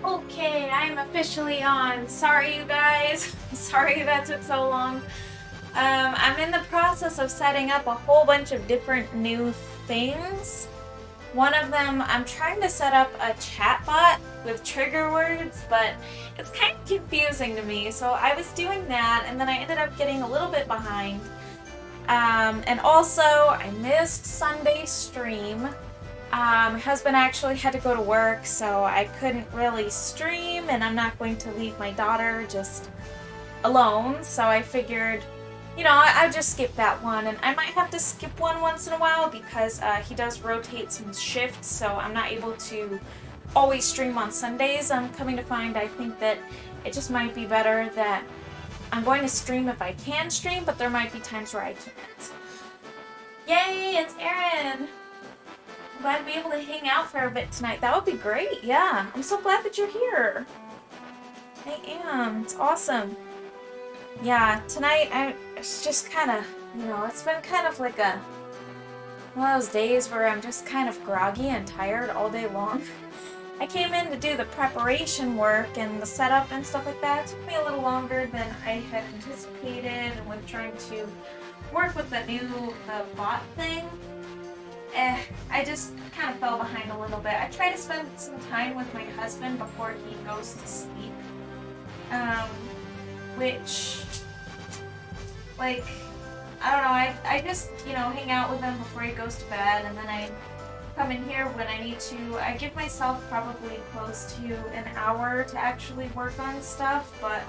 Okay, I am officially on. Sorry, you guys. Sorry that took so long. I'm in the process of setting up a whole bunch of different new things. One of them, I'm trying to set up a chatbot with trigger words, but it's kind of confusing to me. So I was doing that, and then I ended up getting a little bit behind. And also, I missed Sunday's stream. My husband actually had to go to work, so I couldn't really stream, and I'm not going to leave my daughter just alone, so I figured, you know, I'd just skip that one, and I might have to skip one once in a while because he does rotate some shifts, so I'm not able to always stream on Sundays. I'm coming to find I think that it just might be better that I'm going to stream if I can stream, but there might be times where I can't. Yay, it's Erin! Glad to be able to hang out for a bit tonight. That would be great, yeah. I'm so glad that you're here. I am. It's awesome. Yeah, tonight it's just kind of, you know, it's been kind of like one of those days where I'm just kind of groggy and tired all day long. I came in to do the preparation work and the setup and stuff like that. It took me a little longer than I had anticipated, and with trying to work with the new bot thing. I just kind of fell behind a little bit. I try to spend some time with my husband before he goes to sleep. Which, like, I don't know, I just, you know, hang out with him before he goes to bed, and then I come in here when I need to. I give myself probably close to an hour to actually work on stuff, but,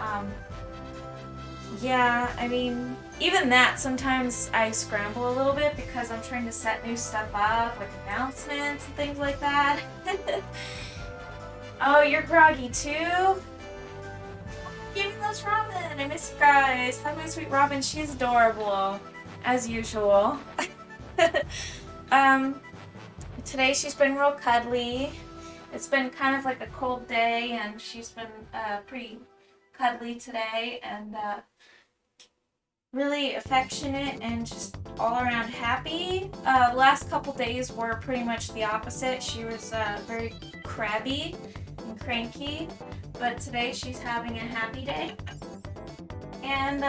yeah, I mean, even that, sometimes I scramble a little bit because I'm trying to set new stuff up, like announcements and things like that. Oh, you're groggy too? Give me those Robin! I miss you guys! Hug my sweet Robin, she's adorable. As usual. Today she's been real cuddly. It's been kind of like a cold day, and she's been pretty cuddly today, and really affectionate and just all around happy. The last couple days were pretty much the opposite. She was very crabby and cranky, but today she's having a happy day. And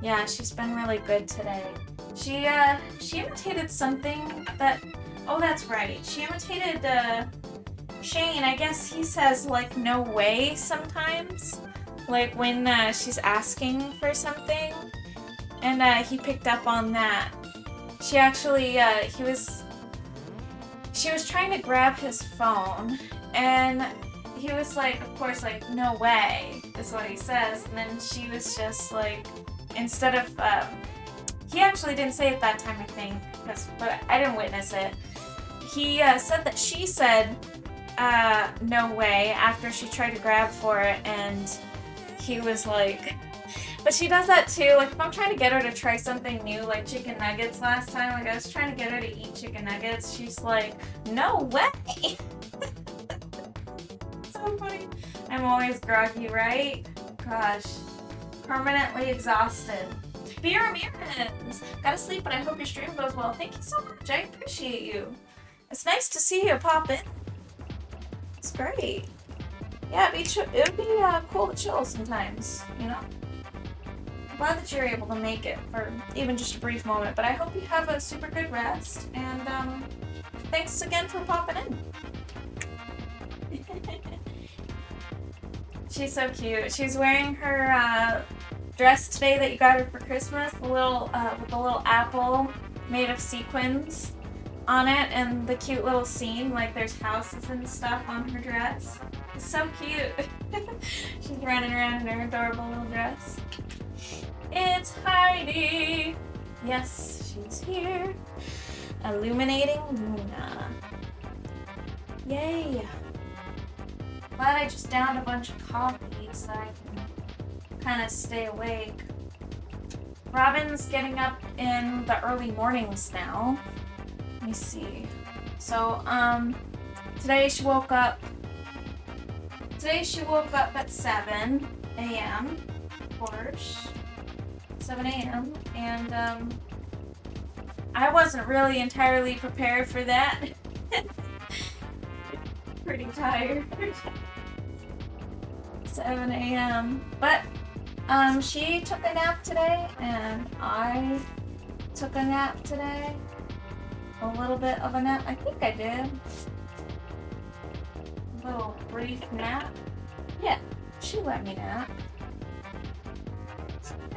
yeah, she's been really good today. She imitated something that, oh, that's right. She imitated Shane. I guess he says like no way sometimes. Like when she's asking for something, and he picked up on that. She actually, she was trying to grab his phone, and he was like, of course, like, no way, is what he says, and then she was just like, instead of, he actually didn't say it that time, I think, but I didn't witness it. He said that she said, no way, after she tried to grab for it, and he was like, but she does that too. Like, if I'm trying to get her to try something new, like chicken nuggets last time, like I was trying to get her to eat chicken nuggets, she's like, no way! So funny. I'm always groggy, right? Gosh. Permanently exhausted. Beer Ramirez! Gotta sleep, but I hope your stream goes well. Thank you so much. I appreciate you. It's nice to see you pop in. It's great. Yeah, it would be cool to chill sometimes, you know? I'm glad that you're able to make it for even just a brief moment, but I hope you have a super good rest, and thanks again for popping in. She's so cute. She's wearing her dress today that you got her for Christmas, the little with the little apple made of sequins on it, and the cute little scene, like there's houses and stuff on her dress. It's so cute. She's running around in her adorable little dress. It's Heidi! Yes, she's here. Illuminating Luna. Yay! Glad I just downed a bunch of coffee so I can kind of stay awake. Robin's getting up in the early mornings now. Let me see. So, today she woke up at 7 a.m. Of course. 7 a.m. And, I wasn't really entirely prepared for that. pretty tired. 7 a.m. But she took a nap today, and I took a nap today. A little bit of a nap. I think I did. A little brief nap. Yeah, she let me nap.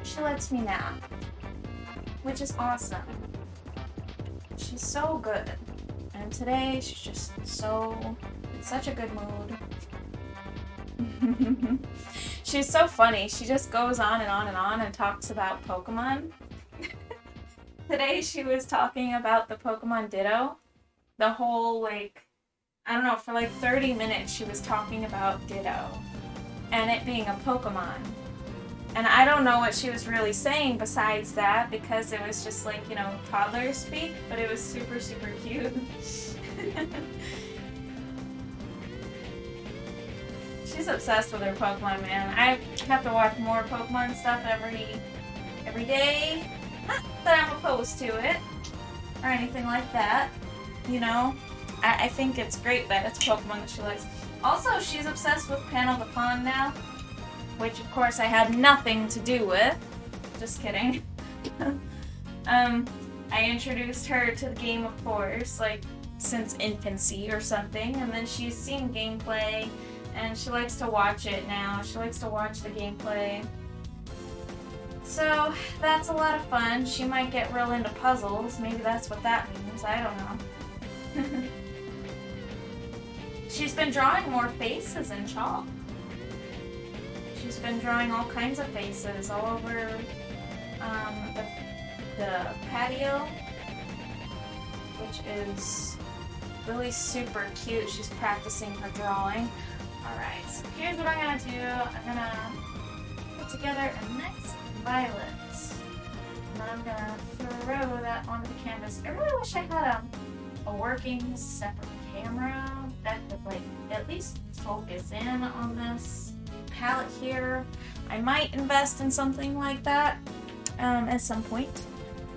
She lets me nap, which is awesome. She's so good. And today she's just in such a good mood. She's so funny. She just goes on and on and on and talks about Pokemon. Today she was talking about the Pokemon Ditto. The whole, like, I don't know, for like 30 minutes she was talking about Ditto and it being a Pokemon. And I don't know what she was really saying besides that, because it was just like, you know, toddler speak, but it was super, super cute. She's obsessed with her Pokemon, man. I have to watch more Pokemon stuff every day. Not that I'm opposed to it or anything like that, you know. I think it's great that it's Pokemon that she likes. Also, she's obsessed with Panel the Pond now, which of course I had nothing to do with. Just kidding. I introduced her to the game, of course, like since infancy or something, and then she's seen gameplay and she likes to watch it now. She likes to watch the gameplay. So that's a lot of fun. She might get real into puzzles. Maybe that's what that means. I don't know. She's been drawing more faces in chalk. She's been drawing all kinds of faces all over the patio, which is really super cute. She's practicing her drawing. Alright, so here's what I'm gonna do. I'm gonna put together a nice violet. And then I'm gonna throw that onto the canvas. I really wish I had a working separate camera that could like at least focus in on this palette here. I might invest in something like that at some point.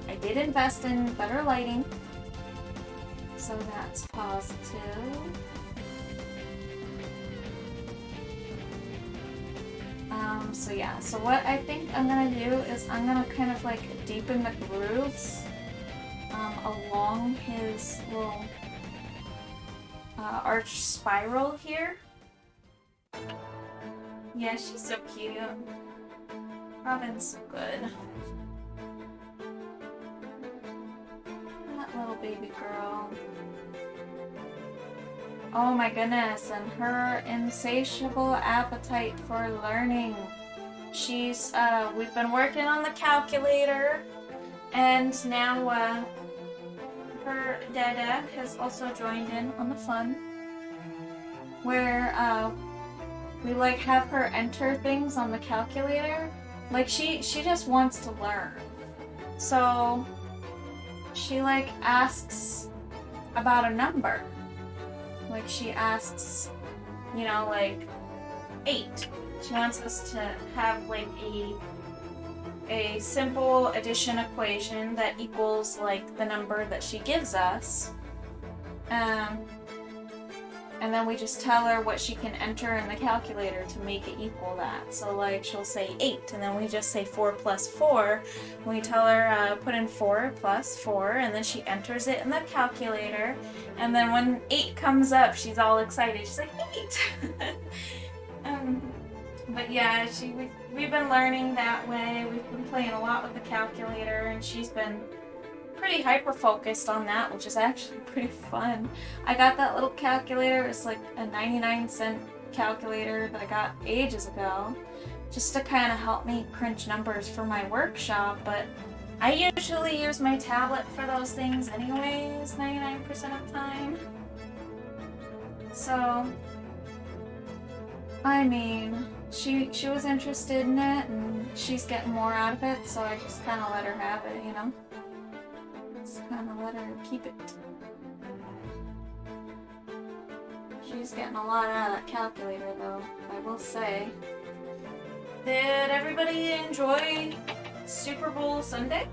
I did invest in better lighting, so that's positive. So yeah, so what I think I'm gonna do is I'm gonna kind of like deepen the grooves along his little arch spiral here. Yeah, she's so cute. Robin's so good. That little baby girl. Oh my goodness, and her insatiable appetite for learning. She's, we've been working on the calculator, and now, her dada has also joined in on the fun, where, we like have her enter things on the calculator. Like she just wants to learn. So she like asks about a number. Like she asks, you know, like 8. She wants us to have like a simple addition equation that equals like the number that she gives us. And then we just tell her what she can enter in the calculator to make it equal that. So like she'll say 8, and then we just say 4 plus 4. We tell her put in 4 plus 4, and then she enters it in the calculator. And then when 8 comes up, she's all excited. She's like, 8! But yeah, we've been learning that way. We've been playing a lot with the calculator, and she's been pretty hyper-focused on that, which is actually pretty fun. I got that little calculator. It's like a 99-cent calculator that I got ages ago, just to kind of help me crunch numbers for my workshop, but I usually use my tablet for those things anyways, 99% of the time. So, I mean, she was interested in it, and she's getting more out of it, so I just kind of let her have it, you know? Just kind of let her keep it. She's getting a lot out of that calculator, though, I will say. Did everybody enjoy Super Bowl Sunday?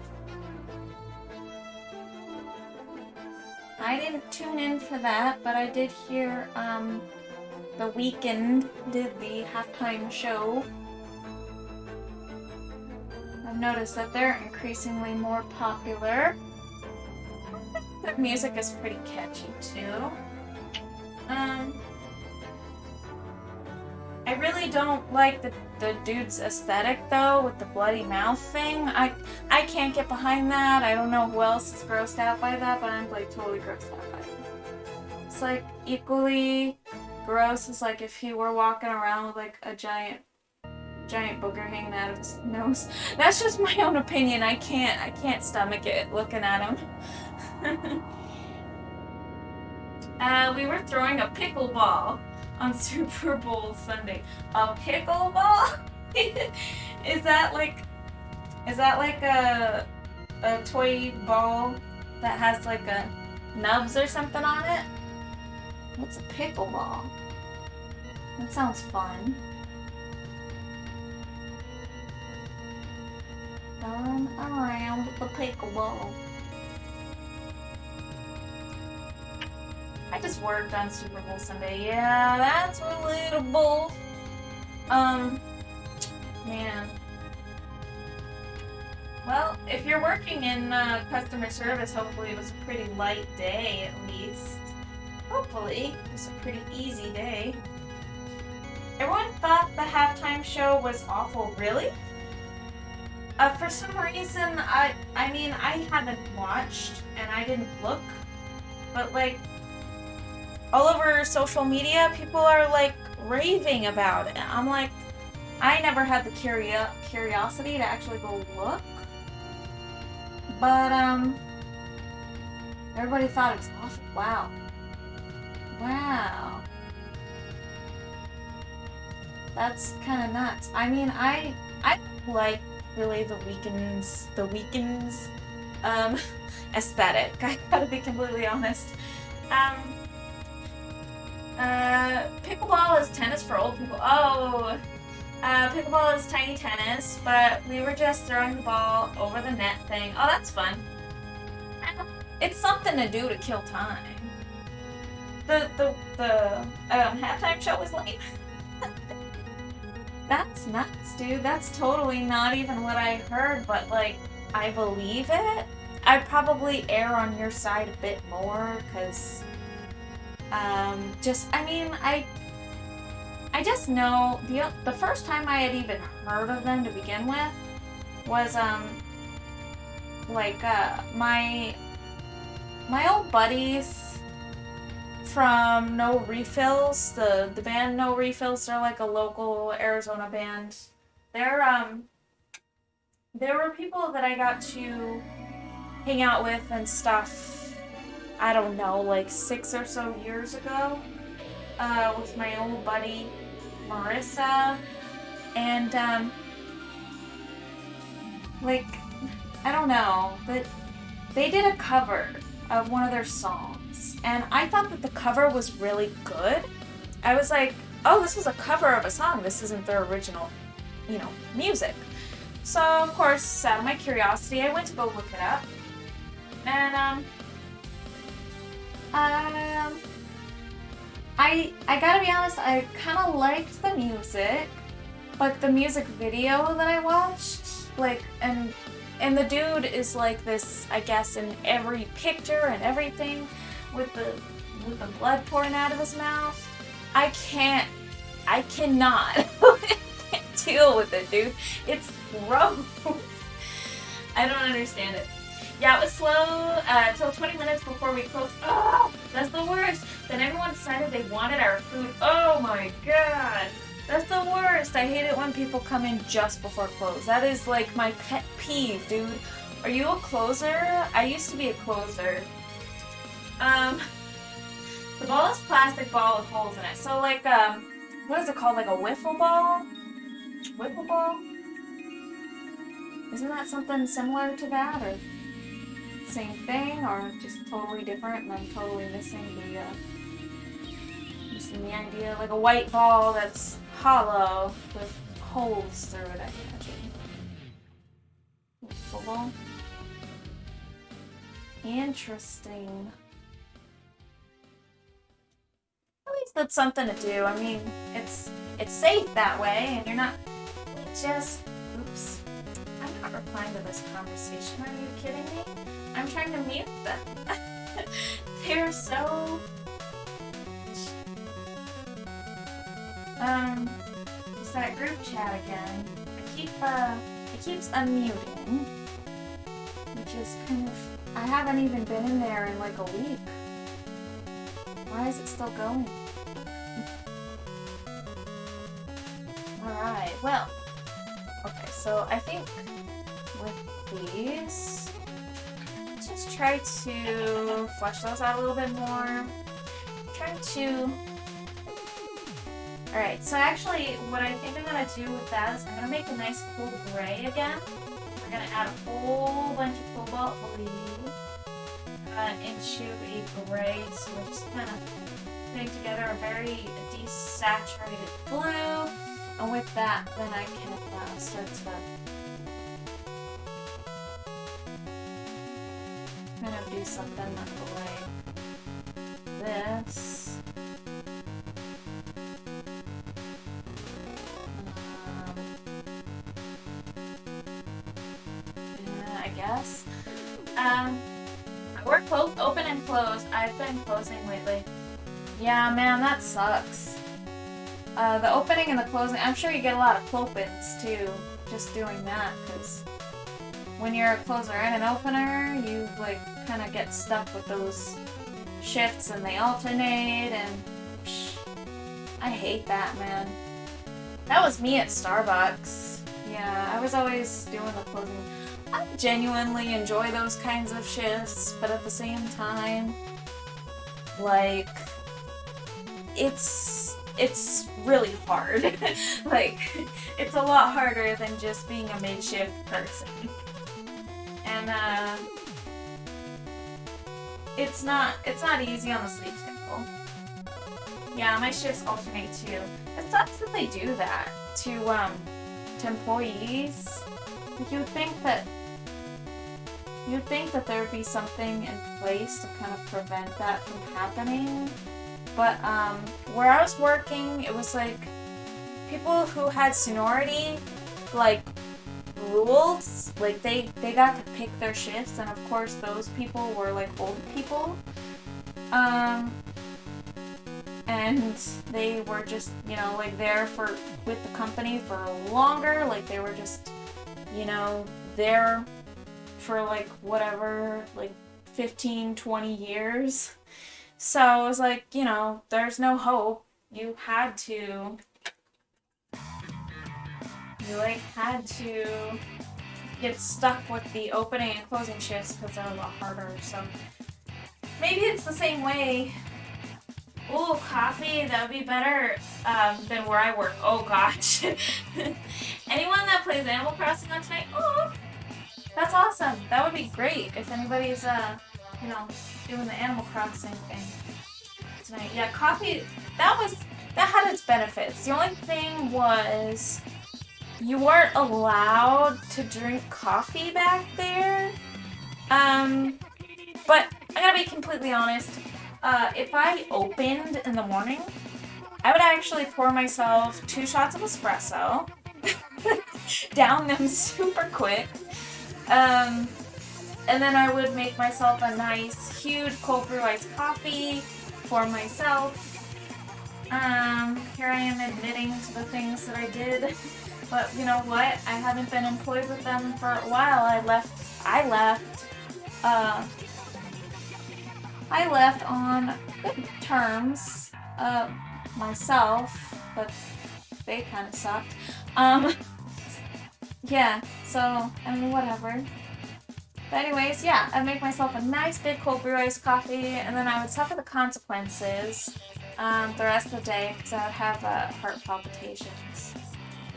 I I didn't tune in for that, but I did hear The Weeknd did the halftime show. I've noticed that they're increasingly more popular. Their music is pretty catchy too. I really don't like the dude's aesthetic though, with the bloody mouth thing. I can't get behind that. I don't know who else is grossed out by that, but I'm like totally grossed out by it. It's like equally gross as like if he were walking around with like a giant booger hanging out of his nose. That's just my own opinion. I can't stomach it looking at him. We were throwing a pickleball on Super Bowl Sunday. A pickleball? Is that like a toy ball that has like a nubs or something on it? What's a pickleball? That sounds fun. Going around with the pickleball. I just worked on Super Bowl Sunday. Yeah, that's relatable. Man. Well, if you're working in customer service, hopefully it was a pretty light day at least. Hopefully, it was a pretty easy day. Everyone thought the halftime show was awful. Really? For some reason, I mean, I haven't watched and I didn't look, but like, all over social media, people are like raving about it. I'm like, I never had the curiosity to actually go look. But everybody thought it was awful. Wow. Wow. That's kind of nuts. I mean, I like really the Weeknd's aesthetic. I gotta be completely honest. Pickleball is tennis for old people. Oh, pickleball is tiny tennis, but we were just throwing the ball over the net thing. Oh, that's fun. It's something to do to kill time. The halftime show was lame. That's nuts, dude. That's totally not even what I heard, but like, I believe it. I'd probably err on your side a bit more, because I just know the first time I had even heard of them to begin with was my old buddies from No Refills, the band No Refills. They're like a local Arizona band. There were people that I got to hang out with and stuff, I don't know, like 6 or so years ago, with my old buddy Marissa, and like, I don't know, but they did a cover of one of their songs, and I thought that the cover was really good. I was like, oh, this was a cover of a song, this isn't their original, music. So of course, out of my curiosity, I went to go look it up, and I gotta be honest, I kind of liked the music, but the music video that I watched, like, and the dude is like this, I guess, in every picture and everything, with the blood pouring out of his mouth. I cannot I can't deal with it, dude. It's gross. I don't understand it. Yeah, it was slow till 20 minutes before we closed. Oh, that's the worst. Then everyone decided they wanted our food. Oh my god. That's the worst. I hate it when people come in just before close. That is like my pet peeve, dude. Are you a closer? I used to be a closer. The ball is plastic ball with holes in it. So like, what is it called? Like a wiffle ball? Wiffle ball? Isn't that something similar to that, or same thing, or just totally different, and I'm totally missing the idea? Like a white ball that's hollow with holes through it, I imagine. Wiffle ball. Interesting. good something to do. I mean, it's safe that way, and you're not just. Oops. I'm not replying to this conversation. Are you kidding me? I'm trying to mute them. They're so. It's that group chat again. It keeps unmuting, which is kind of. I haven't even been in there in like a week. Why is it still going? Alright, well. Okay, so I think with these, let's just try to flesh those out a little bit more. Try to. Alright, so actually, what I think I'm gonna do with that is I'm gonna make a nice cool gray again. We're gonna add a whole bunch of cobalt blue into a gray, so we're just kind of putting together a very desaturated blue, and with that, then I can start to kind of do something like this. Yeah, I guess. We're open and closed. I've been closing lately. Yeah, man, that sucks. The opening and the closing, I'm sure you get a lot of clopins too, just doing that, because when you're a closer and an opener, you like kind of get stuck with those shifts and they alternate, and psh, I hate that, man. That was me at Starbucks. Yeah, I was always doing the closing. I genuinely enjoy those kinds of shifts, but at the same time, like, it's really hard. Like, it's a lot harder than just being a mid-shift person. And, it's not easy on the sleep schedule. Yeah, my shifts alternate too. It sucks that they do that to employees. Like, you'd think that there would be something in place to kind of prevent that from happening. But where I was working, it was like people who had seniority, like, rules. Like, they got to pick their shifts, and of course those people were like old people. And they were just, you know, like there with the company for longer. Like, they were just, you know, there for like whatever, like 15, 20 years. So it was like, you know, there's no hope. You had to get stuck with the opening and closing shifts because they're a lot harder. So maybe it's the same way. Ooh, coffee, that would be better than where I work. Oh gosh. Anyone that plays Animal Crossing on tonight? Oh, that's awesome. That would be great if anybody's you know, doing the Animal Crossing thing tonight. Yeah, coffee, that had its benefits. The only thing was you weren't allowed to drink coffee back there. But I gotta be completely honest. If I opened in the morning, I would actually pour myself 2 shots of espresso, down them super quick, and then I would make myself a nice, huge cold brew iced coffee for myself. Here I am admitting to the things that I did, but you know what? I haven't been employed with them for a while. I left on good terms, myself, but they kind of sucked. Yeah, so, I mean, whatever. But anyways, yeah, I'd make myself a nice big cold brew iced coffee, and then I would suffer the consequences the rest of the day, because I would have heart palpitations,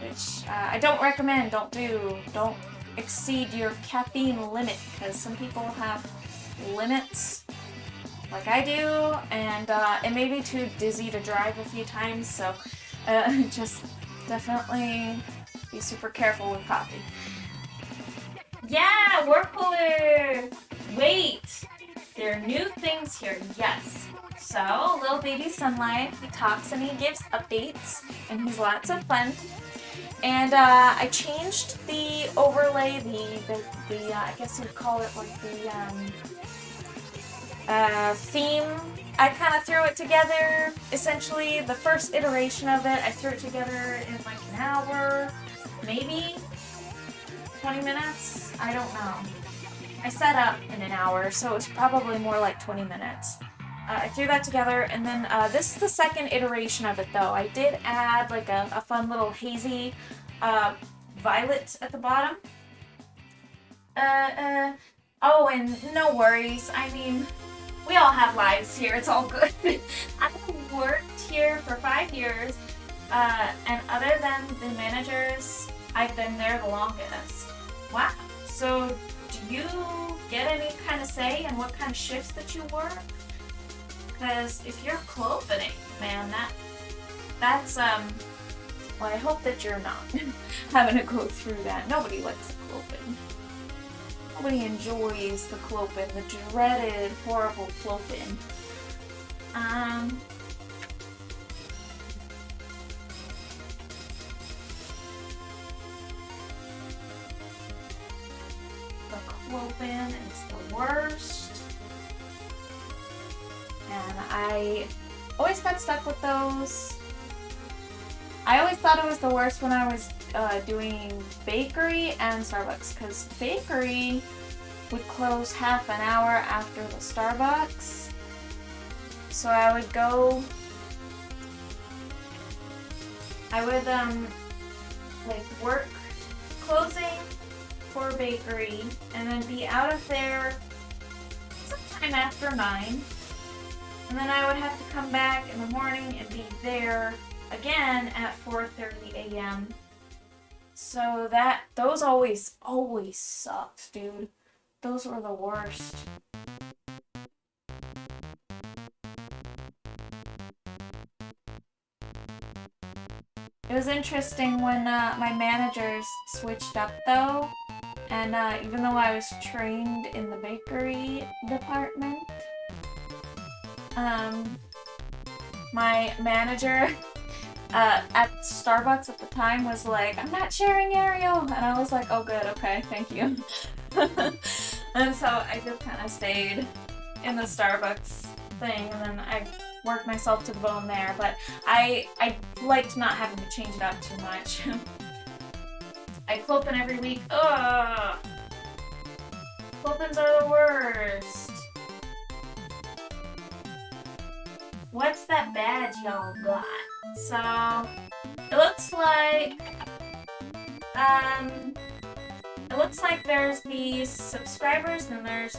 which I don't recommend. Don't exceed your caffeine limit, because some people have limits like I do, and it made me too dizzy to drive a few times, so just definitely be super careful with coffee. Yeah, work cooler! Wait! There are new things here, yes. So, little baby Sunlight, he talks and he gives updates, and he's lots of fun. And I changed the overlay, the I guess you'd call it like the theme. I kind of threw it together. Essentially, the first iteration of it, I threw it together in like an hour, maybe 20 minutes. I don't know. I set up in an hour, so it was probably more like 20 minutes. I threw that together, and then this is the second iteration of it, though. I did add like a fun little hazy violet at the bottom. Oh, and no worries. I mean, we all have lives here. It's all good. I've worked here for 5 years, and other than the managers, I've been there the longest. Wow. So, do you get any kind of say in what kind of shifts that you work? Because if you're clothing, man, that's well, I hope that you're not having to go through that. Nobody likes the clothing. Nobody enjoys the clothing, the dreaded, horrible clothing. The clothing is the worst. And I always got stuck with those. I always thought it was the worst when I was doing bakery and Starbucks, because bakery would close half an hour after the Starbucks. So I would go, like work closing for bakery and then be out of there sometime after 9. And then I would have to come back in the morning and be there again at 4:30 a.m. So those always sucked, dude. Those were the worst. It was interesting when my managers switched up though, and even though I was trained in the bakery department, my manager at Starbucks at the time was like, "I'm not sharing Ariel," and I was like, "Oh good, okay, thank you." And so I just kind of stayed in the Starbucks thing, and then I worked myself to the bone there, but I liked not having to change it up too much. I clopen every week. Ugh! Clopens are the worst. What's that badge y'all got? So, it looks like there's the subscribers and there's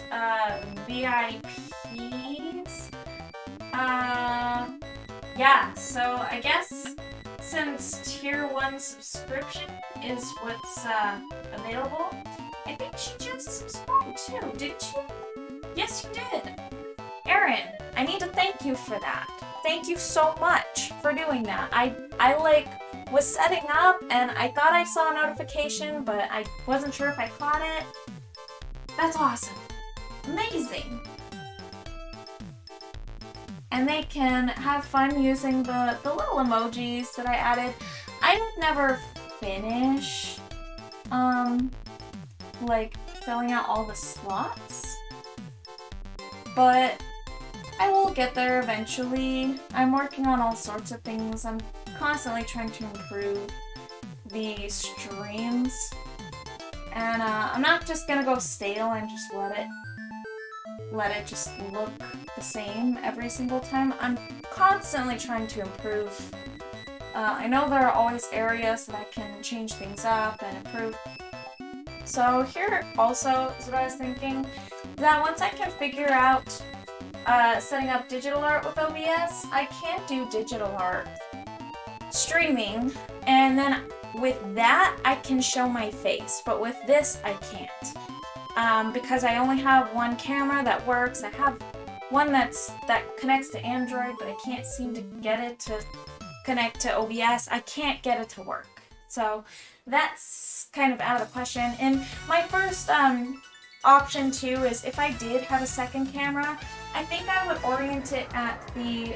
VIPs. Yeah, so I guess since tier 1 subscription is what's available, I think she just subscribed too, didn't she? Yes, you did. Erin, I need to thank you for that. Thank you so much for doing that. I was setting up and I thought I saw a notification, but I wasn't sure if I caught it. That's awesome. Amazing. And they can have fun using the little emojis that I added. I would never finish, like, filling out all the slots, but I will get there eventually. I'm working on all sorts of things. I'm constantly trying to improve the streams, and I'm not just gonna go stale and just let it just look the same every single time. I'm constantly trying to improve. I know there are always areas that I can change things up and improve. So here also is what I was thinking, that once I can figure out setting up digital art with OBS, I can do digital art streaming, and then with that I can show my face, but with this I can't. Because I only have one camera that works. I have one that connects to Android, but I can't seem to get it to connect to OBS. I can't get it to work. So that's kind of out of the question. In my first option too is if I did have a second camera, I think I would orient it at the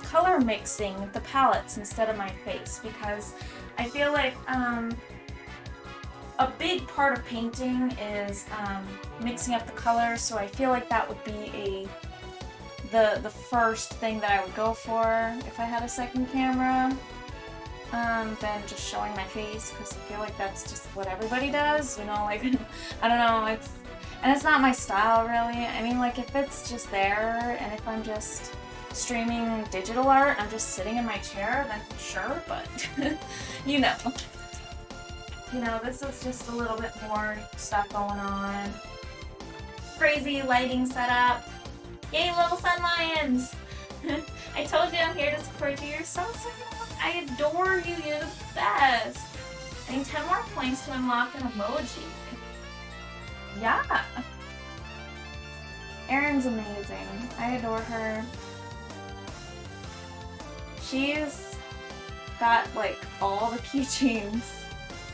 color mixing, the palettes, instead of my face, because I feel like a big part of painting is mixing up the colors, so I feel like that would be the first thing that I would go for if I had a second camera, than just showing my face, because I feel like that's just what everybody does, you know, like, I don't know, and it's not my style, really. I mean, like, if it's just there, and if I'm just streaming digital art, I'm just sitting in my chair, then sure, but, you know. You know, this is just a little bit more stuff going on. Crazy lighting setup. Yay, little sun lions! I told you I'm here to support you. You're so sweet. I adore you. You're the best. I need 10 more points to unlock an emoji. Yeah. Erin's amazing. I adore her. She's got like all the keychains.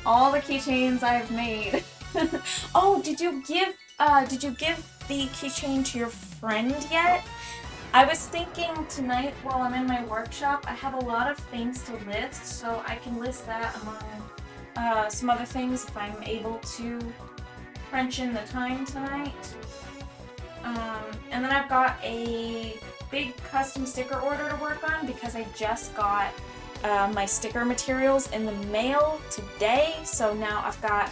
All the keychains I've made. Oh, did you give the keychain to your friend yet? I was thinking tonight while I'm in my workshop, I have a lot of things to list, so I can list that among some other things if I'm able to crunch in the time tonight. And then I've got a big custom sticker order to work on because I just got my sticker materials in the mail today, so now I've got,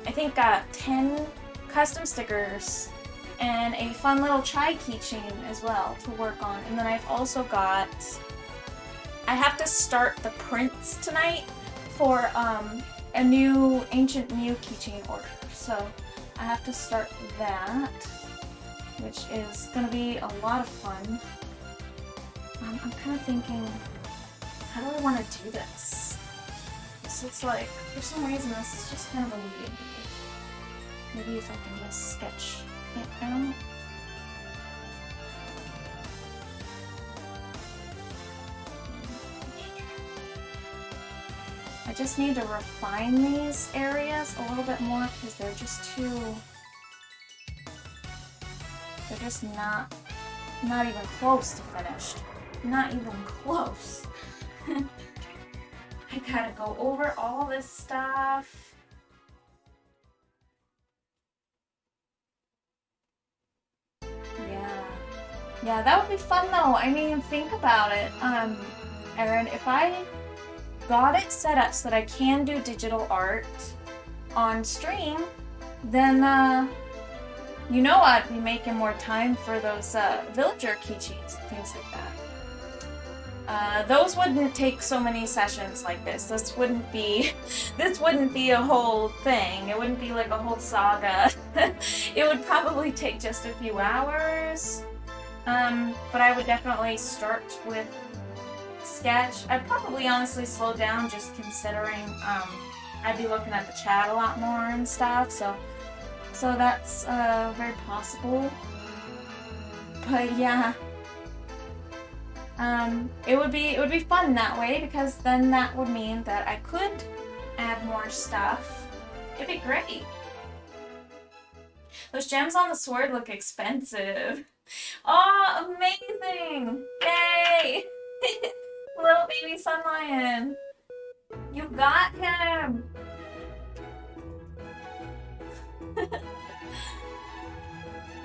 I think, 10 custom stickers and a fun little chai keychain as well to work on. And then I've also got, I have to start the prints tonight for a new Ancient Mew keychain order, so I have to start that, which is going to be a lot of fun. I'm kind of thinking, how do I want to do this? This looks like, for some reason, this is just kind of a weird. Maybe if I can just sketch it out. I just need to refine these areas a little bit more because they're just too... They're just not even close to finished. Not even close. I gotta go over all this stuff. Yeah, that would be fun though. I mean, think about it, Erin, if I got it set up so that I can do digital art on stream, then, you know, I'd be making more time for those villager keychains and things like that. Those wouldn't take so many sessions like this. This wouldn't be a whole thing. It wouldn't be like a whole saga. It would probably take just a few hours. But I would definitely start with sketch. I'd probably honestly slow down just considering I'd be looking at the chat a lot more and stuff. So that's very possible. But yeah. It would be fun that way, because then that would mean that I could add more stuff. It'd be great. Those gems on the sword look expensive. Oh, amazing! Yay! Little baby sun lion. You got him!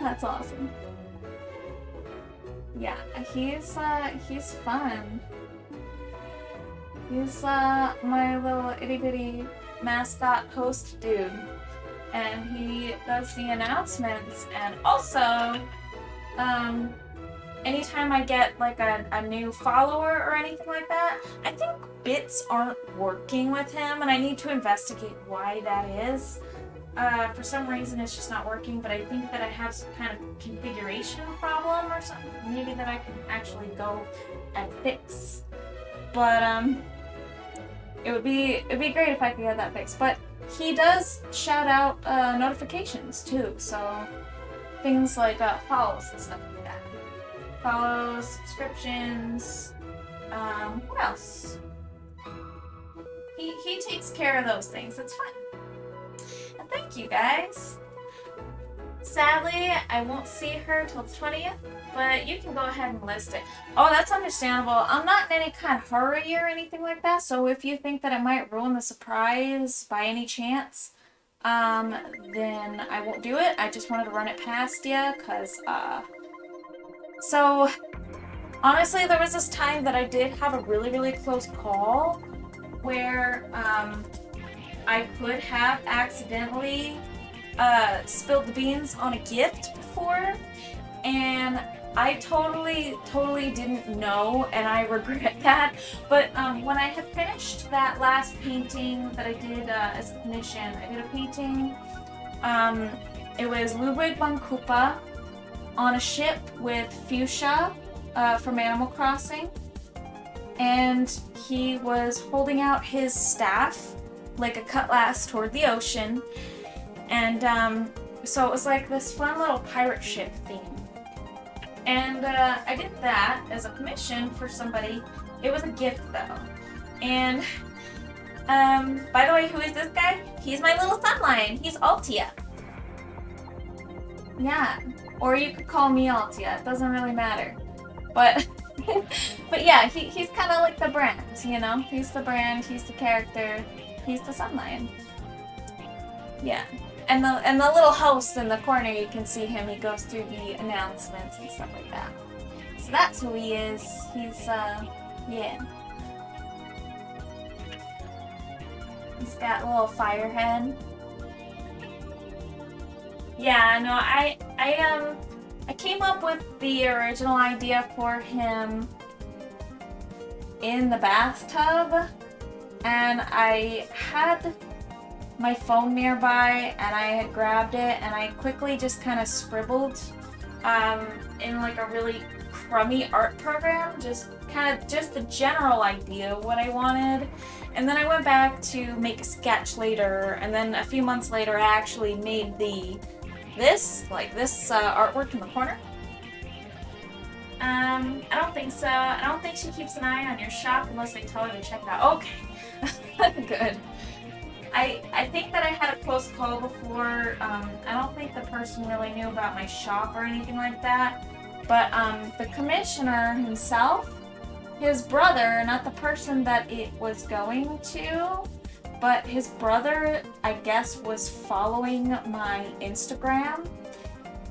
That's awesome. Yeah, he's fun. He's my little itty bitty mascot host dude, and he does the announcements, and also anytime I get like a new follower or anything like that, I think bits aren't working with him, and I need to investigate why that is. For some reason it's just not working, but I think that I have some kind of configuration problem or something, maybe that I can actually go and fix. But it'd be great if I could get that fixed. But he does shout out notifications too, so things like follows and stuff like that. Follows, subscriptions, what else? He takes care of those things. It's fun. And thank you guys. Sadly, I won't see her till the 20th, but you can go ahead and list it. Oh, that's understandable. I'm not in any kind of hurry or anything like that, so if you think that it might ruin the surprise by any chance, then I won't do it. I just wanted to run it past you, because, so, honestly, there was this time that I did have a really, really close call where, I could have accidentally spilled the beans on a gift before, and I totally didn't know, and I regret that. But when I had finished that last painting that I did as a commission, I did a painting. It was Ludwig von Koopa on a ship with Fuchsia from Animal Crossing, and he was holding out his staff like a cutlass toward the ocean. And so it was like this fun little pirate ship theme. And I did that as a commission for somebody. It was a gift though. And by the way, who is this guy? He's my little sunline. He's Altia. Yeah. Or you could call me Altia. It doesn't really matter. But but yeah, he's kind of like the brand, you know? He's the brand, he's the character, he's the sunline. Yeah. And the little host in the corner, you can see him. He goes through the announcements and stuff like that. So that's who he is. He's, yeah. He's got a little fire head. Yeah, no, I came up with the original idea for him in the bathtub, and I had my phone nearby, and I had grabbed it, and I quickly just kind of scribbled in like a really crummy art program, just the general idea of what I wanted. And then I went back to make a sketch later, and then a few months later I actually made this artwork in the corner. I don't think so. I don't think she keeps an eye on your shop unless I tell her to check it out. Okay. Good. I think that I had a close call before. I don't think the person really knew about my shop or anything like that. But the commissioner himself, his brother, not the person that it was going to, but his brother, I guess, was following my Instagram.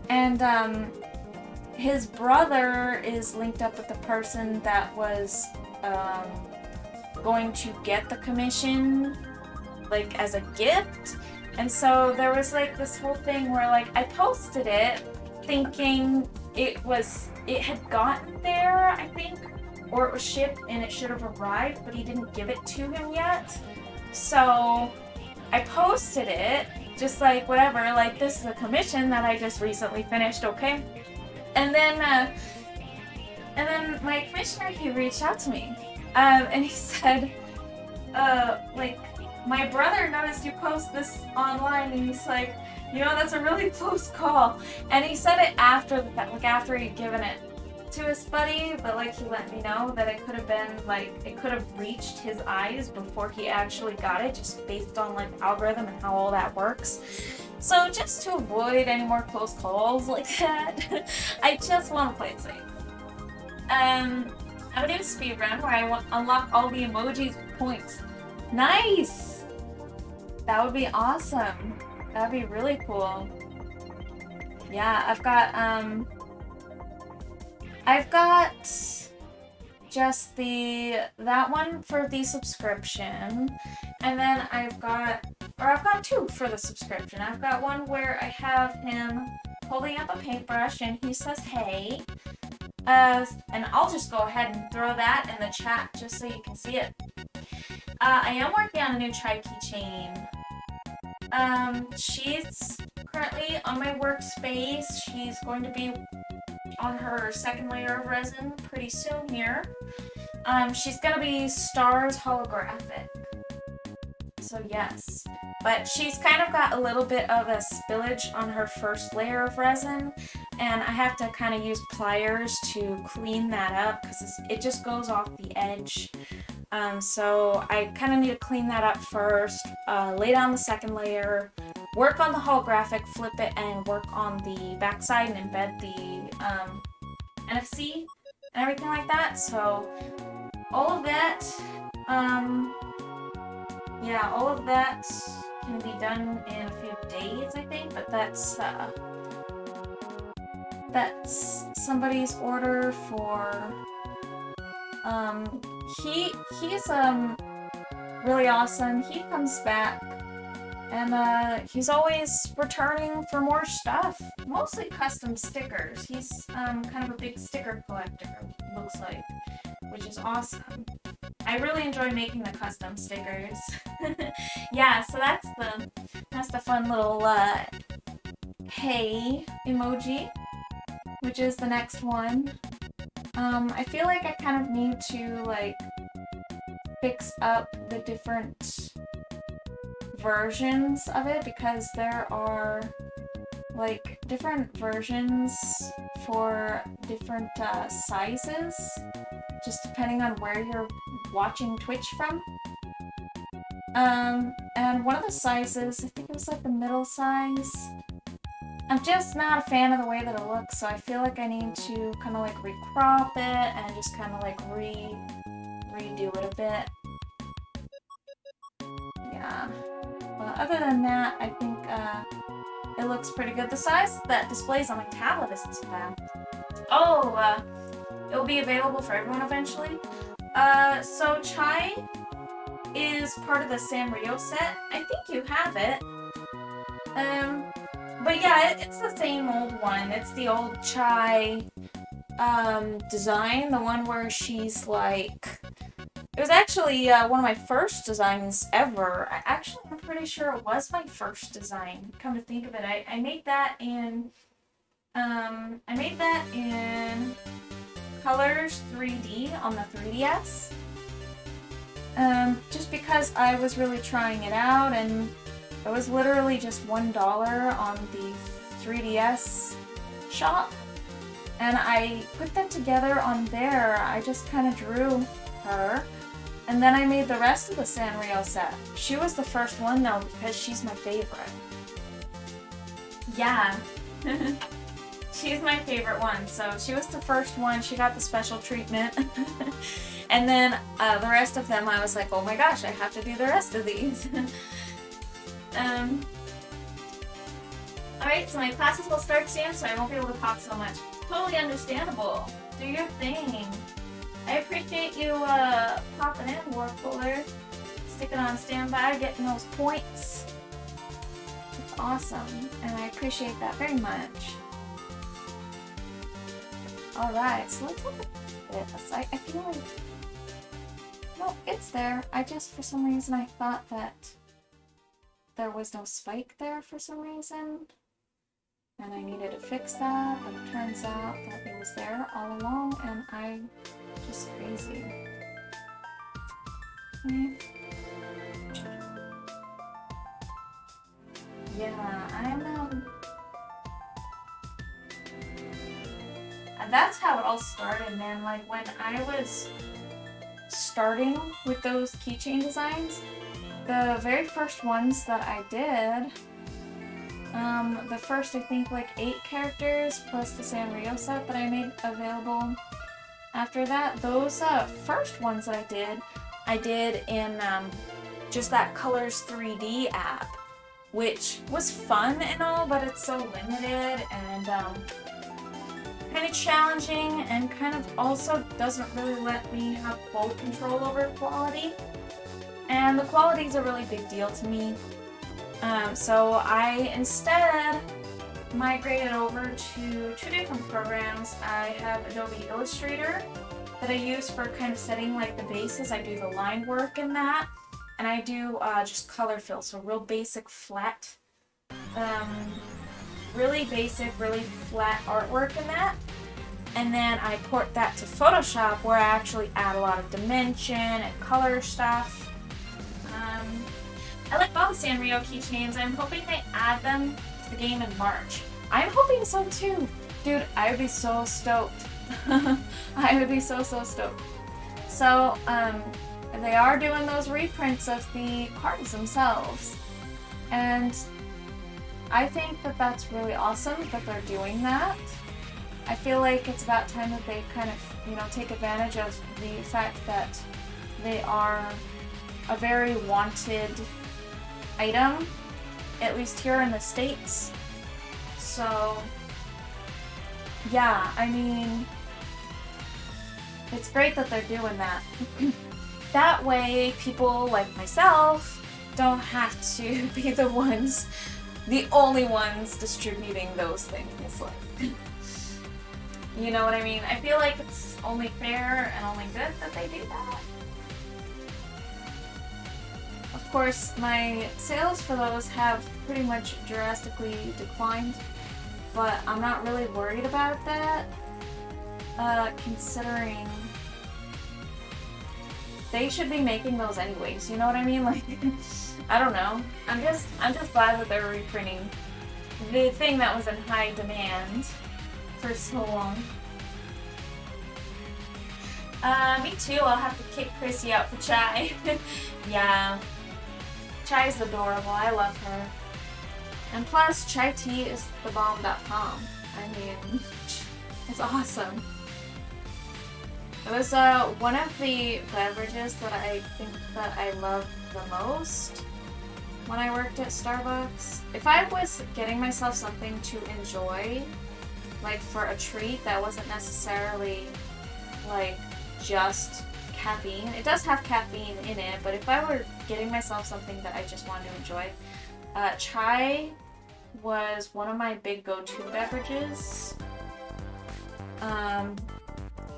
And his brother is linked up with the person that was going to get the commission, like as a gift. And so there was like this whole thing where like I posted it thinking it had gotten there, I think, or it was shipped and it should have arrived, but he didn't give it to him yet. So I posted it just like whatever, like this is a commission that I just recently finished, okay? And then my commissioner, he reached out to me, and he said, like, my brother noticed you post this online, and he's like, you know, that's a really close call. And he said it after the fact, like after he'd given it to his buddy, but like he let me know that it could have been like, it could have reached his eyes before he actually got it, just based on like algorithm and how all that works. So just to avoid any more close calls like that, I just want to play it safe. I'm gonna do a speed run where I unlock all the emojis with points. Nice! That would be awesome. That'd be really cool. Yeah, I've got just that one for the subscription, and then I've got two for the subscription. I've got one where I have him holding up a paintbrush and he says, hey. And I'll just go ahead and throw that in the chat just so you can see it. I am working on a new tri-keychain. She's currently on my workspace. She's going to be on her second layer of resin pretty soon here. She's gonna be Stars holographic. So yes, but she's kind of got a little bit of a spillage on her first layer of resin, and I have to kind of use pliers to clean that up because it just goes off the edge. So I kind of need to clean that up first, lay down the second layer, work on the holographic, flip it, and work on the backside and embed the NFC and everything like that. So all of that, yeah, all of that can be done in a few days, I think, but that's somebody's order for, he's really awesome. He comes back and he's always returning for more stuff, mostly custom stickers. He's kind of a big sticker collector, looks like, which is awesome. I really enjoy making the custom stickers. Yeah, so that's the fun little hey emoji, which is the next one. I feel like I kind of need to like fix up the different versions of it, because there are like different versions for different sizes, just depending on where you're watching Twitch from. And one of the sizes, I think it was like the middle size, I'm just not a fan of the way that it looks, so I feel like I need to kind of like recrop it and just kind of like redo it a bit. Yeah. But other than that, I think it looks pretty good. The size that displays on my tablet isn't so bad. Oh, it'll be available for everyone eventually. So Chai is part of the Sanrio set. I think you have it. But yeah, it's the same old one. It's the old Chai design, the one where she's like... It was actually one of my first designs ever. I'm pretty sure it was my first design. Come to think of it, I made that in Colors 3D on the 3DS. Just because I was really trying it out, and it was literally just $1 on the 3DS shop, and I put that together on there. I just kind of drew her, and then I made the rest of the Sanrio set. She was the first one though, because she's my favorite. Yeah. She's my favorite one, so she was the first one. She got the special treatment. And then the rest of them, I was like, oh my gosh, I have to do the rest of these. Alright, so my classes will start soon, so I won't be able to talk so much. Totally understandable. Do your thing. I appreciate you popping in, War Cooler. Sticking on standby, getting those points. It's awesome, and I appreciate that very much. Alright, so let's look at this. I feel like... No, it's there. I just, for some reason, I thought that there was no spike there for some reason. And I needed to fix that, but it turns out that it was there all along, and I'm just crazy. Okay. Yeah, that's how it all started, man. Like, when I was starting with those keychain designs, the very first ones that I did, the first, I think, like 8 characters plus the Sanrio set that I made available after that, those first ones that I did in just that Colors 3D app, which was fun and all, but it's so limited and kind of challenging, and kind of also doesn't really let me have full control over quality. And the quality is a really big deal to me. So I instead migrated over to 2 different programs. I have Adobe Illustrator that I use for kind of setting like the bases. I do the line work in that, and I do just color fill, so real basic flat, really basic, really flat artwork in that. And then I port that to Photoshop, where I actually add a lot of dimension and color stuff. I like all the Sanrio keychains. I'm hoping they add them to the game in March. I'm hoping so too. Dude, I would be so stoked. I would be so stoked. So, they are doing those reprints of the cards themselves. And I think that that's really awesome that they're doing that. I feel like it's about time that they kind of, you know, take advantage of the fact that they are a very wanted item, at least here in the States. So, yeah, I mean, it's great that they're doing that. That way, people like myself don't have to be the only ones distributing those things. Like, you know what I mean? I feel like it's only fair and only good that they do that. Of course, my sales for those have pretty much drastically declined, but I'm not really worried about that, considering they should be making those anyways, you know what I mean? Like, I don't know. I'm just glad that they're reprinting the thing that was in high demand for so long. Me too, I'll have to kick Chrissy out for Chai. Yeah. Chai's adorable, I love her. And plus, chai tea is thebomb.com. I mean, it's awesome. It was one of the beverages that I think that I love the most when I worked at Starbucks. If I was getting myself something to enjoy, like for a treat that wasn't necessarily like just caffeine. It does have caffeine in it, but if I were getting myself something that I just wanted to enjoy, chai was one of my big go-to beverages.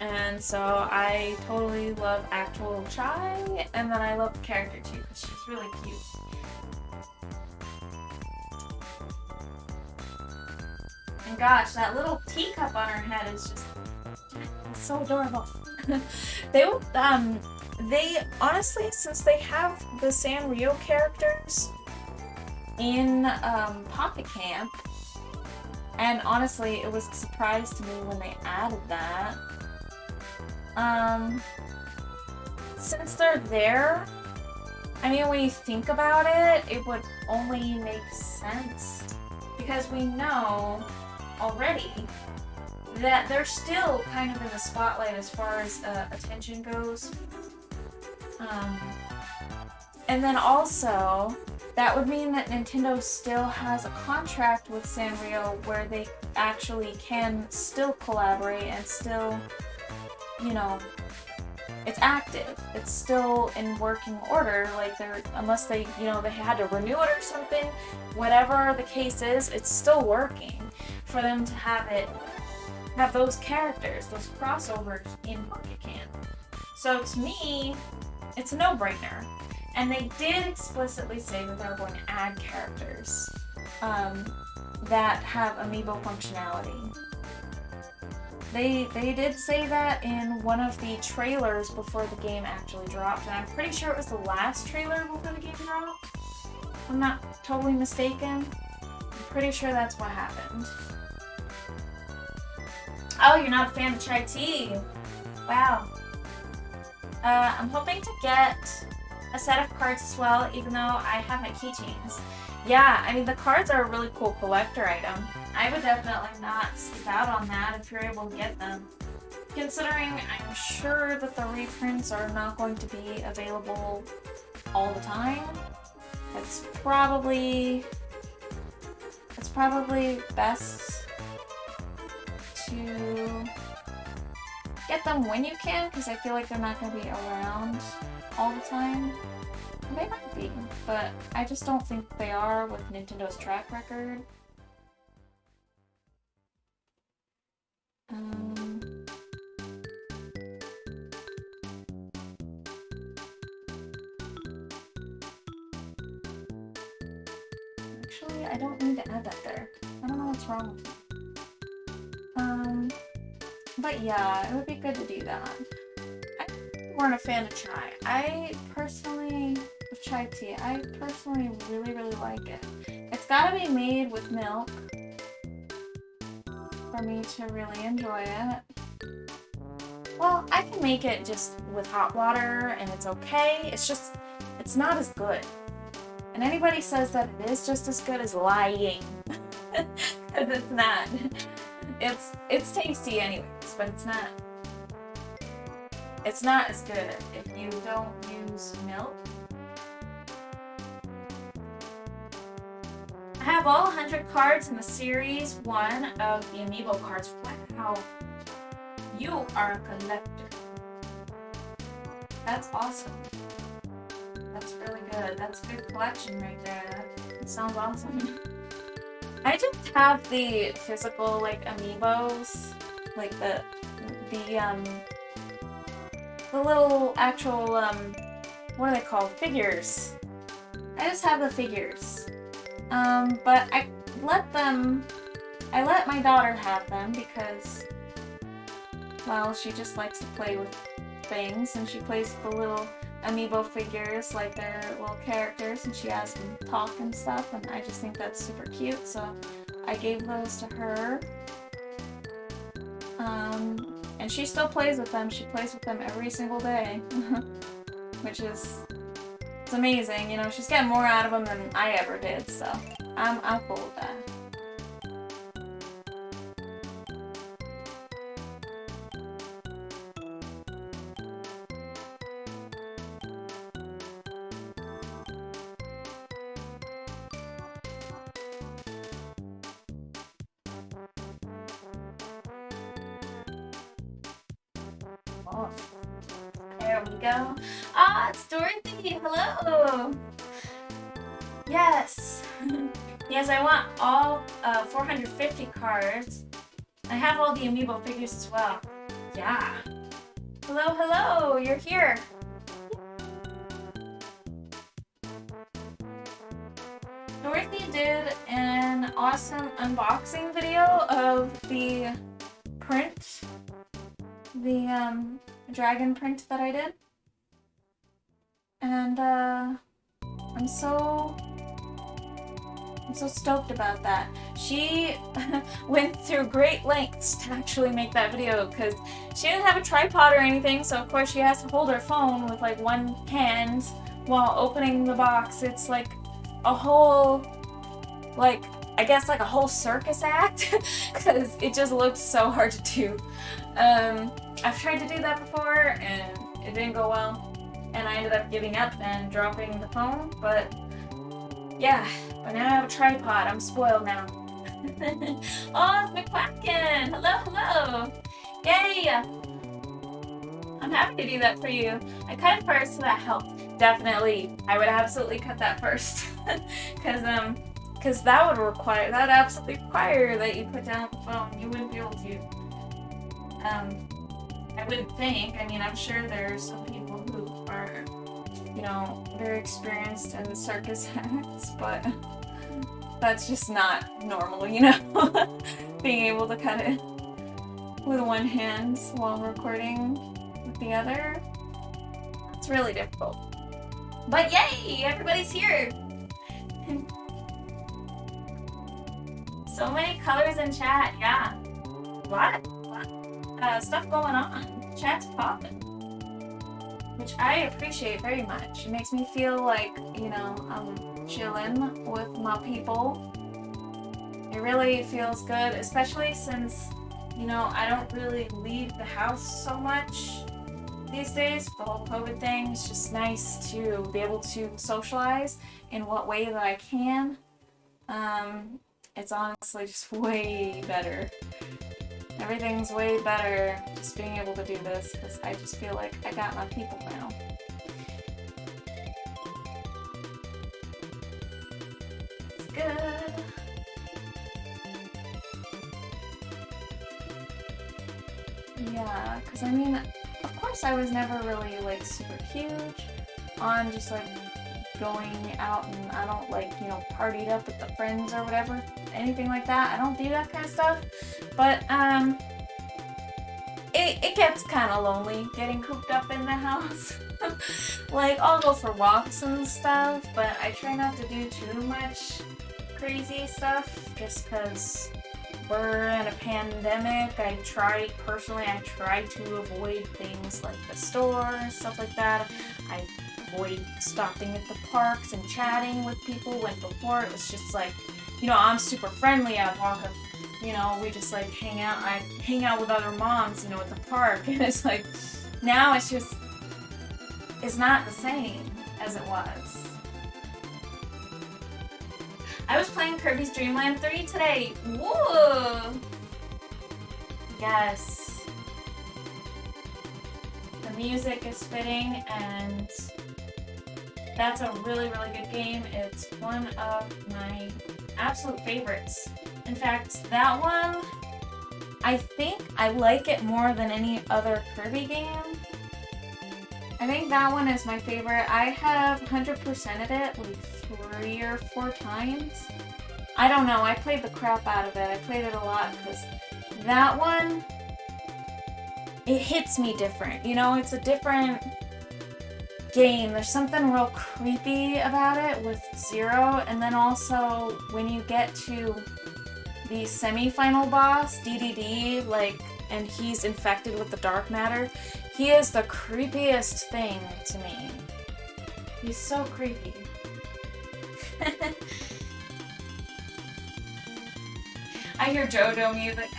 And so I totally love actual chai, and then I love the character too, because she's really cute. And gosh, that little teacup on her head is just so adorable. They honestly, since they have the Sanrio characters in Pocket Camp, and honestly, it was a surprise to me when they added that. Since they're there, I mean, when you think about it, it would only make sense because we know already that they're still kind of in the spotlight as far as attention goes. And then also, that would mean that Nintendo still has a contract with Sanrio where they actually can still collaborate and still, you know, it's active. It's still in working order, like unless they, you know, they had to renew it or something, whatever the case is, it's still working for them to have those characters, those crossovers in Pocket Camp. So to me, it's a no-brainer. And they did explicitly say that they were going to add characters that have amiibo functionality. They did say that in one of the trailers before the game actually dropped, and I'm pretty sure it was the last trailer before the game dropped. If I'm not totally mistaken. I'm pretty sure that's what happened. Oh, you're not a fan of chai tea? Wow. I'm hoping to get a set of cards as well, even though I have my keychains. Yeah, I mean, the cards are a really cool collector item. I would definitely not skip out on that if you're able to get them. Considering I'm sure that the reprints are not going to be available all the time, it's probably best to get them when you can, because I feel like they're not going to be around all the time. They might be, but I just don't think they are with Nintendo's track record. Actually, I don't need to add that there. I don't know what's wrong with me. But yeah, it would be good to do that. I weren't a fan of chai. With chai tea, I personally really, really like it. It's gotta be made with milk for me to really enjoy it. Well, I can make it just with hot water and it's okay. It's not as good. And anybody says that it is just as good as lying. Because it's not. It's tasty anyways, but it's not. It's not as good if you don't use milk. I have all 100 cards in the series 1 of the amiibo cards. Wow. You are a collector. That's awesome. That's really good. That's a good collection right there. That sounds awesome. I just have the physical, like, amiibos. Like the little actual, what are they called? Figures. I just have the figures. But I let my daughter have them because, well, she just likes to play with things, and she plays with the little amiibo figures, like they're little characters, and she has them talk and stuff, and I just think that's super cute, so I gave those to her. And she still plays with them. She plays with them every single day, which is, it's amazing, you know, she's getting more out of them than I ever did, so I'm cool with that. Oh, there we go. Ah, it's Dorothy! Hello! Yes! Yes, I want all 450 cards. I have all the amiibo figures as well. Yeah. Hello, hello! You're here! Dorothy did an awesome unboxing video of the print. The dragon print that I did. And I'm so stoked about that. She went through great lengths to actually make that video because she didn't have a tripod or anything, so of course she has to hold her phone with like one hand while opening the box. It's like a whole, like, I guess like a whole circus act because it just looked so hard to do. I've tried to do that before and it didn't go well, and I ended up giving up and dropping the phone, but yeah, but now I have a tripod. I'm spoiled now. Oh, it's McQuacken! Hello, hello! Yay! I'm happy to do that for you. I cut it first, so that helped. Definitely, I would absolutely cut that first, because that would absolutely require that you put down the phone. You wouldn't be able to. I wouldn't think. I mean, I'm sure there's some people who are, you know, very experienced in circus acts, but that's just not normal, you know? Being able to cut it with one hand while recording with the other. It's really difficult. But yay! Everybody's here! So many colors in chat, yeah. What? Stuff going on. Chat's popping. Which I appreciate very much. It makes me feel like, you know, I'm chilling with my people. It really feels good, especially since, you know, I don't really leave the house so much these days. The whole COVID thing, it's just nice to be able to socialize in what way that I can. It's honestly just way better. Everything's way better just being able to do this because I just feel like I got my people now. It's good. Yeah, because I mean, of course I was never really like super huge on just like going out, and I don't like, you know, partied up with the friends or whatever, anything like that. I don't do that kind of stuff. But it gets kind of lonely getting cooped up in the house. Like, I'll go for walks and stuff, but I try not to do too much crazy stuff just because we're in a pandemic. I try to avoid things like the store and stuff like that. I avoid stopping at the parks and chatting with people when before it was just like, you know, I'm super friendly, I'd walk up, you know, we just like hang out, I'd hang out with other moms, you know, at the park, and it's like, now it's just, it's not the same as it was. I was playing Kirby's Dream Land 3 today. Woo! Yes. The music is fitting, and that's a really, really good game. It's one of my absolute favorites. In fact, that one, I think I like it more than any other Kirby game. I think that one is my favorite. I have 100%ed it like 3 or 4 times. I don't know, I played the crap out of it. I played it a lot because that one, it hits me different. You know, it's a different game. There's something real creepy about it with Zero, and then also when you get to the semi-final boss, DDD, like, and he's infected with the dark matter, he is the creepiest thing to me. He's so creepy. I hear JoJo music.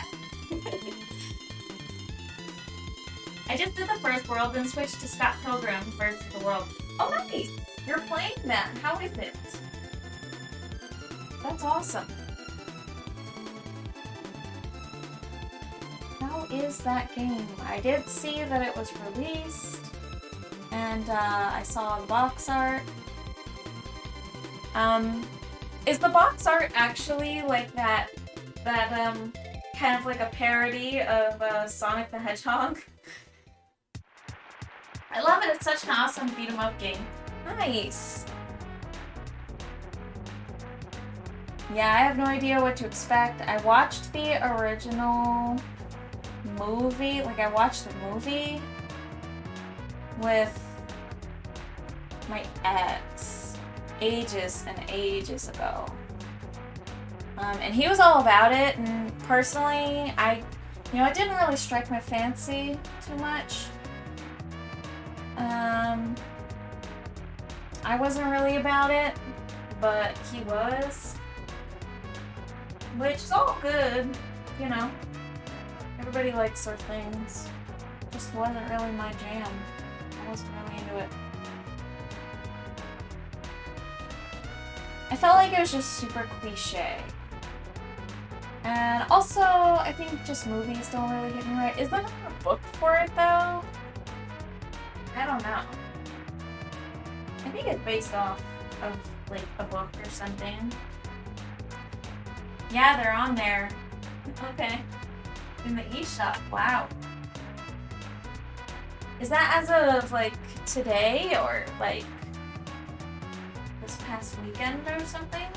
I just did the first world and switched to Scott Pilgrim versus the World. Oh, nice! You're playing that. How is it? That's awesome. How is that game? I did see that it was released, and I saw box art. Is the box art actually like that kind of like a parody of Sonic the Hedgehog? I love it. It's such an awesome beat 'em up game. Nice. Yeah, I have no idea what to expect. I watched the original movie, like I watched the movie with my ex ages and ages ago. And he was all about it, and personally, it didn't really strike my fancy too much. I wasn't really about it, but he was. Which is all good, you know. Everybody likes their things. Just wasn't really my jam. I wasn't really into it. I felt like it was just super cliche. And also, I think just movies don't really hit me right. Is there not a book for it, though? I don't know. I think it's based off of, like, a book or something. Yeah, they're on there. Okay. In the eShop. Wow. Is that as of, like, today or, like, this past weekend or something?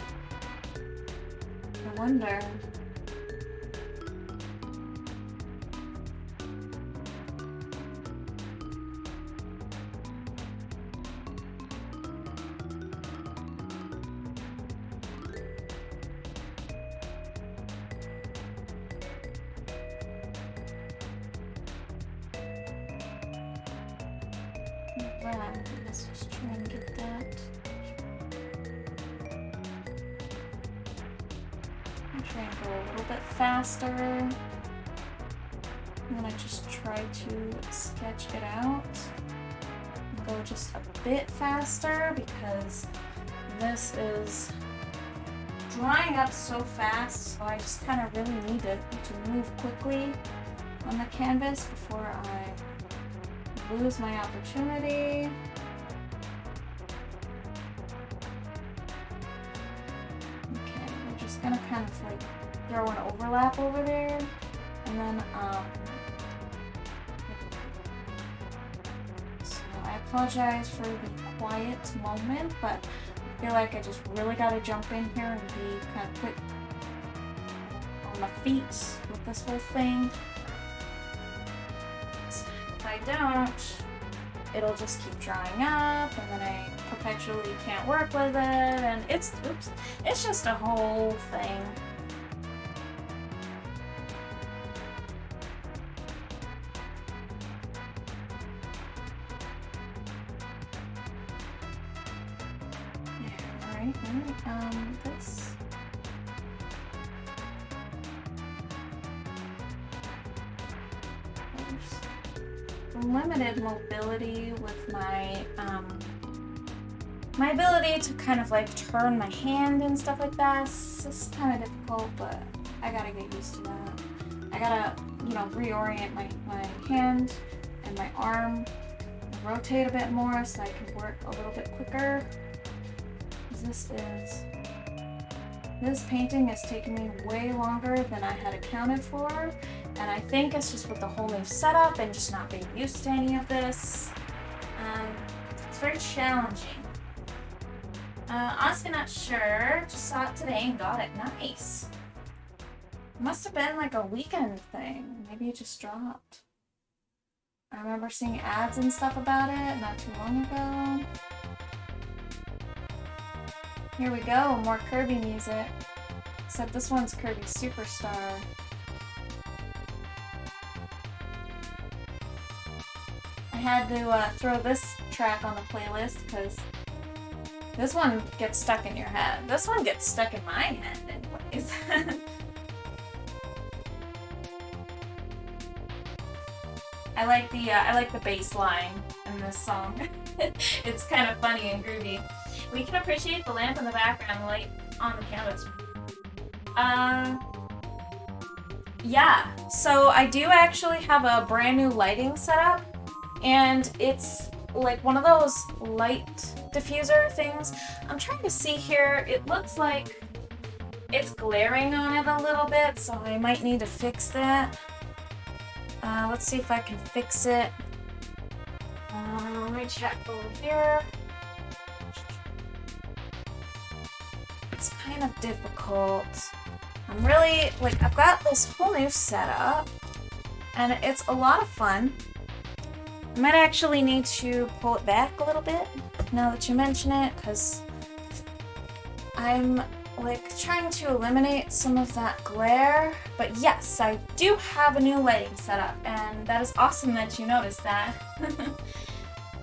I wonder. Let's just try and get that. I'm trying to go a little bit faster. I'm gonna just try to sketch it out. Go just a bit faster because this is drying up so fast, so I just kind of really need to move quickly on the canvas before I lose my opportunity. Okay, we're just gonna kind of like throw an overlap over there, and then so I apologize for the quiet moment, but I feel like I just really gotta jump in here and be kind of quick on my feet with this whole thing. If I don't, it'll just keep drying up, and then I perpetually can't work with it, and it's just a whole thing. Alright, this. There's limited mobility with my, my ability to kind of like turn my hand and stuff like that. This is kind of difficult, but I gotta get used to that. I gotta, you know, reorient my hand and my arm, rotate a bit more so I can work a little bit quicker. This painting is taking me way longer than I had accounted for, and I think it's just with the whole new setup and just not being used to any of this. It's very challenging. Honestly not sure, just saw it today and got it. Nice. Must have been like a weekend thing. Maybe it just dropped. I remember seeing ads and stuff about it not too long ago. Here we go, more Kirby music. Except this one's Kirby Superstar. I had to throw this track on the playlist because this one gets stuck in your head. This one gets stuck in my head anyways. I like the bass line in this song. It's kind of funny and groovy. We can appreciate the lamp in the background, the light on the canvas. Yeah, so I do actually have a brand new lighting setup, and it's like one of those light diffuser things. I'm trying to see here, it looks like it's glaring on it a little bit, so I might need to fix that. Let's see if I can fix it. Let me check over here. It's kind of difficult. I'm really, like, I've got this whole new setup, and it's a lot of fun. I might actually need to pull it back a little bit, now that you mention it, because I'm, like, trying to eliminate some of that glare. But yes, I do have a new lighting setup, and that is awesome that you noticed that.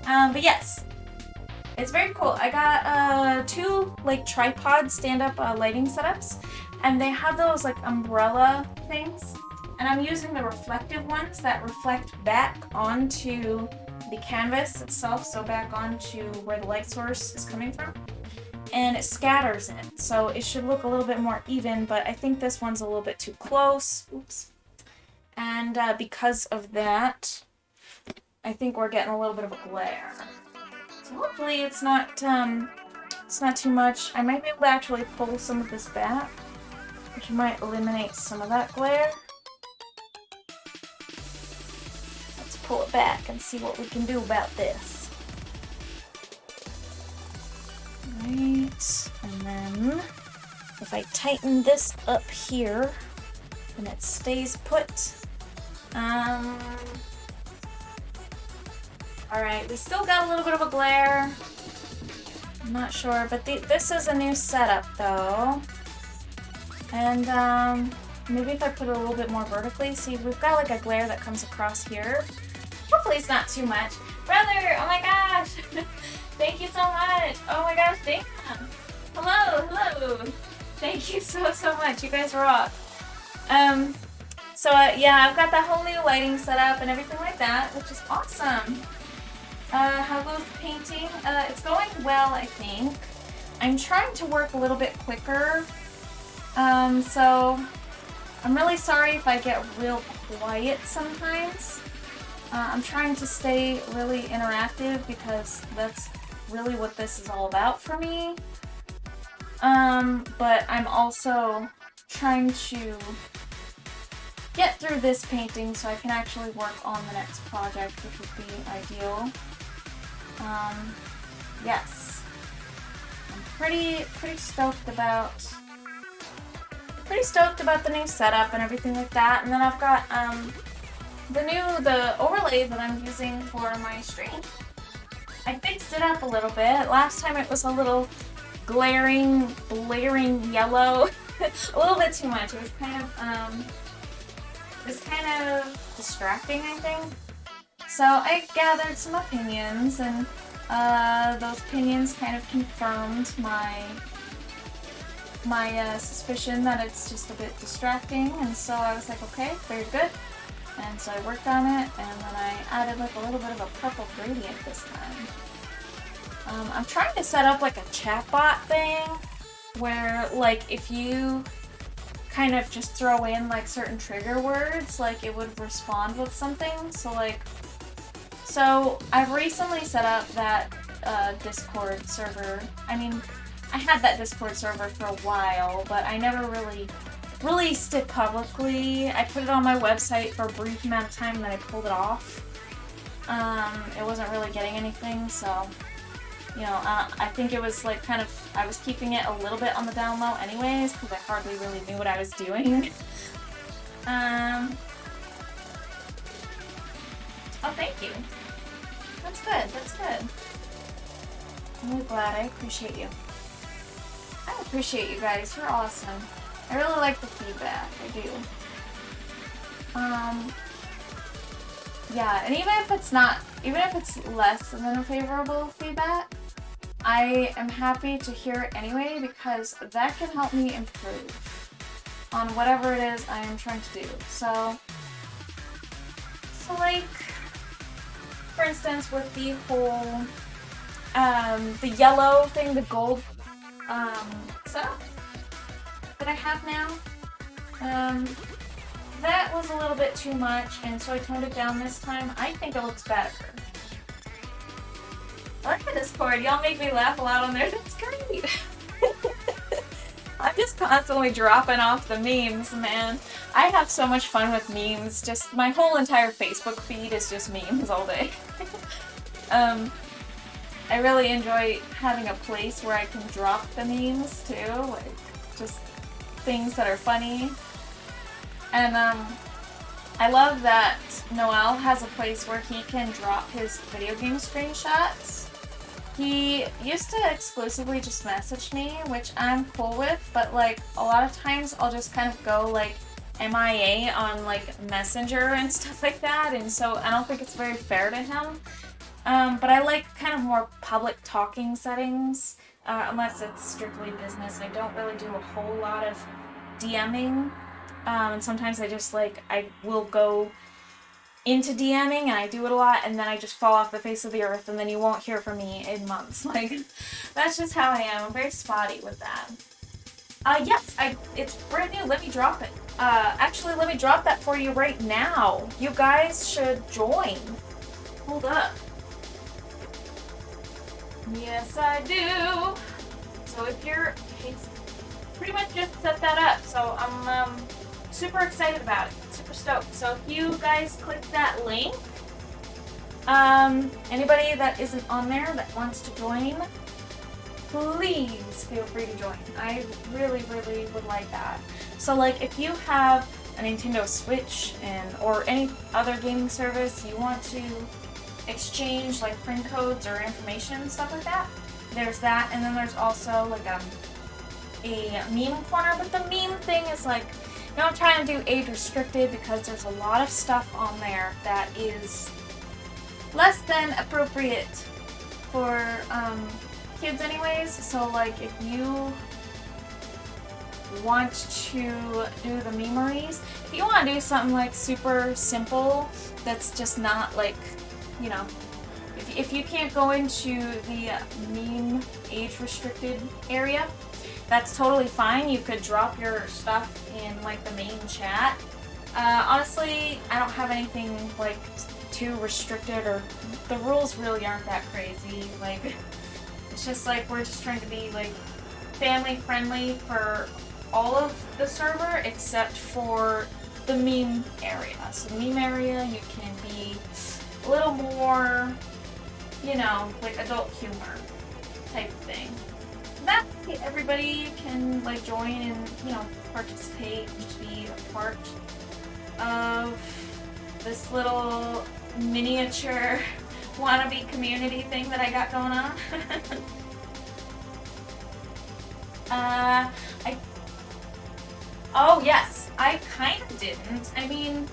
But yes. It's very cool. I got two like tripod stand-up lighting setups, and they have those like umbrella things, and I'm using the reflective ones that reflect back onto the canvas itself, so back onto where the light source is coming from, and it scatters it, so it should look a little bit more even, but I think this one's a little bit too close. Oops. And because of that, I think we're getting a little bit of a glare. So hopefully it's not too much. I might be able to actually pull some of this back, which might eliminate some of that glare. Let's pull it back and see what we can do about this. Right, and then if I tighten this up here, then it stays put. Alright, we still got a little bit of a glare. I'm not sure, but this is a new setup though. And maybe if I put it a little bit more vertically, see, we've got like a glare that comes across here. Hopefully it's not too much. Brother, oh my gosh! Thank you so much! Oh my gosh, damn! Hello! Thank you so much, you guys rock! So yeah, I've got that whole new lighting setup and everything like that, which is awesome. How goes the painting? It's going well, I think. I'm trying to work a little bit quicker. So I'm really sorry if I get real quiet sometimes. I'm trying to stay really interactive because that's really what this is all about for me. But I'm also trying to get through this painting so I can actually work on the next project, which would be ideal. Yes. I'm pretty stoked about the new setup and everything like that. And then I've got the overlay that I'm using for my stream. I fixed it up a little bit. Last time it was a little glaring yellow. A little bit too much. It was kind of distracting, I think. So I gathered some opinions, and Those opinions kind of confirmed my suspicion that it's just a bit distracting, and so I was like, okay, very good. And so I worked on it, and then I added like a little bit of a purple gradient this time. I'm trying to set up like a chatbot thing where like if you kind of just throw in like certain trigger words, like it would respond with something. So I've recently set up that Discord server. I mean, I had that Discord server for a while, but I never really released it publicly. I put it on my website for a brief amount of time and then I pulled it off. It wasn't really getting anything, so you know, I think it was like kind of, I was keeping it a little bit on the down low anyways, because I hardly really knew what I was doing. Oh, thank you. That's good, that's good. I'm really glad, I appreciate you. I appreciate you guys, you're awesome. I really like the feedback, I do. Yeah, and even if it's less than a favorable feedback, I am happy to hear it anyway because that can help me improve on whatever it is I am trying to do. So like, for instance, with the whole, the yellow thing, the gold, setup that I have now, that was a little bit too much, and so I toned it down this time. I think it looks better. I like the Discord. Y'all make me laugh a lot on there. That's great. I'm just constantly dropping off the memes, man. I have so much fun with memes. Just my whole entire Facebook feed is just memes all day. I really enjoy having a place where I can drop the memes too, like just things that are funny. And I love that Noel has a place where he can drop his video game screenshots. He used to exclusively just message me, which I'm cool with, but like a lot of times I'll just kind of go like MIA on like Messenger and stuff like that, and so I don't think it's very fair to him. But I like kind of more public talking settings, unless it's strictly business. I don't really do a whole lot of DMing. And sometimes I just like, I will go into DMing and I do it a lot and then I just fall off the face of the earth and then you won't hear from me in months. Like, that's just how I am. I'm very spotty with that. Yes, it's brand new. Let me drop it. Actually, let me drop that for you right now. You guys should join. Hold up. Yes, I do. So if you're, pretty much just set that up. So I'm, super excited about it. Super stoked. So if you guys click that link, anybody that isn't on there that wants to join, please feel free to join. I really, really would like that. So like if you have a Nintendo Switch or any other gaming service, you want to exchange like friend codes or information and stuff like that, there's that. And then there's also like a meme corner, but the meme thing is like, you know, I'm trying to do age restricted because there's a lot of stuff on there that is less than appropriate for kids anyways. So like if you want to do the memories, if you want to do something like super simple that's just not like, you know, if you can't go into the meme age restricted area, that's totally fine. You could drop your stuff in like the main chat. Honestly, I don't have anything like too restricted, or the rules really aren't that crazy. Like, it's just like we're just trying to be like family friendly for all of the server except for the meme area. So the meme area, you can be a little more, you know, like adult humor type of thing. That way everybody can like join and, you know, participate and just be a part of this little miniature wannabe community thing that I got going on. Oh yes, I kind of didn't. I mean,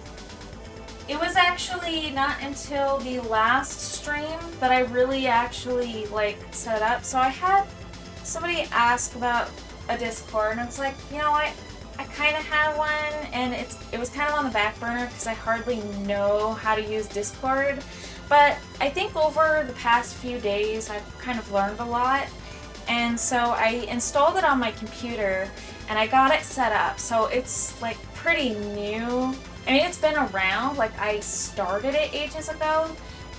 it was actually not until the last stream that I really actually like set up. So I had somebody ask about a Discord, and it's like, you know, I kind of had one, and it was kind of on the back burner because I hardly know how to use Discord. But I think over the past few days, I've kind of learned a lot. And so I installed it on my computer, and I got it set up. So it's like pretty new. I mean, it's been around, like I started it ages ago,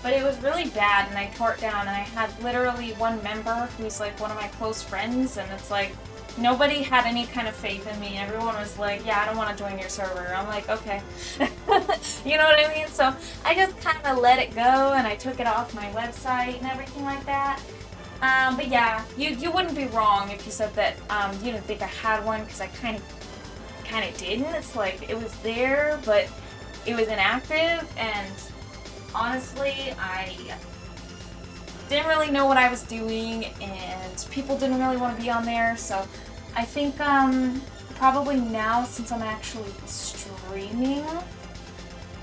but it was really bad, and I tore it down, and I had literally one member who's like one of my close friends, and it's like, nobody had any kind of faith in me. Everyone was like, yeah, I don't want to join your server. I'm like, okay. You know what I mean? So I just kind of let it go, and I took it off my website and everything like that. But yeah, you wouldn't be wrong if you said that you didn't think I had one, because I kind of didn't. It's like it was there, but it was inactive, and honestly, I didn't really know what I was doing, and people didn't really want to be on there. So I think probably now, since I'm actually streaming,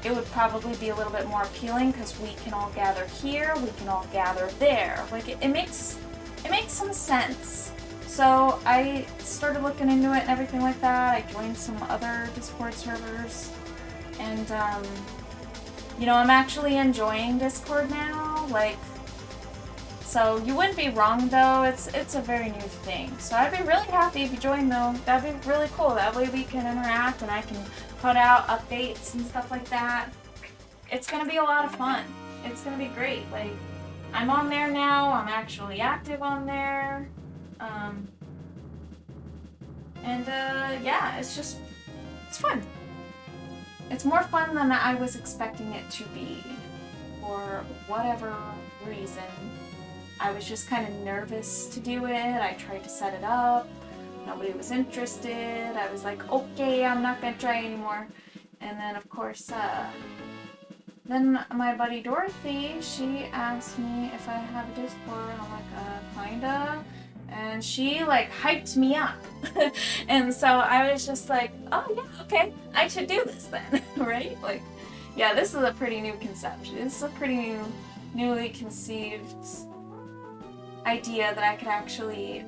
it would probably be a little bit more appealing, because we can all gather here, we can all gather there. Like it makes some sense. So I started looking into it and everything like that. I joined some other Discord servers, and you know, I'm actually enjoying Discord now. Like, so you wouldn't be wrong though. It's a very new thing. So I'd be really happy if you joined though. That'd be really cool. That way we can interact, and I can put out updates and stuff like that. It's gonna be a lot of fun. It's gonna be great. Like, I'm on there now. I'm actually active on there. Yeah, it's fun. It's more fun than I was expecting it to be, for whatever reason. I was just kind of nervous to do it. I tried to set it up. Nobody was interested. I was like, okay, I'm not gonna try anymore. And then, of course, then my buddy Dorothy, she asked me if I have a Discord, and I'm like, kinda. And she, like, hyped me up. And so I was just like, oh, yeah, okay, I should do this then, right? Like, yeah, this is a pretty new conception. This is a pretty newly conceived idea that I could actually,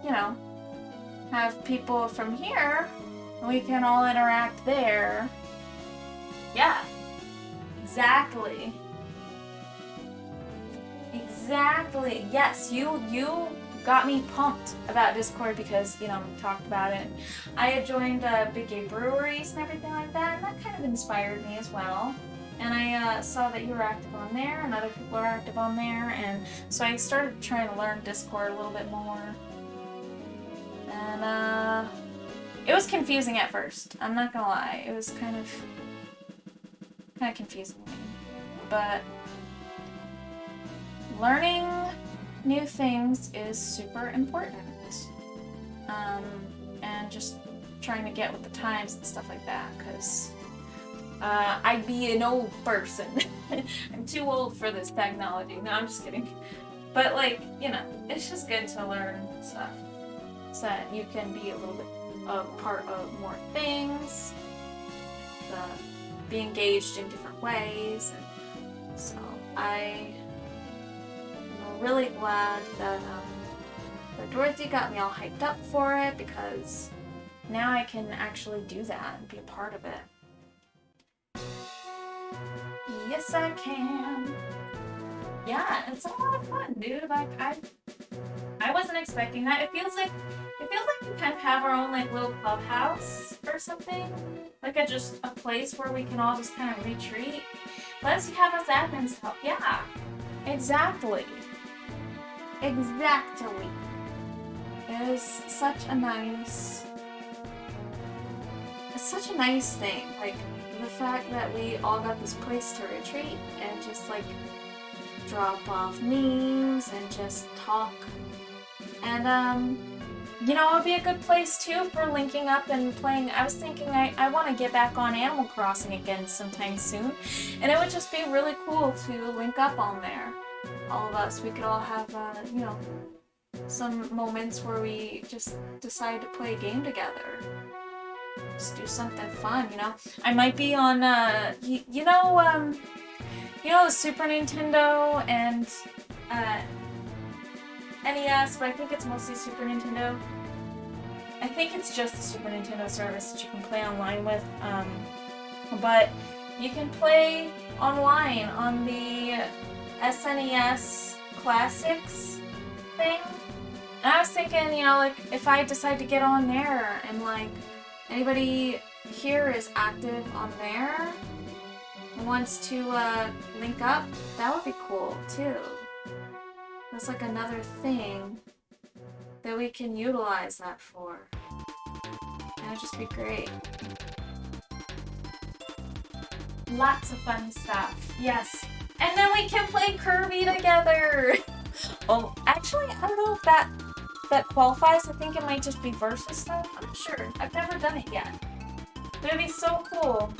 you know, have people from here, and we can all interact there. Yeah, exactly. Exactly. Yes, you got me pumped about Discord, because, you know, we talked about it. I had joined big gay breweries and everything like that, and that kind of inspired me as well. And I saw that you were active on there, and other people are active on there, and so I started trying to learn Discord a little bit more. And it was confusing at first. I'm not gonna lie. It was kind of confusing me. But learning new things is super important. And just trying to get with the times and stuff like that, because I'd be an old person. I'm too old for this technology. No, I'm just kidding. But, like, you know, it's just good to learn stuff so that you can be a little bit a part of more things, be engaged in different ways. And so I'm really glad that Dorothy got me all hyped up for it, because now I can actually do that and be a part of it. Yes, I can. Yeah, it's a lot of fun, dude. Like, I wasn't expecting that. It feels like we kind of have our own, like, little clubhouse or something. Like just a place where we can all just kind of retreat. Plus you have us admins help. Yeah, exactly. Exactly. It is such a nice thing. Like, the fact that we all got this place to retreat and just, like, drop off memes and just talk. And, you know, it would be a good place, too, for linking up and playing. I was thinking I want to get back on Animal Crossing again sometime soon. And it would just be really cool to link up on there. All of us. We could all have, you know, some moments where we just decide to play a game together. Just do something fun, you know? I might be on, you know, You know, the Super Nintendo and NES, but I think it's mostly Super Nintendo. I think it's just the Super Nintendo service that you can play online with, but you can play online on the SNES Classics thing. And I was thinking, you know, like, if I decide to get on there and, like, anybody here is active on there and wants to link up, that would be cool, too. That's like another thing that we can utilize that for. That would just be great. Lots of fun stuff. Yes. And then we can play Kirby together! Oh, actually, I don't know if that qualifies. I think it might just be versus stuff. I'm not sure. I've never done it yet. But it'd be so cool.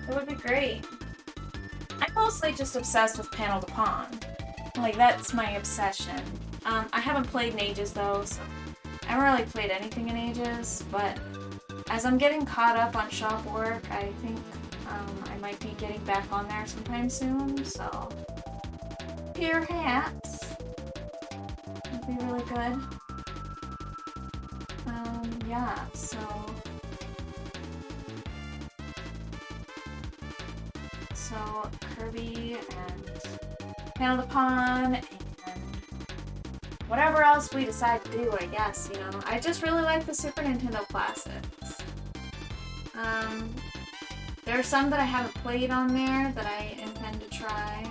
It would be great. I'm mostly just obsessed with Panel to Pawn. Like, that's my obsession. I haven't played in ages, though, so I haven't really played anything in ages, but as I'm getting caught up on shop work, I think I might be getting back on there sometime soon, so perhaps it'd be really good. Yeah, so Kirby and Panel to Pawn and whatever else we decide to do, I guess, you know. I just really like the Super Nintendo Classics. There are some that I haven't played on there that I intend to try.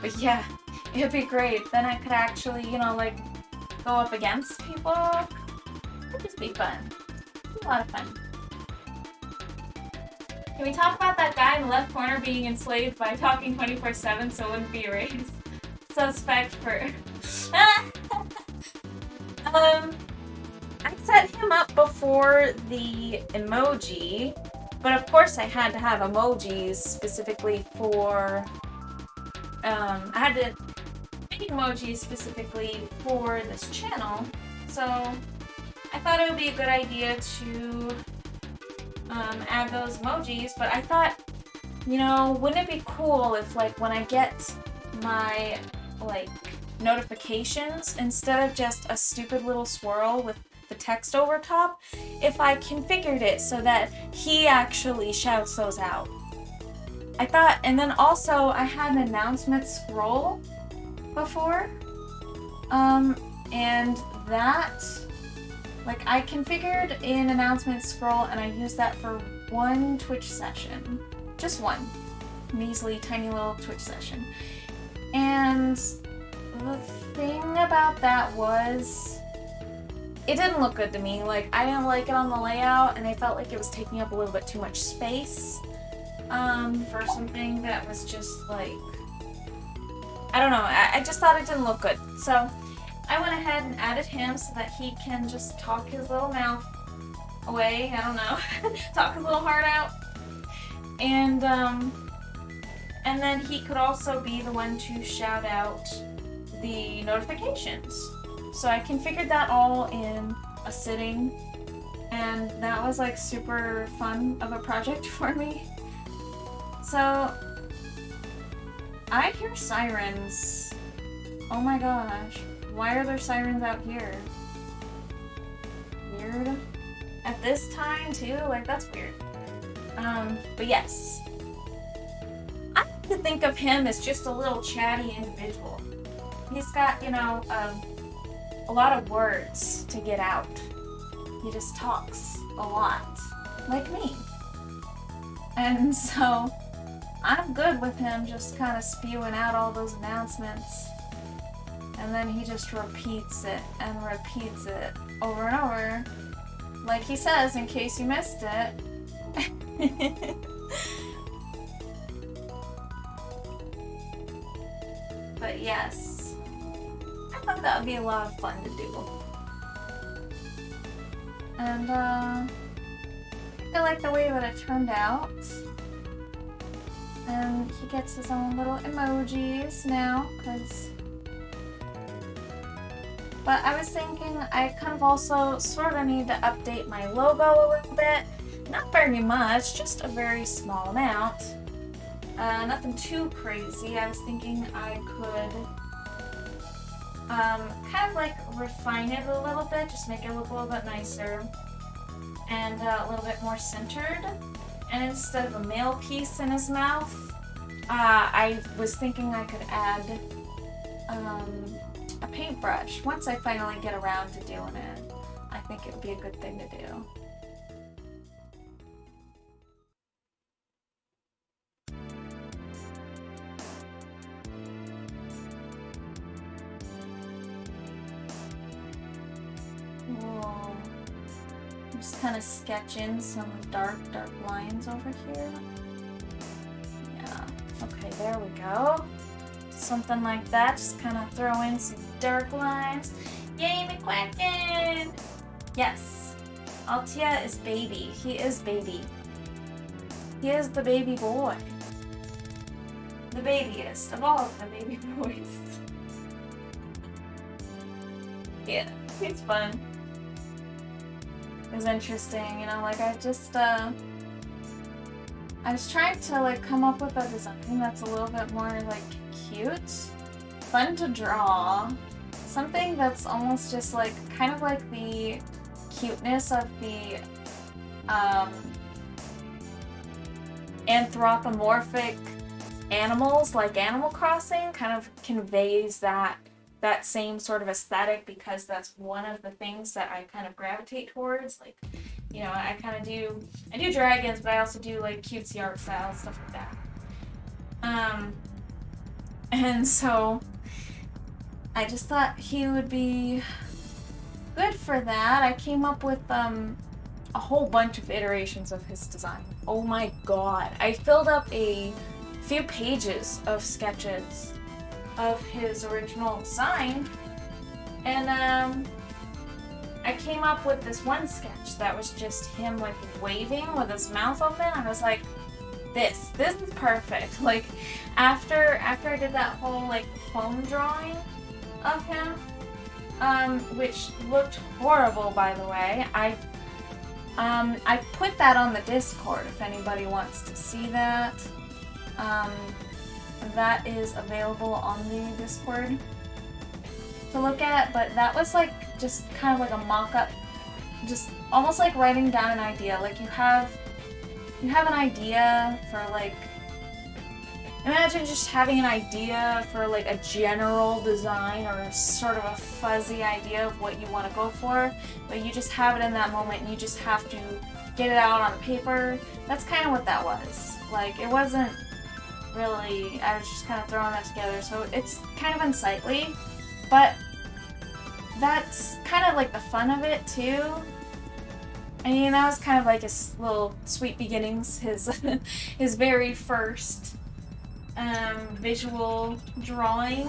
But yeah, it'd be great. Then I could actually, you know, like, go up against people. It'd just be fun. It'd be a lot of fun. Can we talk about that guy in the left corner being enslaved by talking 24/7 so it wouldn't be erased? Suspect for... I set him up before the emoji, but of course I had to have emojis specifically for... I had to make emojis specifically for this channel, so I thought it would be a good idea to add those emojis, but I thought, you know, wouldn't it be cool if, like, when I get my, like, notifications, instead of just a stupid little swirl with the text over top, if I configured it so that he actually shouts those out. I thought, and then also I had an announcement scroll before, and that, like, I configured an announcement scroll and I used that for one Twitch session. Just one. Measly, tiny little Twitch session. And the thing about that was, it didn't look good to me. Like, I didn't like it on the layout, and I felt like it was taking up a little bit too much space for something that was just like, I don't know, I just thought it didn't look good. So I went ahead and added him so that he can just talk his little mouth away, I don't know, talk his little heart out. And then he could also be the one to shout out the notifications. So I configured that all in a sitting, and that was like super fun of a project for me. So I hear sirens. Oh my gosh. Why are there sirens out here? Weird. At this time too? Like, that's weird. But yes. I like to think of him as just a little chatty individual. He's got, you know, a lot of words to get out. He just talks a lot. Like me. And so I'm good with him just kind of spewing out all those announcements. And then he just repeats it and repeats it over and over. Like he says, in case you missed it. But yes, I thought that would be a lot of fun to do. And I like the way that it turned out. And he gets his own little emojis now, because... But I was thinking I kind of also sort of need to update my logo a little bit, Not very much, just a very small amount. Nothing too crazy. I was thinking I could kind of like refine it a little bit, just make it look a little bit nicer and a little bit more centered. And instead of a male piece in his mouth, I was thinking I could add a paintbrush. Once I finally get around to doing it, I think it would be a good thing to do. Whoa. I'm just kind of sketching some dark lines over here. Yeah, okay, there we go. Something like that, just kind of throw in some dark lines. Yay, McQuacken! Yes, Altia is baby. He is baby. He is the baby boy. The babiest of all of the baby boys. Yeah, he's fun. It was interesting, you know, like I was trying to like come up with a design that's a little bit more like cute, fun to draw, something that's almost just like kind of like the cuteness of the anthropomorphic animals like Animal Crossing kind of conveys that same sort of aesthetic, because that's one of the things that I kind of gravitate towards. Like, you know, I do dragons, but I also do like cutesy art style, stuff like that. And so I just thought he would be good for that. I came up with a whole bunch of iterations of his design. Oh my god. I filled up a few pages of sketches of his original design, and I came up with this one sketch that was just him like waving with his mouth open. I was like, this is perfect. Like after I did that whole like foam drawing of him, which looked horrible, by the way. I put that on the Discord if anybody wants to see that. That is available on the Discord to look at, but that was like just kind of like a mock-up, just almost like writing down an idea. Like you have an idea for like, imagine just having an idea for like a general design or sort of a fuzzy idea of what you want to go for, but you just have it in that moment and you just have to get it out on paper. That's kind of what that was. Like, it wasn't really, I was just kind of throwing that together, so it's kind of unsightly, but that's kind of like the fun of it too. I mean, that was kind of like his little sweet beginnings, his very first visual drawing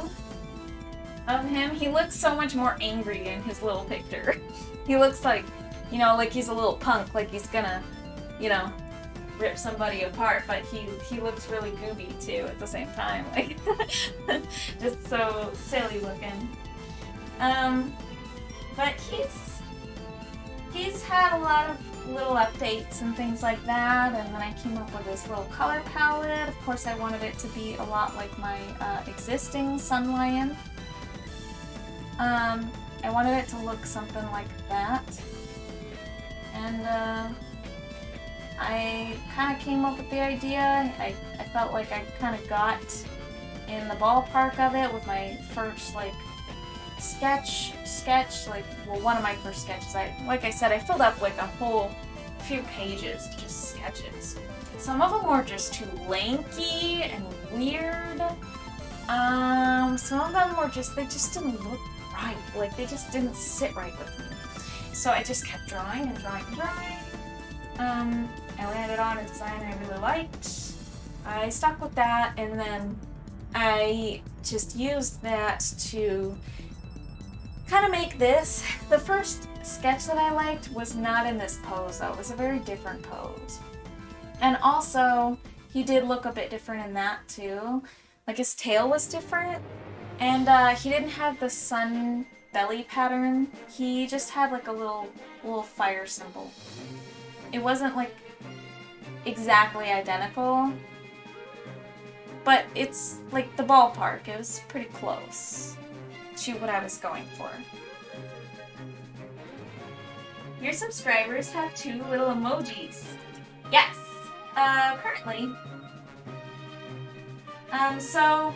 of him. He looks so much more angry in his little picture. He looks like, you know, like he's a little punk, like he's gonna, you know, rip somebody apart, but he looks really gooby too at the same time, like just so silly looking. But he's had a lot of little updates and things like that, and then I came up with this little color palette. Of course, I wanted it to be a lot like my existing Sun Lion. I wanted it to look something like that, and I kind of came up with the idea. I felt like I kind of got in the ballpark of it with my first like sketch, like, well, one of my first sketches. Like I said, I filled up like a whole few pages to just sketches. Some of them were just too lanky and weird. Some of them were just, they just didn't look right. Like, they just didn't sit right with me. So I just kept drawing and drawing and drawing. I landed on a design I really liked. I stuck with that, and then I just used that to kind of make this. The first sketch that I liked was not in this pose, though. It was a very different pose. And also, he did look a bit different in that, too. Like, his tail was different, and he didn't have the sun belly pattern. He just had, like, a little fire symbol. It wasn't, like, exactly identical. But it's like the ballpark. It was pretty close to what I was going for. Your subscribers have 2 little emojis. Yes. Currently. So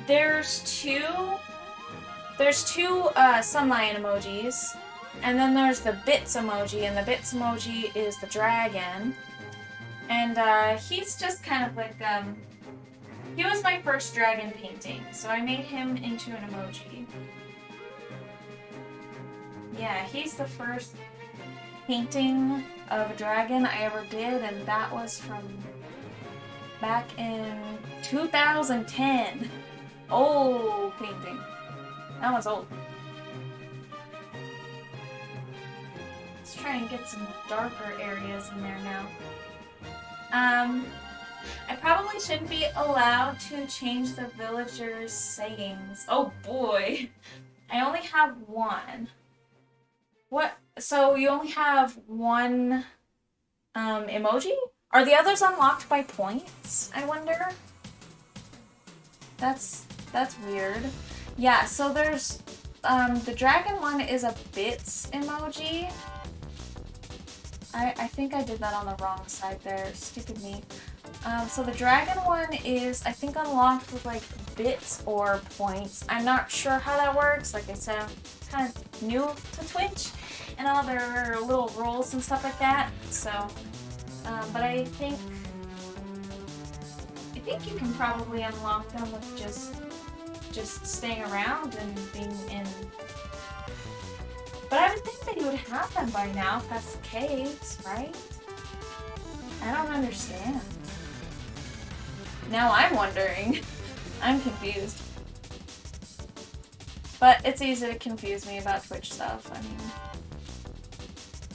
there's two sun lion emojis, and then there's the bits emoji, and the bits emoji is the dragon. And he's just kind of like he was my first dragon painting, so I made him into an emoji. Yeah, he's the first painting of a dragon I ever did, and that was from back in 2010. Old painting. That was old. Let's try and get some darker areas in there now. I probably shouldn't be allowed to change the villagers' sayings. Oh boy. I only have one. What? So you only have one emoji? Are the others unlocked by points, I wonder? That's weird. Yeah, so there's the dragon one is a bits emoji. I think I did that on the wrong side there. Stupid me. So the dragon one is, I think, unlocked with like bits or points. I'm not sure how that works. Like I said, I'm kind of new to Twitch and all their little rules and stuff like that. So, but I think you can probably unlock them with just staying around and being in. But I would think that you would have them by now if that's the case, right? I don't understand. Now I'm wondering. I'm confused. But it's easy to confuse me about Twitch stuff. I mean,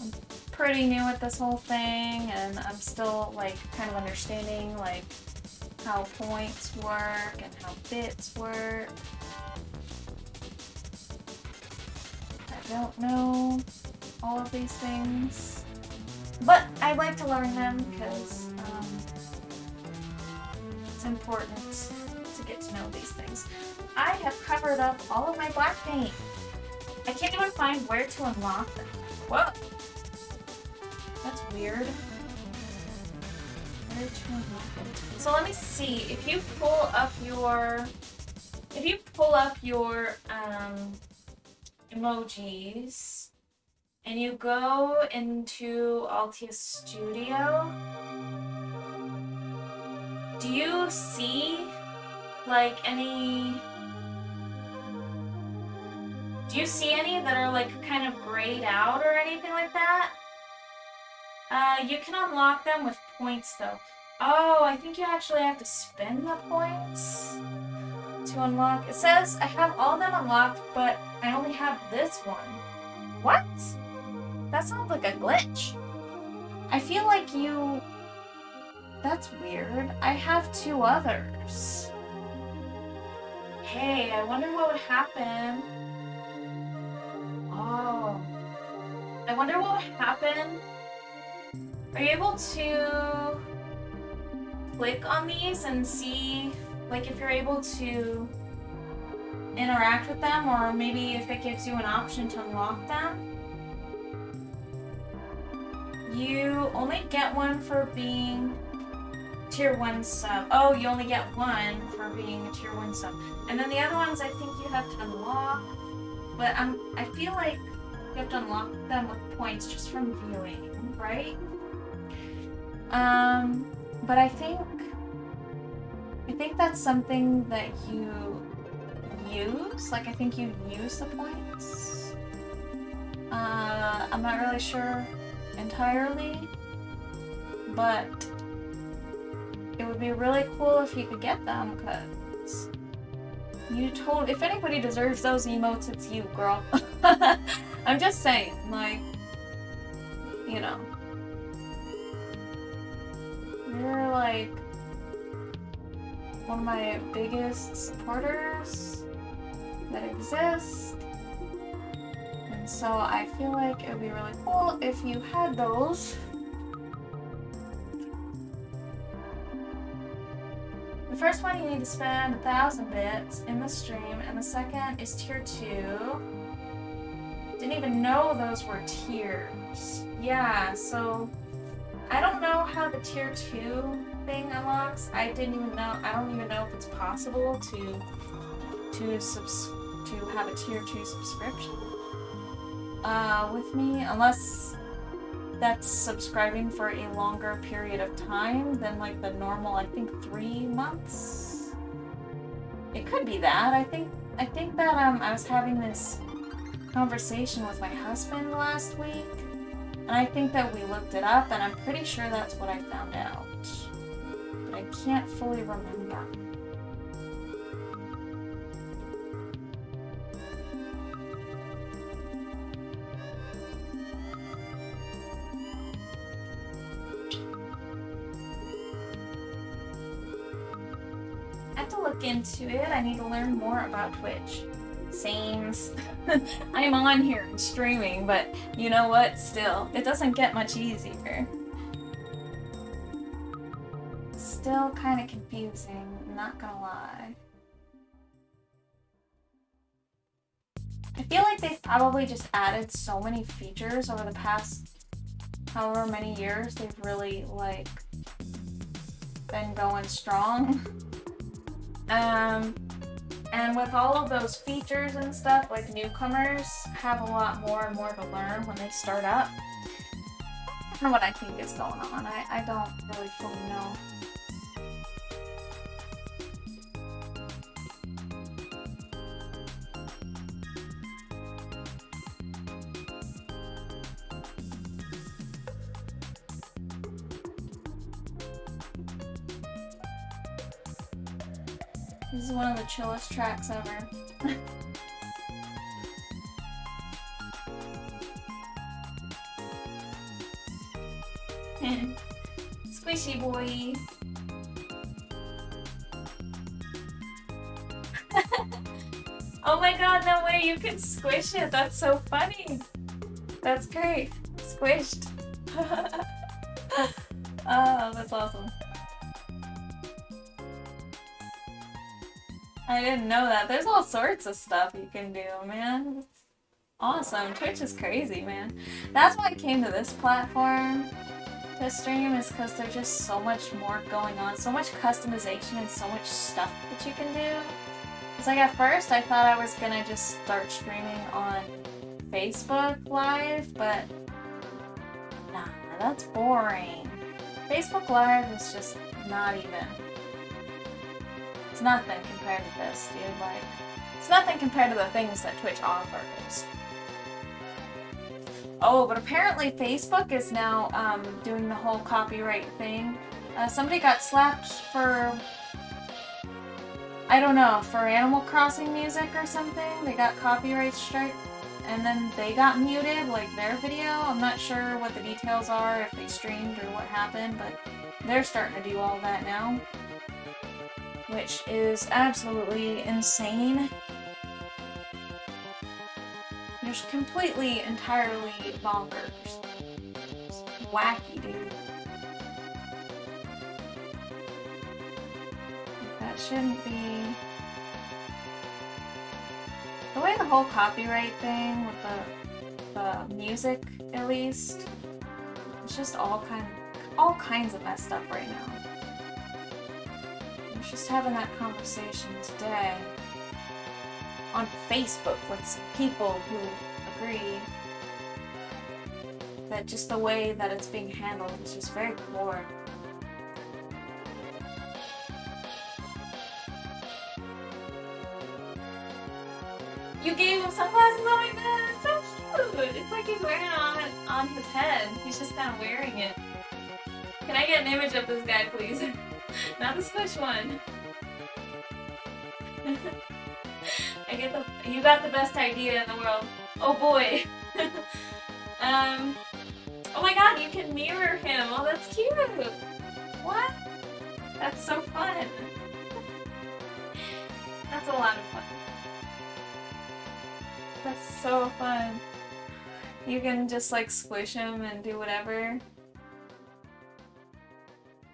I'm pretty new at this whole thing, and I'm still, like, kind of understanding, like, how points work and how bits work. I don't know all of these things, but I like to learn them because it's important to get to know these things. I have covered up all of my black paint. I can't even find where to unlock them. What? That's weird. Where to unlock them? So let me see. If you pull up your emojis and you go into Altia Studio, do you see like any that are like kind of grayed out or anything like that? You can unlock them with points though. Oh, I think you actually have to spend the points to unlock. It says I have all of them unlocked, but I only have this one. What? That sounds like a glitch. I feel like you... That's weird. I have 2 others. Hey, I wonder what would happen. Oh. I wonder what would happen. Are you able to click on these and see, like, if you're able to interact with them, or maybe if it gives you an option to unlock them? You only get one for being tier 1 sub. Oh, you only get one for being a tier 1 sub. And then the other ones I think you have to unlock. But I feel like you have to unlock them with points just from viewing, right? But I think that's something that you use. Like, I think you use the points. I'm not really sure entirely, but it would be really cool if you could get them, because if anybody deserves those emotes, it's you, girl. I'm just saying, like, you know. You're like one of my biggest supporters that exist. And so I feel like it would be really cool if you had those. first one you need to spend 1,000 bits in the stream, and the second is tier 2. Didn't even know those were tiers. Yeah, so I don't know how the tier 2 thing unlocks. I don't even know if it's possible to have a tier 2 subscription with me, unless that's subscribing for a longer period of time than like the normal, I think 3 months. It could be that. I think that I was having this conversation with my husband last week, and I think that we looked it up, and I'm pretty sure that's what I found out. But I can't fully remember. I have to look into it. I need to learn more about Twitch. Sames. I'm on here and streaming, but you know what? Still, it doesn't get much easier. Still kind of confusing, not gonna lie. I feel like they've probably just added so many features over the past however many years. They've really, like, been going strong. And with all of those features and stuff, like, newcomers have a lot more and more to learn when they start up. I don't know what I think is going on. I don't really fully know. This is one of the chillest tracks ever. Squishy boy. Oh my god, no way, you can squish it. That's so funny. That's great. Squished. Oh, that's awesome. I didn't know that. There's all sorts of stuff you can do, man. It's awesome. Twitch is crazy, man. That's why I came to this platform to stream, is because there's just so much more going on. So much customization and so much stuff that you can do. It's like at first I thought I was gonna just start streaming on Facebook Live, but nah, that's boring. Facebook Live is just not even... It's nothing compared to this, dude. Like, it's nothing compared to the things that Twitch offers. Oh, but apparently Facebook is now doing the whole copyright thing. Somebody got slapped for, I don't know, for Animal Crossing music or something. They got copyright strike, and then they got muted, like their video. I'm not sure what the details are, if they streamed or what happened, but they're starting to do all that now, which is absolutely insane. Just completely, entirely bonkers. It's wacky, dude. That shouldn't be... The way the whole copyright thing with the music, at least, it's just all kinds of messed up right now. I was just having that conversation today on Facebook with some people who agree that just the way that it's being handled is just very poor. You gave him sunglasses? Oh my god, it's so cute! It's like he's wearing it on his head. He's just kind of wearing it. Can I get an image of this guy, please? Not the squish one. You got the best idea in the world. Oh boy. Oh my god, you can mirror him. Oh, that's cute. What? That's so fun. That's a lot of fun. That's so fun. You can just like squish him and do whatever.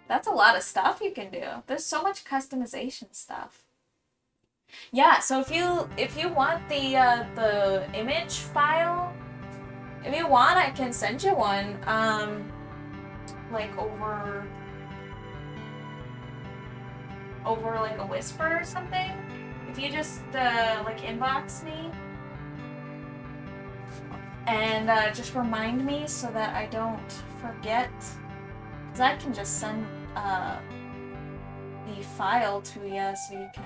That's a lot of stuff you can do. There's so much customization stuff. Yeah, so if you want the image file, if you want, I can send you one. Like over like a whisper or something. If you just like inbox me and just remind me so that I don't forget, because I can just send the file to you so you can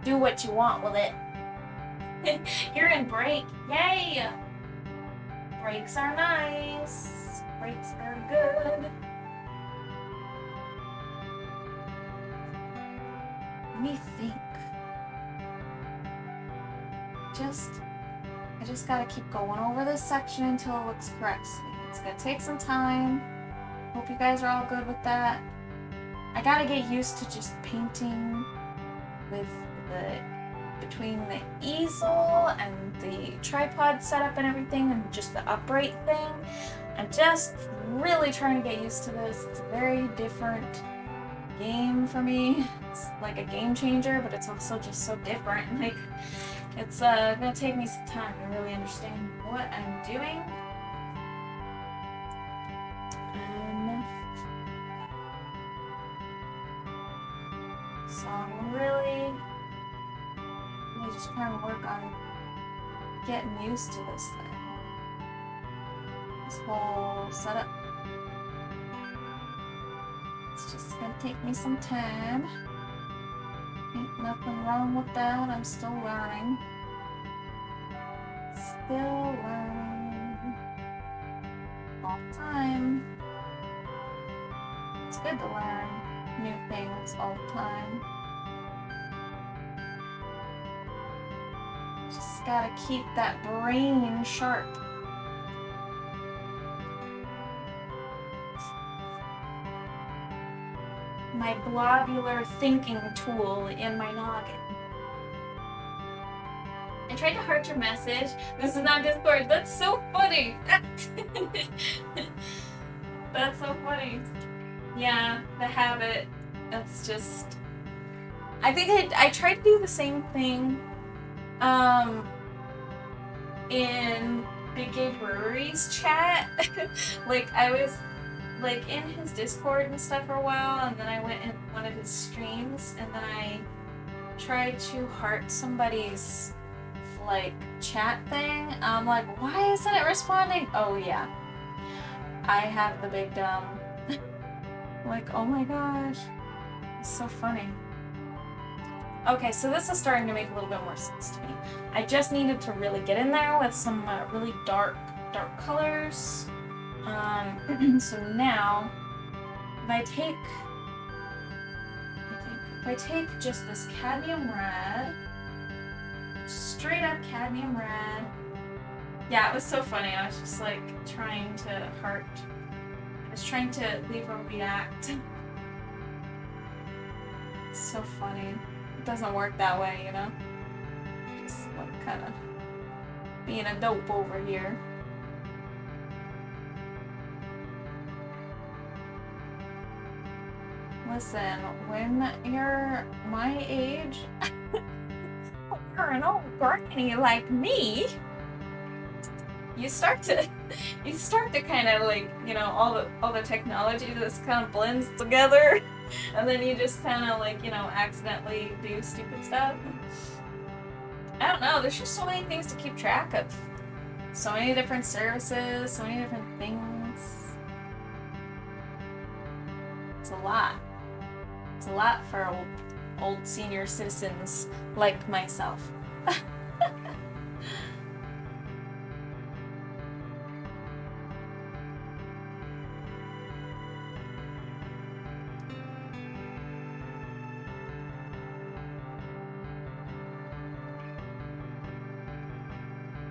do what you want with it. You're in break. Yay! Breaks are nice. Breaks are good. Let me think. I just gotta keep going over this section until it looks correct. It's gonna take some time. Hope you guys are all good with that. I gotta get used to just painting with between the easel and the tripod setup and everything, and just the upright thing. I'm just really trying to get used to this. It's a very different game for me. It's like a game changer, but it's also just so different. Like, it's gonna take me some time to really understand what I'm doing. So I'm really just trying to work on getting used to this thing. This whole setup. It's just gonna take me some time. Ain't nothing wrong with that. I'm still learning. Still learning. All the time. It's good to learn new things all the time. Just gotta keep that brain sharp. My globular thinking tool in my noggin. I tried to heart your message. This is not Discord. That's so funny. That's so funny. Yeah, the habit. That's just... I think I tried to do the same thing in Big Gay Brewery's chat. Like, I was like in his Discord and stuff for a while, and then I went in one of his streams, and then I tried to heart somebody's like chat thing. I'm like, why isn't it responding? Oh yeah, I have the big dumb. Like, oh my gosh, it's so funny. Okay, so this is starting to make a little bit more sense to me. I just needed to really get in there with some really dark colors. So now, if I take just this cadmium red, straight up cadmium red. Yeah, it was so funny. I was just like trying to heart. I was trying to leave a react. It's so funny. It doesn't work that way, you know? Just like kind of being a dope over here. Listen, when you're my age, you're an old granny like me, you start to kind of like, you know, all the technology just kind of blends together, and then you just kind of like, you know, accidentally do stupid stuff. I don't know, there's just so many things to keep track of. So many different services, so many different things. It's a lot. It's a lot for old senior citizens like myself.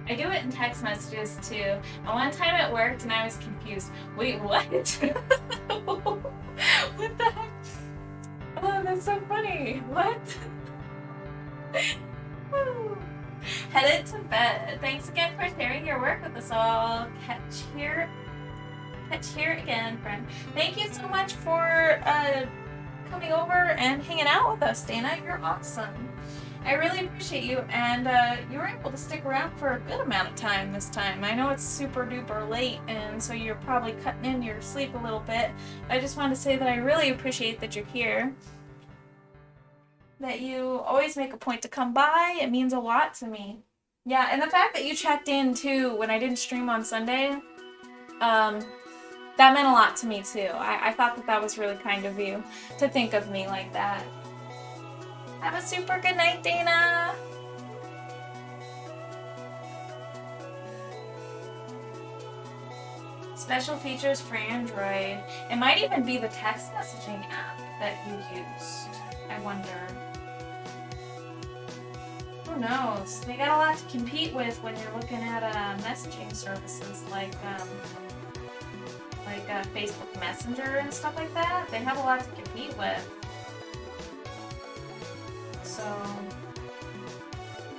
I do it in text messages too. And one time it worked and I was confused. Wait, what? What the heck? Oh, that's so funny. What? Headed to bed. Thanks again for sharing your work with us all. Catch Cheer again, friend. Thank you so much for coming over and hanging out with us, Dana. You're awesome. I really appreciate you, and you were able to stick around for a good amount of time this time. I know it's super duper late, and so you're probably cutting into your sleep a little bit. I just wanted to say that I really appreciate that you're here, that you always make a point to come by. It means a lot to me. Yeah, and the fact that you checked in, too, when I didn't stream on Sunday, that meant a lot to me, too. I thought that that was really kind of you to think of me like that. Have a super good night, Dana! Special features for Android. It might even be the text messaging app that you used. I wonder. Who knows? They got a lot to compete with when you're looking at messaging services like Facebook Messenger and stuff like that. They have a lot to compete with. So,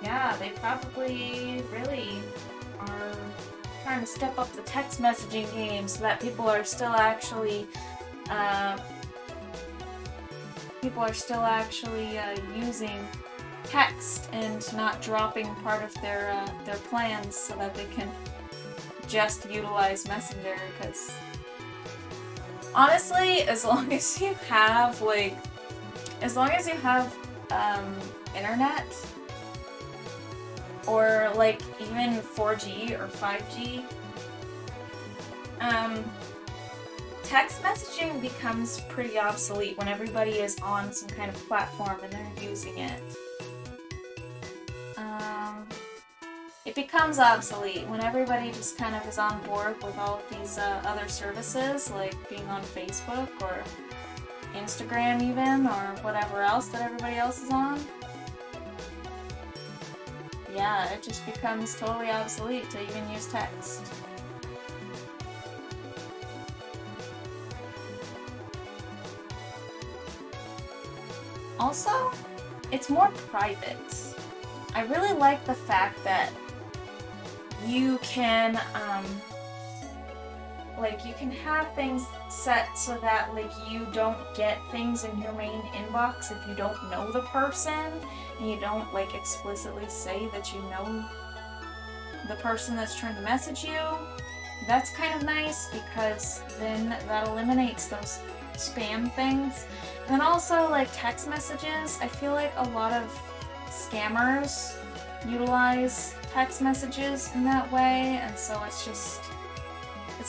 yeah, they probably really are trying to step up the text messaging game so that people are still actually using text and not dropping part of their plans so that they can just utilize Messenger. Because honestly, as long as you have internet or like even 4G or 5G, text messaging becomes pretty obsolete when everybody is on some kind of platform and they're using it. It becomes obsolete when everybody just kind of is on board with all of these other services, like being on Facebook or Instagram even, or whatever else that everybody else is on. Yeah, it just becomes totally obsolete to even use text. Also, it's more private. I really like the fact that you can, you can have things set so that, you don't get things in your main inbox if you don't know the person, and you don't, explicitly say that you know the person that's trying to message you. That's kind of nice, because then that eliminates those spam things. And then also, text messages, I feel like a lot of scammers utilize text messages in that way, and so it's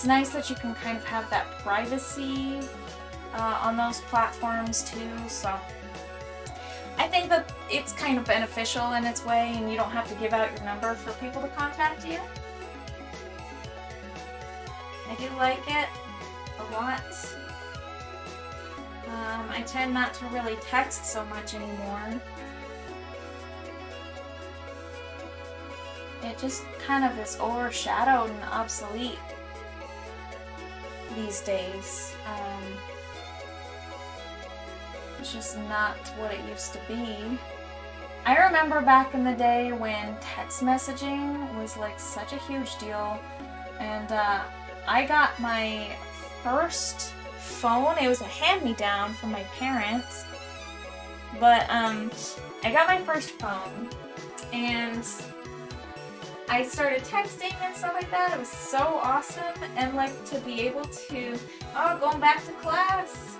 nice that you can kind of have that privacy on those platforms too. So I think that it's kind of beneficial in its way, and you don't have to give out your number for people to contact you. I do like it a lot. I tend not to really text so much anymore. It just kind of is overshadowed and obsolete these days. It's just not what it used to be. I remember back in the day when text messaging was such a huge deal, and I got my first phone. It was a hand-me-down from my parents, but I got my first phone, and I started texting and stuff like that. It was so awesome, and to be able to, going back to class.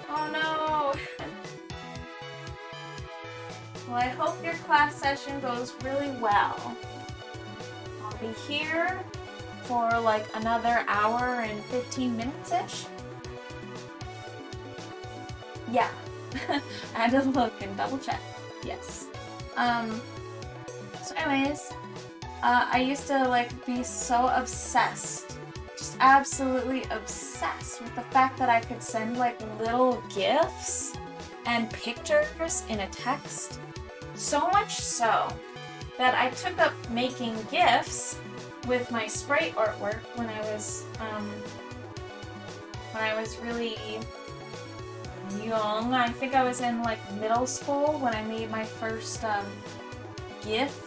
Oh no. Well, I hope your class session goes really well. I'll be here for another hour and 15 minutes-ish. Yeah. I had to look and double check. Yes. So anyways, I used to be so obsessed, just absolutely obsessed with the fact that I could send little GIFs and pictures in a text. So much so that I took up making GIFs with my spray artwork when I was really young. I think I was in middle school when I made my first GIF,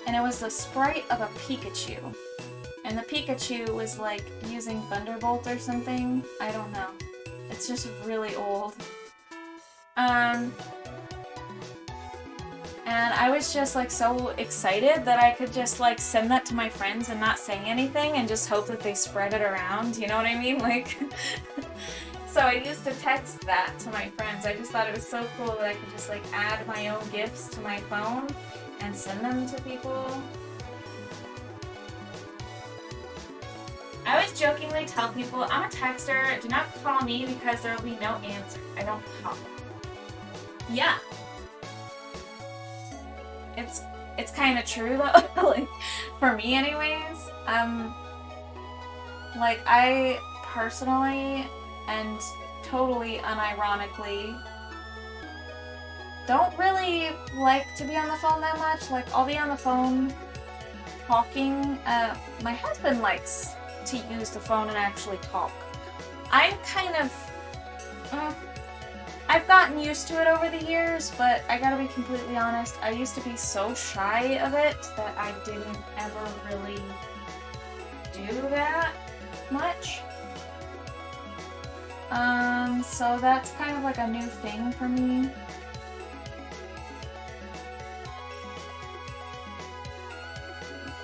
and it was the sprite of a Pikachu. And the Pikachu was like using Thunderbolt or something. I don't know. It's just really old. And I was just like so excited that I could just like send that to my friends and not say anything and just hope that they spread it around, you know what I mean? Like, so I used to text that to my friends. I just thought it was so cool that I could just like add my own gifts to my phone and send them to people. I always jokingly tell people, I'm a texter, do not call me because there will be no answer. I don't call. Yeah. It's kind of true though, like, for me anyways. Like, I personally and totally unironically don't really like to be on the phone that much. Like, I'll be on the phone talking. My husband likes to use the phone and actually talk. I'm kind of... I've gotten used to it over the years, but I gotta be completely honest, I used to be so shy of it that I didn't ever really do that much. So that's kind of like a new thing for me.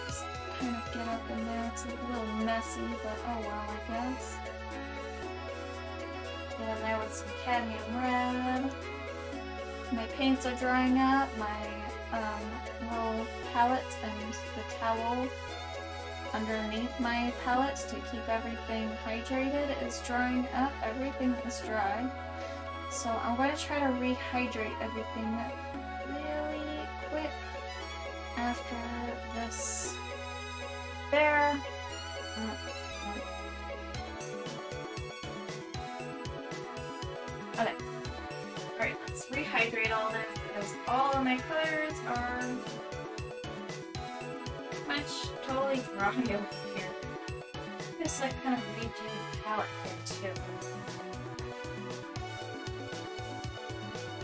Just kind of get up in there. It's a little messy, but oh well, I guess. Get in there with some cadmium red. My paints are drying up. My little palette and the towel underneath my palettes to keep everything hydrated is drying up. Everything is dry. So I'm going to try to rehydrate everything really quick after this. There. Okay. Alright, let's rehydrate all this because all of my colors are much totally dry over here. Just like kind of redo the palette here too.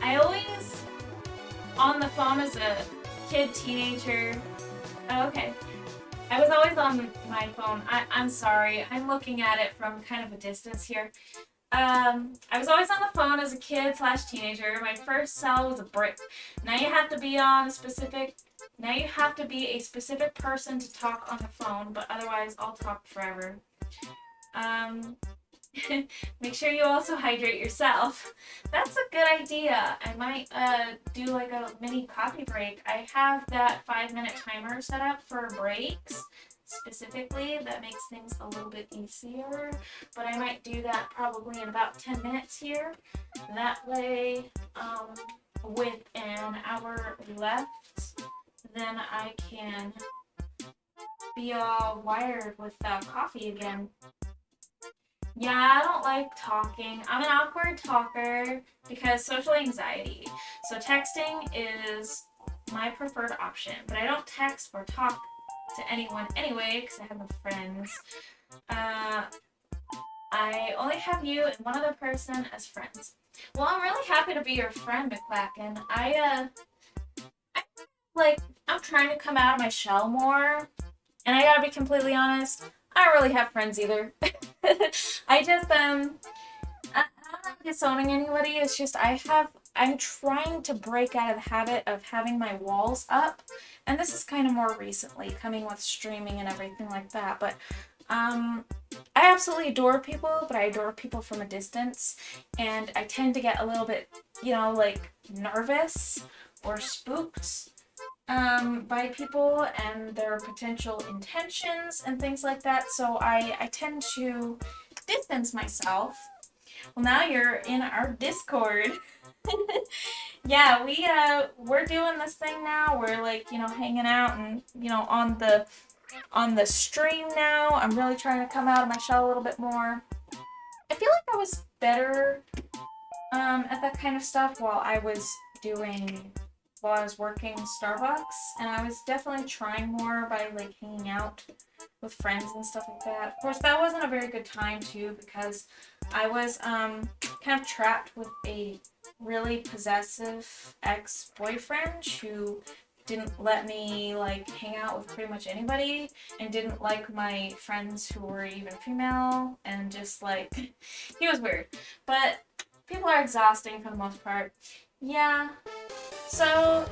I always, on the phone as a kid, teenager, okay. I was always on my phone. I'm sorry, I'm looking at it from kind of a distance here. I was always on the phone as a kid / teenager. My first cell was a brick. Now you have to be a specific person to talk on the phone, but otherwise I'll talk forever. Make sure you also hydrate yourself. That's a good idea. I might do like a mini coffee break. I have that 5-minute timer set up for breaks. Specifically, that makes things a little bit easier, but I might do that probably in about 10 minutes here. That way, with an hour left, then I can be all wired with coffee again. Yeah, I don't like talking. I'm an awkward talker because social anxiety. So texting is my preferred option, but I don't text or talk to anyone anyway because I have no friends. I only have you and one other person as friends. Well, I'm really happy to be your friend, McQuacken. I'm trying to come out of my shell more, and I gotta be completely honest, I don't really have friends either. I just, I'm not disowning anybody, it's just I'm trying to break out of the habit of having my walls up, and this is kind of more recently, coming with streaming and everything like that, but, I absolutely adore people, but I adore people from a distance, and I tend to get a little bit, like, nervous or spooked by people and their potential intentions and things like that, so I tend to distance myself. Well, now you're in our Discord. Yeah, we're doing this thing now. We're like, hanging out and, on the stream now. I'm really trying to come out of my shell a little bit more. I feel like I was better at that kind of stuff while I was working Starbucks, and I was definitely trying more by like hanging out with friends and stuff like that. Of course, that wasn't a very good time too because I was kind of trapped with a really possessive ex-boyfriend who didn't let me like hang out with pretty much anybody, and didn't like my friends who were even female, and just like he was weird. But people are exhausting for the most part. Yeah. So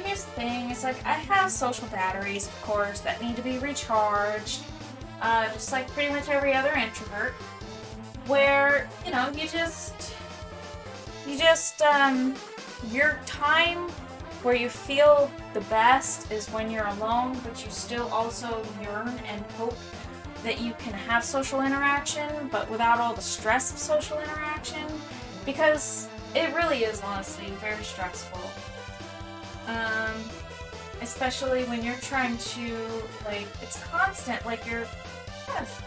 here's the thing. It's like I have social batteries, of course, that need to be recharged. Just like pretty much every other introvert, where you know you just your time where you feel the best is when you're alone, but you still also yearn and hope that you can have social interaction, but without all the stress of social interaction, because it really is honestly very stressful. Especially when you're trying to, like, it's constant, like you're kind of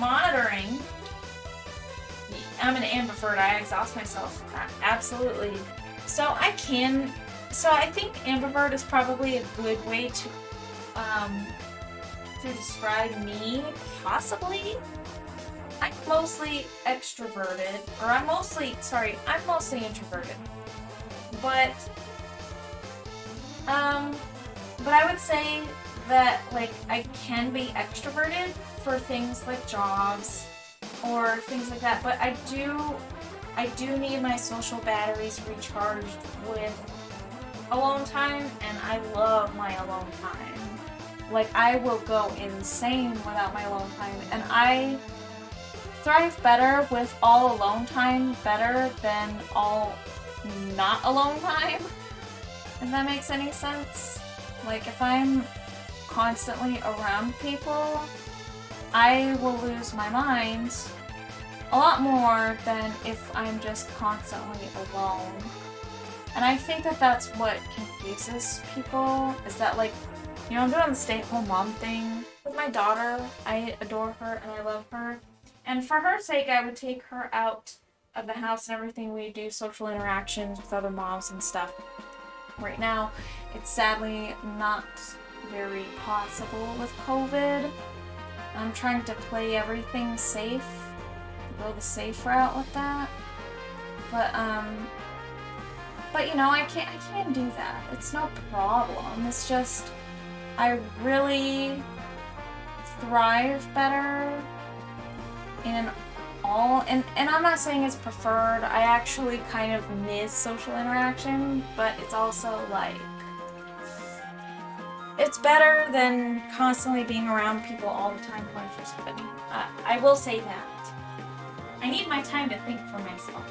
monitoring. I'm an ambivert, I exhaust myself, absolutely. So I think ambivert is probably a good way to describe me, possibly. I'm mostly extroverted, or I'm mostly introverted. But I would say that, like, I can be extroverted for things like jobs or things like that, but I do need my social batteries recharged with alone time, and I love my alone time. Like, I will go insane without my alone time, and I thrive better with all alone time better than all not alone time, if that makes any sense. Like, if I'm constantly around people, I will lose my mind a lot more than if I'm just constantly alone. And I think that that's what confuses people, is that, like, you know, I'm doing the stay-at-home mom thing with my daughter. I adore her and I love her. And for her sake, I would take her out of the house and everything. We do social interactions with other moms and stuff. Right now, it's sadly not very possible with COVID. I'm trying to play everything safe, go the safe route with that. But you know, I can't do that. It's no problem. It's just I really thrive better in all, and I'm not saying it's preferred. I actually kind of miss social interaction, but it's also like it's better than constantly being around people all the time 24/7. I will say that. I need my time to think for myself.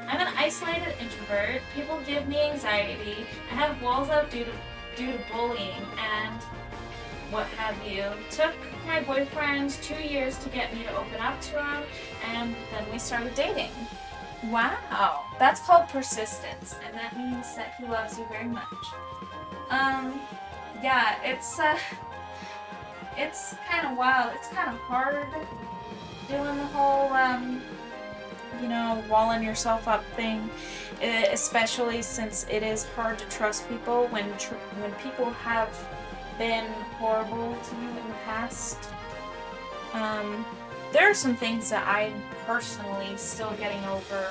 I'm an isolated introvert. People give me anxiety. I have walls up due to bullying and what have you. Took my boyfriend 2 years to get me to open up to him, and then we started dating. Wow, that's called persistence, and that means that he loves you very much. Yeah, it's kind of wild. It's kind of hard doing the whole, you know, walling yourself up thing, especially since it is hard to trust people when people have been horrible to you in the past. There are some things that I'm personally still getting over,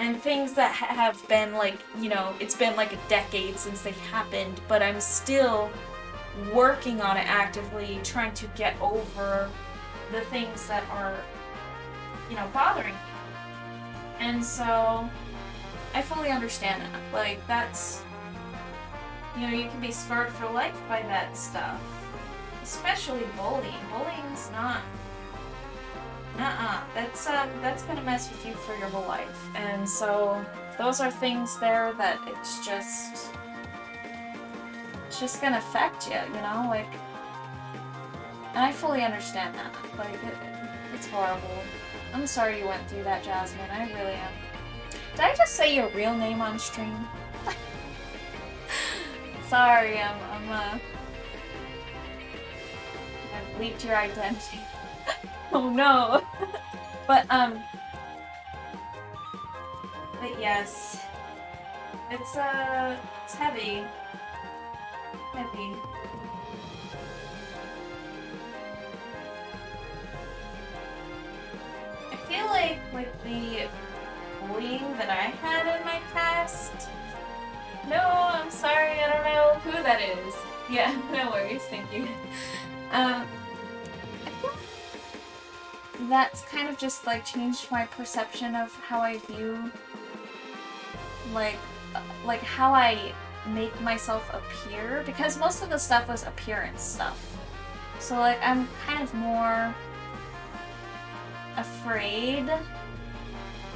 and things that have been like, you know, it's been like a decade since they happened, but I'm still working on it actively, trying to get over the things that are, you know, bothering me. And so I fully understand that. Like, that's, you know, you can be scarred for life by that stuff. Especially bullying. Bullying's not... That's gonna mess with you for your whole life. And so those are things there that it's just gonna affect you, you know? Like, and I fully understand that. Like, it's horrible. I'm sorry you went through that, Jasmine. I really am. Did I just say your real name on stream? Sorry, I've leaked your identity. Oh no. But yes. It's heavy. Heavy. I feel like with the bullying that I had in my past, No, I'm sorry, I don't know who that is. Yeah, no worries, thank you. I feel that's kind of just like changed my perception of how I view like how I make myself appear, because most of the stuff was appearance stuff. So like I'm kind of more afraid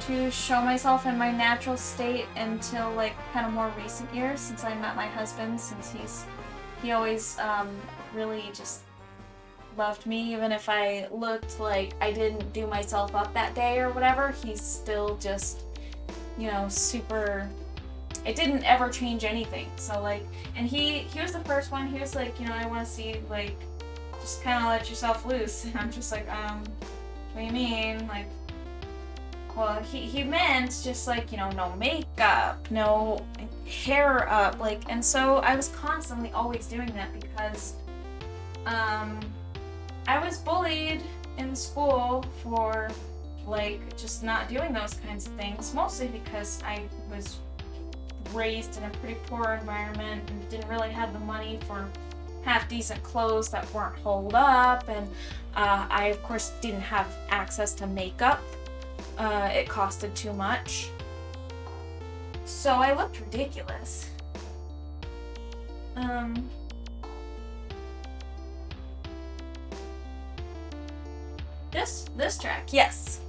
to show myself in my natural state until like kind of more recent years, since I met my husband, since he always really just loved me, even if I looked like I didn't do myself up that day or whatever. He's still just, you know, super, it didn't ever change anything. So like, and he was the first one. He was like, you know, I want to see, like, just kind of let yourself loose. And I'm just like, what do you mean? Like, well, he meant just like, you know, no makeup, no hair up, like, and so I was constantly always doing that because I was bullied in school for like just not doing those kinds of things, mostly because I was raised in a pretty poor environment and didn't really have the money for half decent clothes that weren't holed up, and I of course didn't have access to makeup. It costed too much. So I looked ridiculous. This track, yes.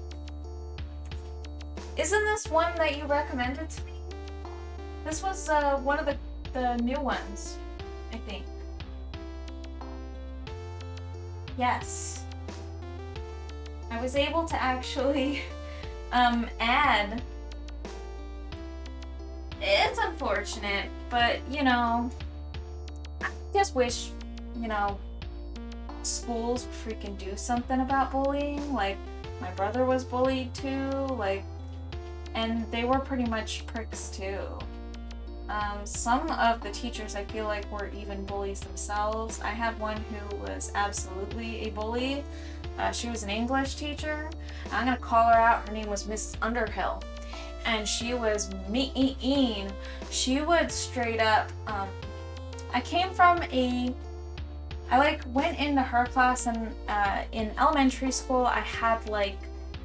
Isn't this one that you recommended to me? This was one of the new ones, I think. Yes. I was able to actually add. It's unfortunate, but you know, I just wish, you know, schools freaking do something about bullying. Like, my brother was bullied too, like, and they were pretty much pricks too. Some of the teachers I feel like were even bullies themselves. I had one who was absolutely a bully. She was an English teacher. I'm gonna call her out. Her name was Miss Underhill. And she was mean. She would straight up, I like went into her class, and in elementary school I had like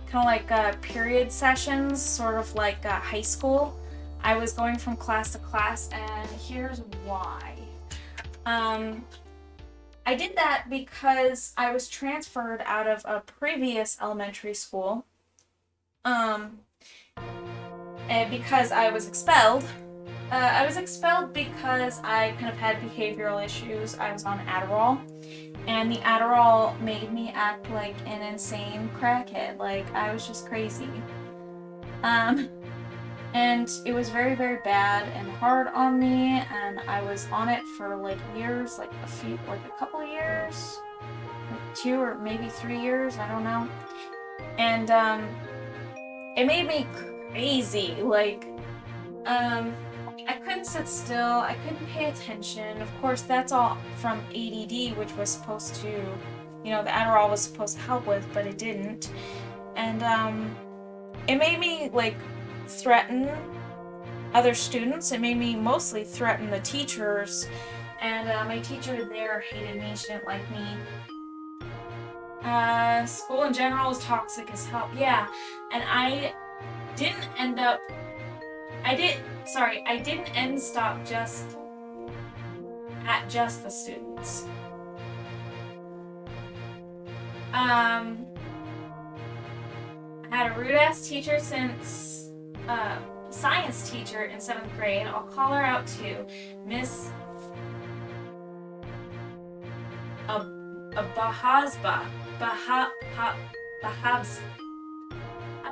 kind of like period sessions, sort of like high school. I was going from class to class, and here's why. I did that because I was transferred out of a previous elementary school, and because I was expelled. I was expelled because I kind of had behavioral issues. I was on Adderall, and the Adderall made me act like an insane crackhead. Like, I was just crazy. And it was very, very bad and hard on me, and I was on it for like years, like a couple of years, like 2 or maybe 3 years, I don't know. And it made me crazy. Like, I couldn't sit still, I couldn't pay attention. Of course, that's all from ADD, which was supposed to, you know, the Adderall was supposed to help with, but it didn't. And it made me like threaten other students. It made me mostly threaten the teachers, and my teacher there hated me. She didn't like me. School in general was toxic as hell. Yeah, and I didn't end stop just at just the students. I had a rude ass teacher since science teacher in 7th grade. I'll call her out too. Miss Bahabs.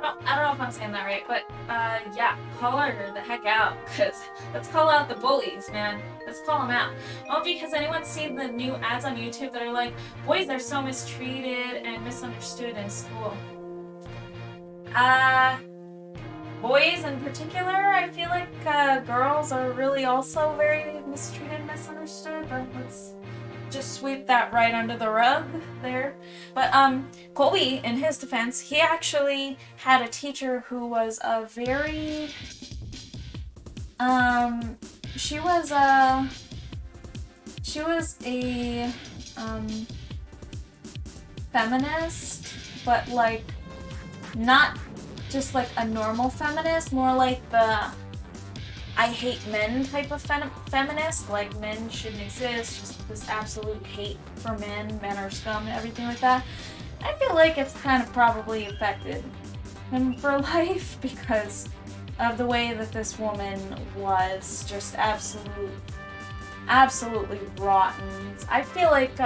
I don't know if I'm saying that right, but yeah, call her the heck out, because let's call out the bullies, man. Let's call them out. Oh, because anyone's seen the new ads on YouTube that are like, boys are so mistreated and misunderstood in school. Boys in particular, I feel like girls are really also very mistreated and misunderstood, but let's just sweep that right under the rug there. But Colby, in his defense, he actually had a teacher who was a very she was a feminist, but like not just like a normal feminist, more like the I hate men type of feminist, like men shouldn't exist, just this absolute hate for men are scum and everything like that. I feel like it's kind of probably affected him for life because of the way that this woman was just absolutely rotten. I feel like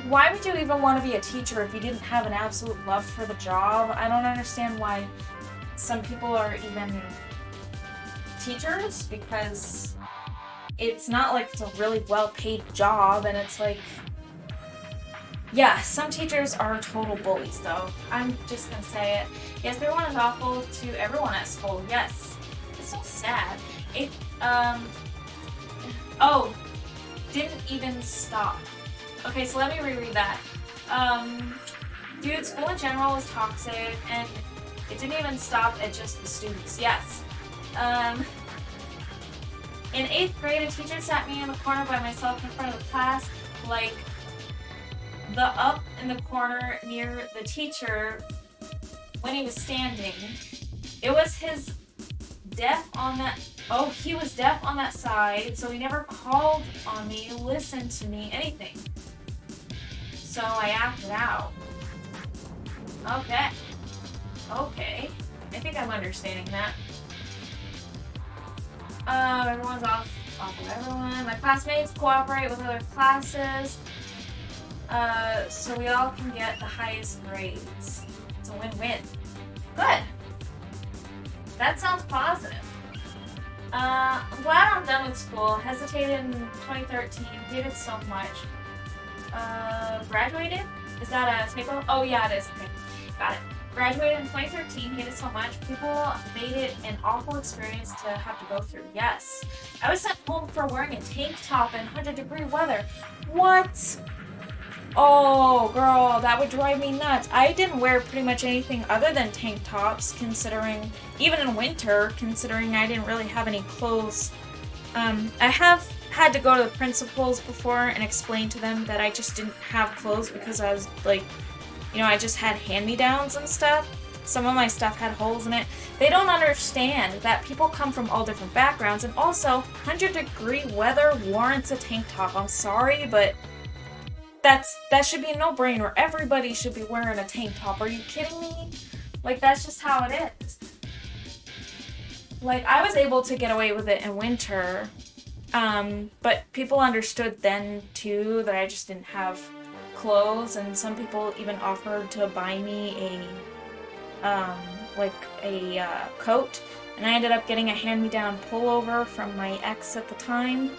why would you even want to be a teacher if you didn't have an absolute love for the job? I don't understand why some people are even teachers, because it's not like it's a really well-paid job, and it's like, yeah, some teachers are total bullies, though. I'm just gonna say it. Yes, everyone is awful to everyone at school. Yes. It's so sad. It, oh, didn't even stop. Okay, so let me reread that. Dude, school in general was toxic, and it didn't even stop at just the students. Yes. In 8th grade, a teacher sat me in the corner by myself in front of the class, like the up in the corner near the teacher when he was standing. It was his deaf on that, oh, he was deaf on that side, so he never called on me, listened to me, anything. So I acted out. Okay. Okay. I think I'm understanding that. Everyone's off of everyone. My classmates cooperate with other classes, so we all can get the highest grades. It's a win-win. Good. That sounds positive. I'm glad I'm done with school. Hesitated in 2013. Hated so much. Graduated? Is that a typo? Oh yeah, it is. Okay. Got it. Graduated in 2013, hated so much. People made it an awful experience to have to go through. Yes. I was sent home for wearing a tank top in 100-degree weather. What? Oh, girl, that would drive me nuts. I didn't wear pretty much anything other than tank tops, considering, even in winter, considering I didn't really have any clothes. I have had to go to the principals before and explain to them that I just didn't have clothes because I was like, you know, I just had hand-me-downs and stuff. Some of my stuff had holes in it. They don't understand that people come from all different backgrounds, and also 100-degree weather warrants a tank top. I'm sorry, but that should be a no-brainer. Everybody should be wearing a tank top. Are you kidding me? Like, that's just how it is. Like, I was able to get away with it in winter, but people understood then, too, that I just didn't have clothes, and some people even offered to buy me a coat, and I ended up getting a hand-me-down pullover from my ex at the time,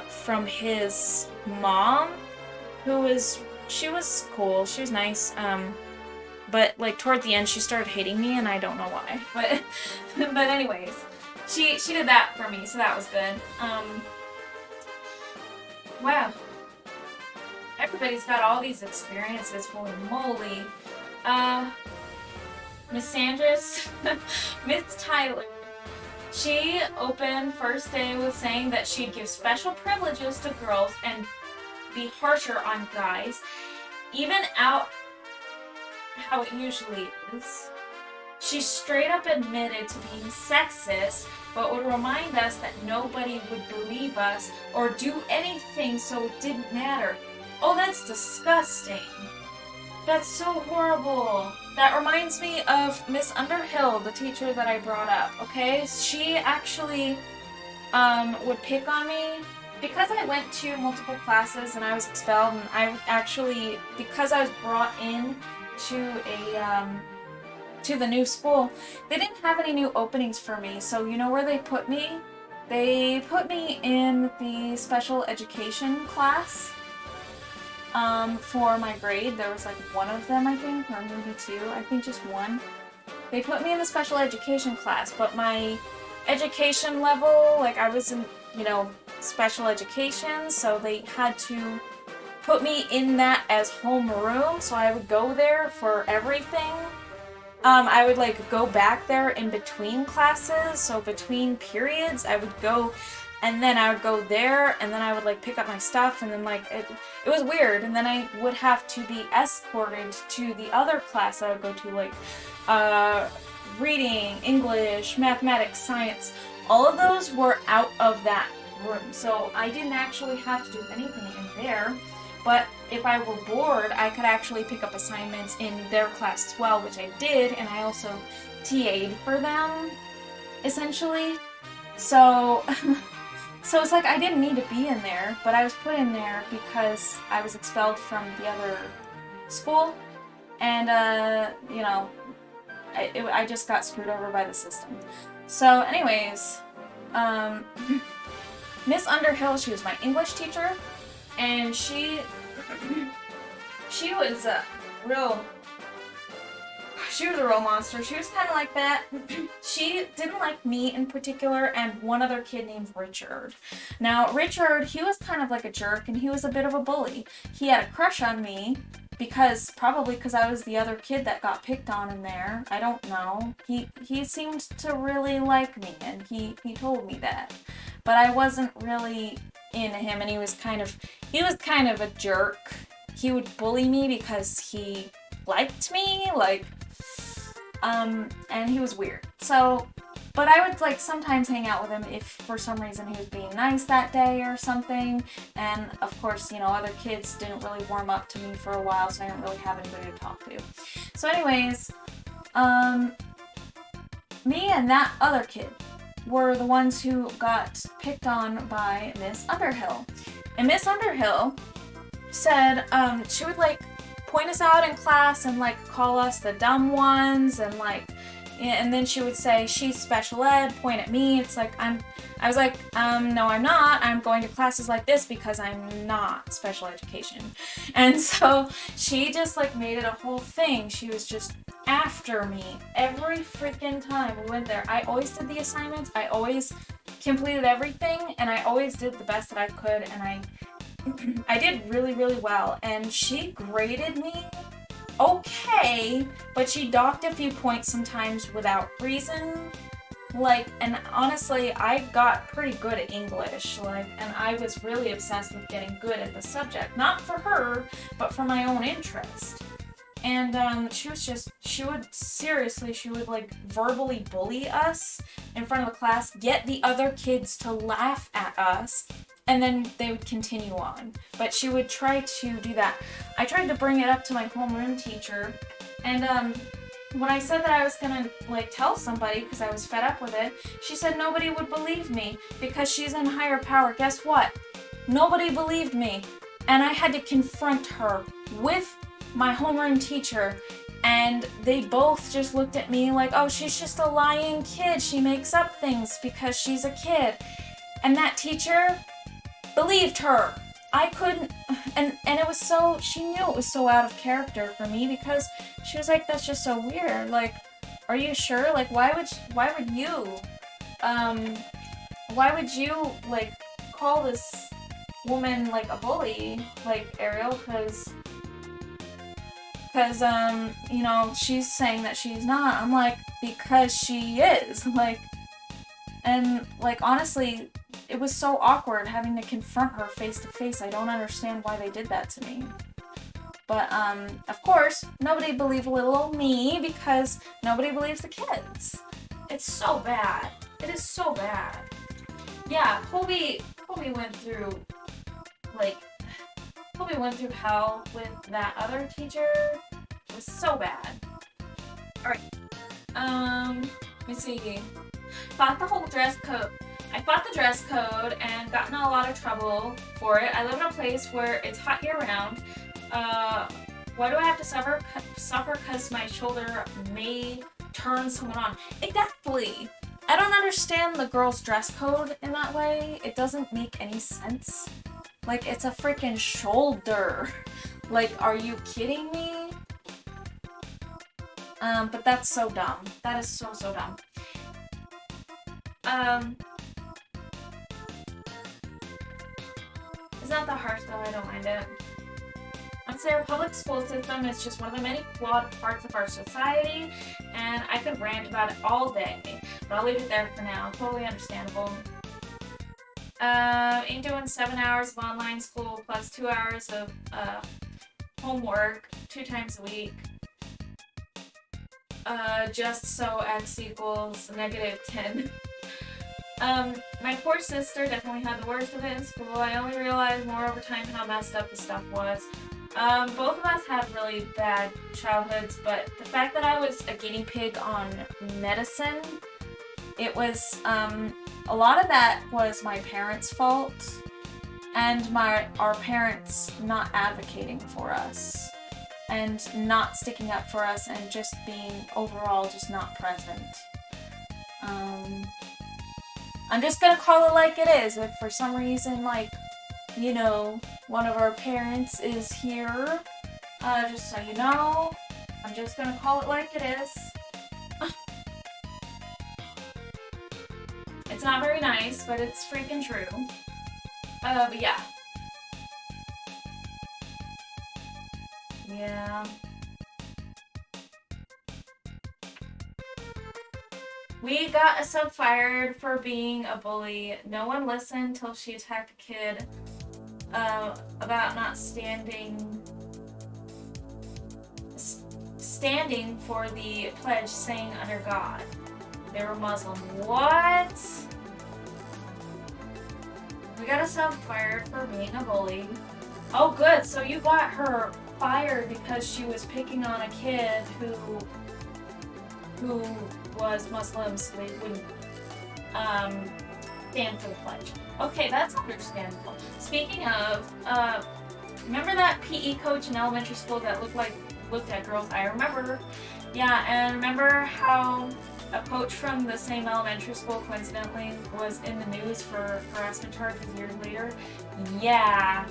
from his mom, she was cool, she was nice, but like toward the end she started hating me, and I don't know why, but anyways, she did that for me, so that was good. Wow. Everybody's got all these experiences, holy moly. Miss Sandra's, Miss Tyler, she opened first day with saying that she'd give special privileges to girls and be harsher on guys, even out how it usually is. She straight up admitted to being sexist, but would remind us that nobody would believe us or do anything, so it didn't matter. Oh, that's disgusting. That's so horrible. That reminds me of Miss Underhill, the teacher that I brought up, okay? She actually would pick on me because I went to multiple classes and I was expelled, and I actually, because I was brought in to the new school, they didn't have any new openings for me. So you know where they put me? They put me in the special education class. For my grade. There was like one of them, I think, or maybe two. I think just one. They put me in the special education class, but my education level, like I was in, you know, special education, so they had to put me in that as homeroom, so I would go there for everything. I would like go back there in between classes, so between periods I would go, and then I would go there, and then I would like pick up my stuff, and then like it was weird, and then I would have to be escorted to the other class I would go to, like reading, English, mathematics, science. All of those were out of that room, so I didn't actually have to do anything in there. But if I were bored, I could actually pick up assignments in their class as well, which I did, and I also TA'd for them, essentially. So, so it's like I didn't need to be in there, but I was put in there because I was expelled from the other school, and, you know, I just got screwed over by the system. So anyways, Miss Underhill, she was my English teacher, and she was a real monster. She was kind of like that. She didn't like me in particular, and one other kid named Richard. Now, Richard, he was kind of like a jerk, and he was a bit of a bully. He had a crush on me, probably because I was the other kid that got picked on in there. I don't know. He seemed to really like me, and he told me that. But I wasn't really into him, and he was kind of a jerk. He would bully me because he liked me, like, and he was weird. So, but I would like sometimes hang out with him if for some reason he was being nice that day or something. And of course, you know, other kids didn't really warm up to me for a while, so I didn't really have anybody to talk to. So anyways, me and that other kid were the ones who got picked on by Miss Underhill. And Miss Underhill said, she would like point us out in class and like call us the dumb ones, and like, and then she would say she's special ed, point at me. It's like I was like, no, I'm not. I'm going to classes like this because I'm not special education. And so she just like made it a whole thing. She was just after me every freaking time we went there. I always did the assignments. I always completed everything, and I always did the best that I could, and I did really, really well. And she graded me okay, but she docked a few points sometimes without reason. Like, and honestly, I got pretty good at English, like, and I was really obsessed with getting good at the subject. Not for her, but for my own interest. And she would like verbally bully us in front of the class, get the other kids to laugh at us, and then they would continue on. But she would try to do that. I tried to bring it up to my homeroom teacher, and when I said that I was gonna like tell somebody because I was fed up with it, she said nobody would believe me because she's in higher power. Guess what? Nobody believed me, and I had to confront her with my homeroom teacher, and they both just looked at me like, oh, she's just a lying kid. She makes up things because she's a kid. And that teacher believed her. I couldn't, and it was so, she knew it was so out of character for me because she was like, that's just so weird. Like, are you sure? Like, why would you like call this woman like a bully, like Ariel, because you know, she's saying that she's not. I'm like, because she is, like, and like, honestly, it was so awkward having to confront her face to face. I don't understand why they did that to me. But, of course, nobody believed little old me because nobody believes the kids. It's so bad. It is so bad. Yeah, Colby went through, like, Colby went through hell with that other teacher. It was so bad. Alright. Let me see. Fought the whole dress code. I fought the dress code and got in a lot of trouble for it. I live in a place where it's hot year-round. Why do I have to suffer? Because my shoulder may turn someone on. Exactly! I don't understand the girls' dress code in that way. It doesn't make any sense. Like, it's a freaking shoulder. Like, are you kidding me? But that's so dumb. That is so, so dumb. It's not that harsh though, I don't mind it. I'm would say our public school system is just one of the many flawed parts of our society, and I could rant about it all day, but I'll leave it there for now. Totally understandable. Ain't doing 7 hours of online school plus 2 hours of homework 2 times a week. Just so x equals -10. My poor sister definitely had the worst of it in school. I only realized more over time how messed up the stuff was. Both of us had really bad childhoods, but the fact that I was a guinea pig on medicine, it was, a lot of that was my parents' fault, and our parents not advocating for us, and not sticking up for us, and just being overall just not present. I'm just gonna call it like it is. If for some reason, like, you know, one of our parents is here, just so you know, I'm just gonna call it like it is. It's not very nice, but it's freaking true. But yeah. Yeah. We got a sub fired for being a bully. No one listened till she attacked a kid about not standing for the pledge saying under God. They were Muslim. What? We got a sub fired for being a bully. Oh good, so you got her fired because she was picking on a kid who was Muslim, so they wouldn't stand for the pledge. Okay, that's understandable. Speaking of, remember that PE coach in elementary school that looked at girls? I remember. Yeah, and remember how a coach from the same elementary school coincidentally was in the news for harassment charges years later? Yeah,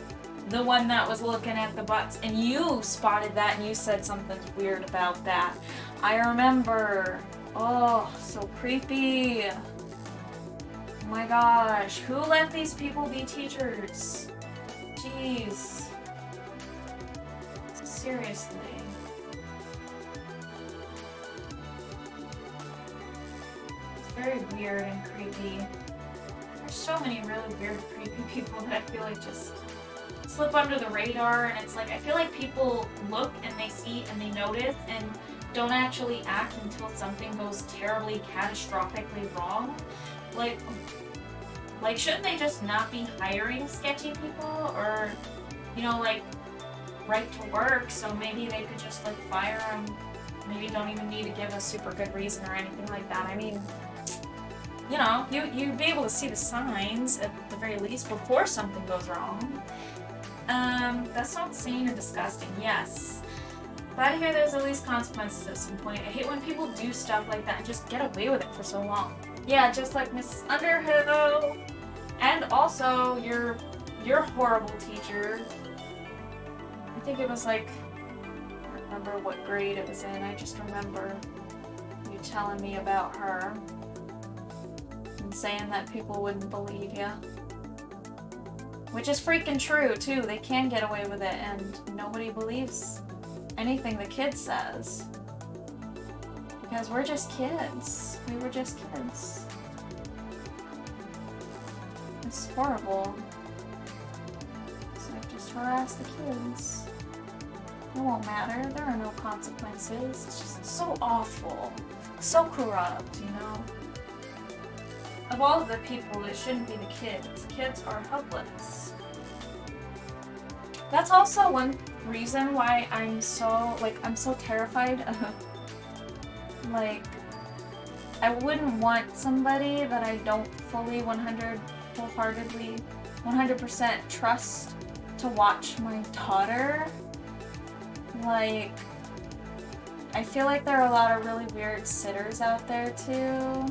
the one that was looking at the butts, and you spotted that and you said something weird about that. I remember. Oh, so creepy. Oh my gosh, who let these people be teachers? Jeez. Seriously. It's very weird and creepy. There's so many really weird, creepy people that I feel like just slip under the radar, and it's like, I feel like people look and they see and they notice and don't actually act until something goes terribly, catastrophically wrong. Like, shouldn't they just not be hiring sketchy people? Or, you know, like, right to work, so maybe they could just, like, fire them. Maybe don't even need to give a super good reason or anything like that. I mean, you know, you'd be able to see the signs, at the very least, before something goes wrong. That's not insane and disgusting, yes. Glad to hear there's at least consequences at some point. I hate when people do stuff like that and just get away with it for so long. Yeah, just like Mrs. Underhill. And also your horrible teacher. I think it was like, I don't remember what grade it was in. I just remember you telling me about her and saying that people wouldn't believe you. Which is freaking true too. They can get away with it and nobody believes anything the kid says. Because we're just kids. We were just kids. It's horrible. So I just harass the kids. It won't matter. There are no consequences. It's just so awful. So corrupt, you know? Of all of the people, it shouldn't be the kids. Kids are helpless. That's also one reason why I'm so terrified of, like, I wouldn't want somebody that I don't fully 100% trust to watch my daughter. Like, I feel like there are a lot of really weird sitters out there too.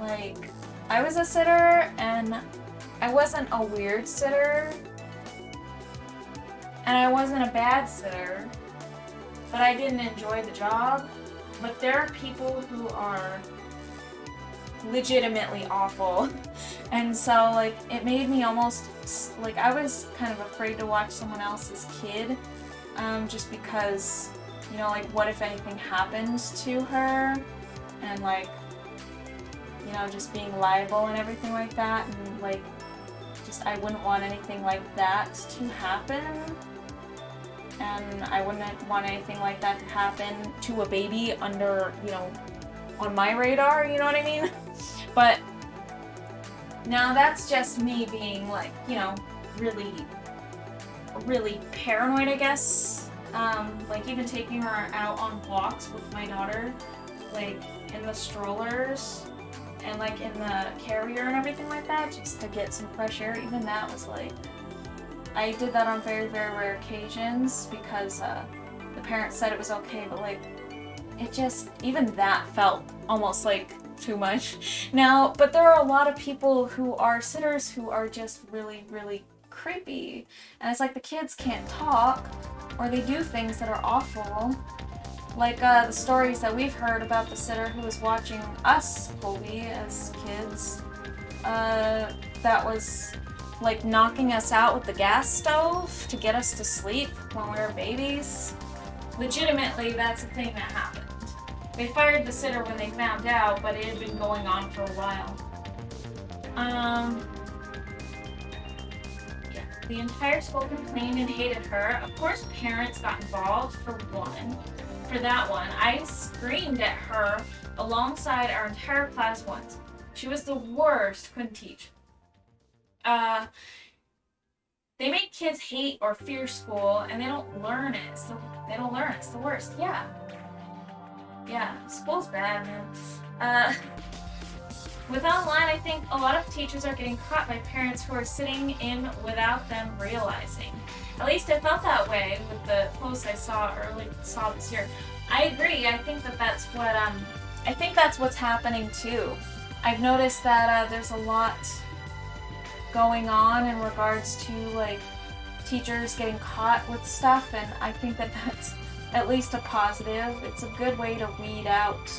Like, I was a sitter and I wasn't a weird sitter. And I wasn't a bad sitter, but I didn't enjoy the job. But there are people who are legitimately awful. And so, like, it made me almost, like, I was kind of afraid to watch someone else's kid just because, you know, like, what if anything happens to her, and, like, you know, just being liable and everything like that, and, like, just, I wouldn't want anything like that to happen, and I wouldn't want anything like that to happen to a baby under, you know, on my radar, you know what I mean? But now that's just me being, like, you know, really, really paranoid, I guess. Like, even taking her out on walks with my daughter, like, in the strollers, and, like, in the carrier and everything like that, just to get some fresh air. Even that was, like, I did that on very, very rare occasions, because, the parents said it was okay, but, like, it just, even that felt almost, like, too much. Now, but there are a lot of people who are sitters who are just really, really creepy. And it's like the kids can't talk, or they do things that are awful. Like, the stories that we've heard about the sitter who was watching us, Colby, as kids, that was, like, knocking us out with the gas stove to get us to sleep when we were babies. Legitimately, that's a thing that happened. They fired the sitter when they found out, but it had been going on for a while. Yeah. The entire school complained and hated her. Of course, parents got involved, for one. For that one, I screamed at her alongside our entire class once. She was the worst, couldn't teach. They make kids hate or fear school, and they don't learn it. So they don't learn. It's the worst. Yeah. Yeah, school's bad, man. With online, I think a lot of teachers are getting caught by parents who are sitting in without them realizing. At least I felt that way with the post I saw this year. I agree. I think that's what I think that's what's happening too. I've noticed that there's a lot going on in regards to, like, teachers getting caught with stuff, and I think that that's at least a positive. It's a good way to weed out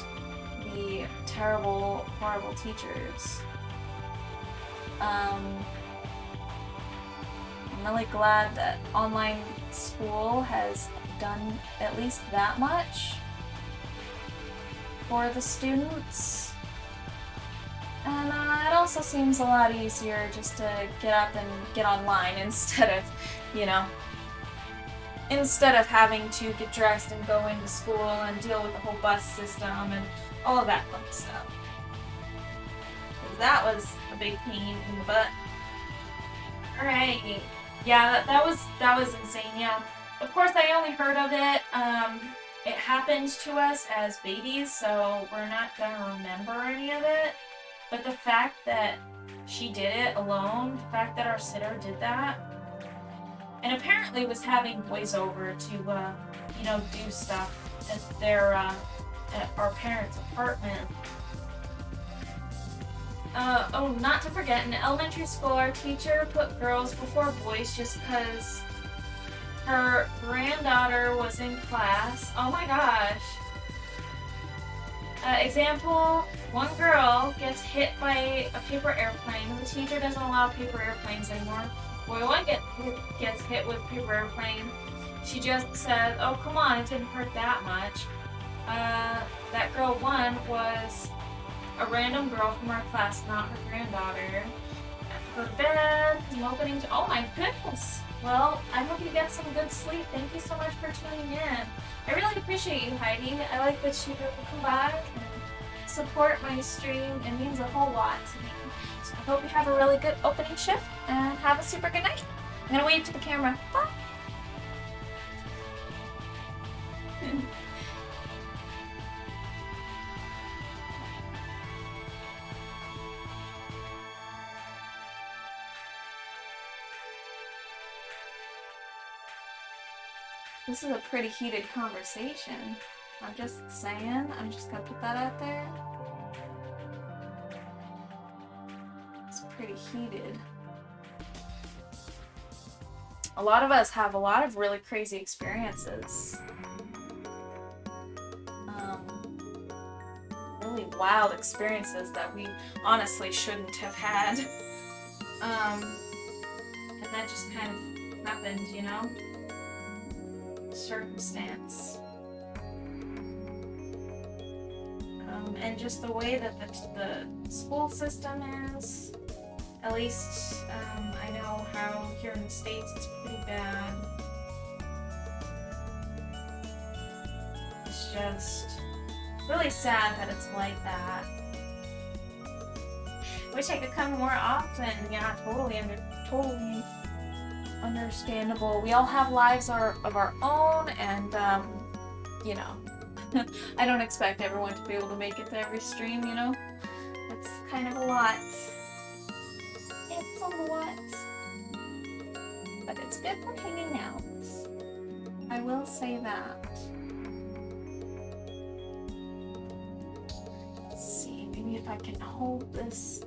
the terrible, horrible teachers. I'm really glad that online school has done at least that much for the students. And it also seems a lot easier just to get up and get online instead of, you know, instead of having to get dressed and go into school and deal with the whole bus system and all of that fun stuff. That was a big pain in the butt. Alright. Yeah, that was insane, yeah. Of course, I only heard of it. It happened to us as babies, so we're not gonna remember any of it. But the fact that she did it alone, the fact that our sitter did that, and apparently was having boys over to, you know, do stuff at their, at our parents' apartment. Oh, not to forget, in elementary school, our teacher put girls before boys just because her granddaughter was in class. Oh my gosh. Example, one girl gets hit by a paper airplane. The teacher doesn't allow paper airplanes anymore. Boy one gets hit with paper airplane. She just said, oh, come on, it didn't hurt that much. That girl one was a random girl from our class, not her granddaughter. Go to bed, opening. Oh my goodness. Well, I hope you get some good sleep. Thank you so much for tuning in. I really appreciate you, Heidi. I like that you come back and support my stream. It means a whole lot to me. So I hope you have a really good opening shift and have a super good night. I'm gonna wave to the camera. Bye. This is a pretty heated conversation. I'm just saying. I'm just gonna put that out there. It's pretty heated. A lot of us have a lot of really crazy experiences. Really wild experiences that we honestly shouldn't have had. And that just kind of happened, you know? circumstance. And just the way that the school system is, at least I know how here in the States it's pretty bad. It's just really sad that it's like that. Wish I could come more often. Yeah, totally understandable. We all have lives of our own, and you know, I don't expect everyone to be able to make it to every stream, you know? It's kind of a lot. It's a lot. But it's good for hanging out. I will say that. Let's see, maybe if I can hold this.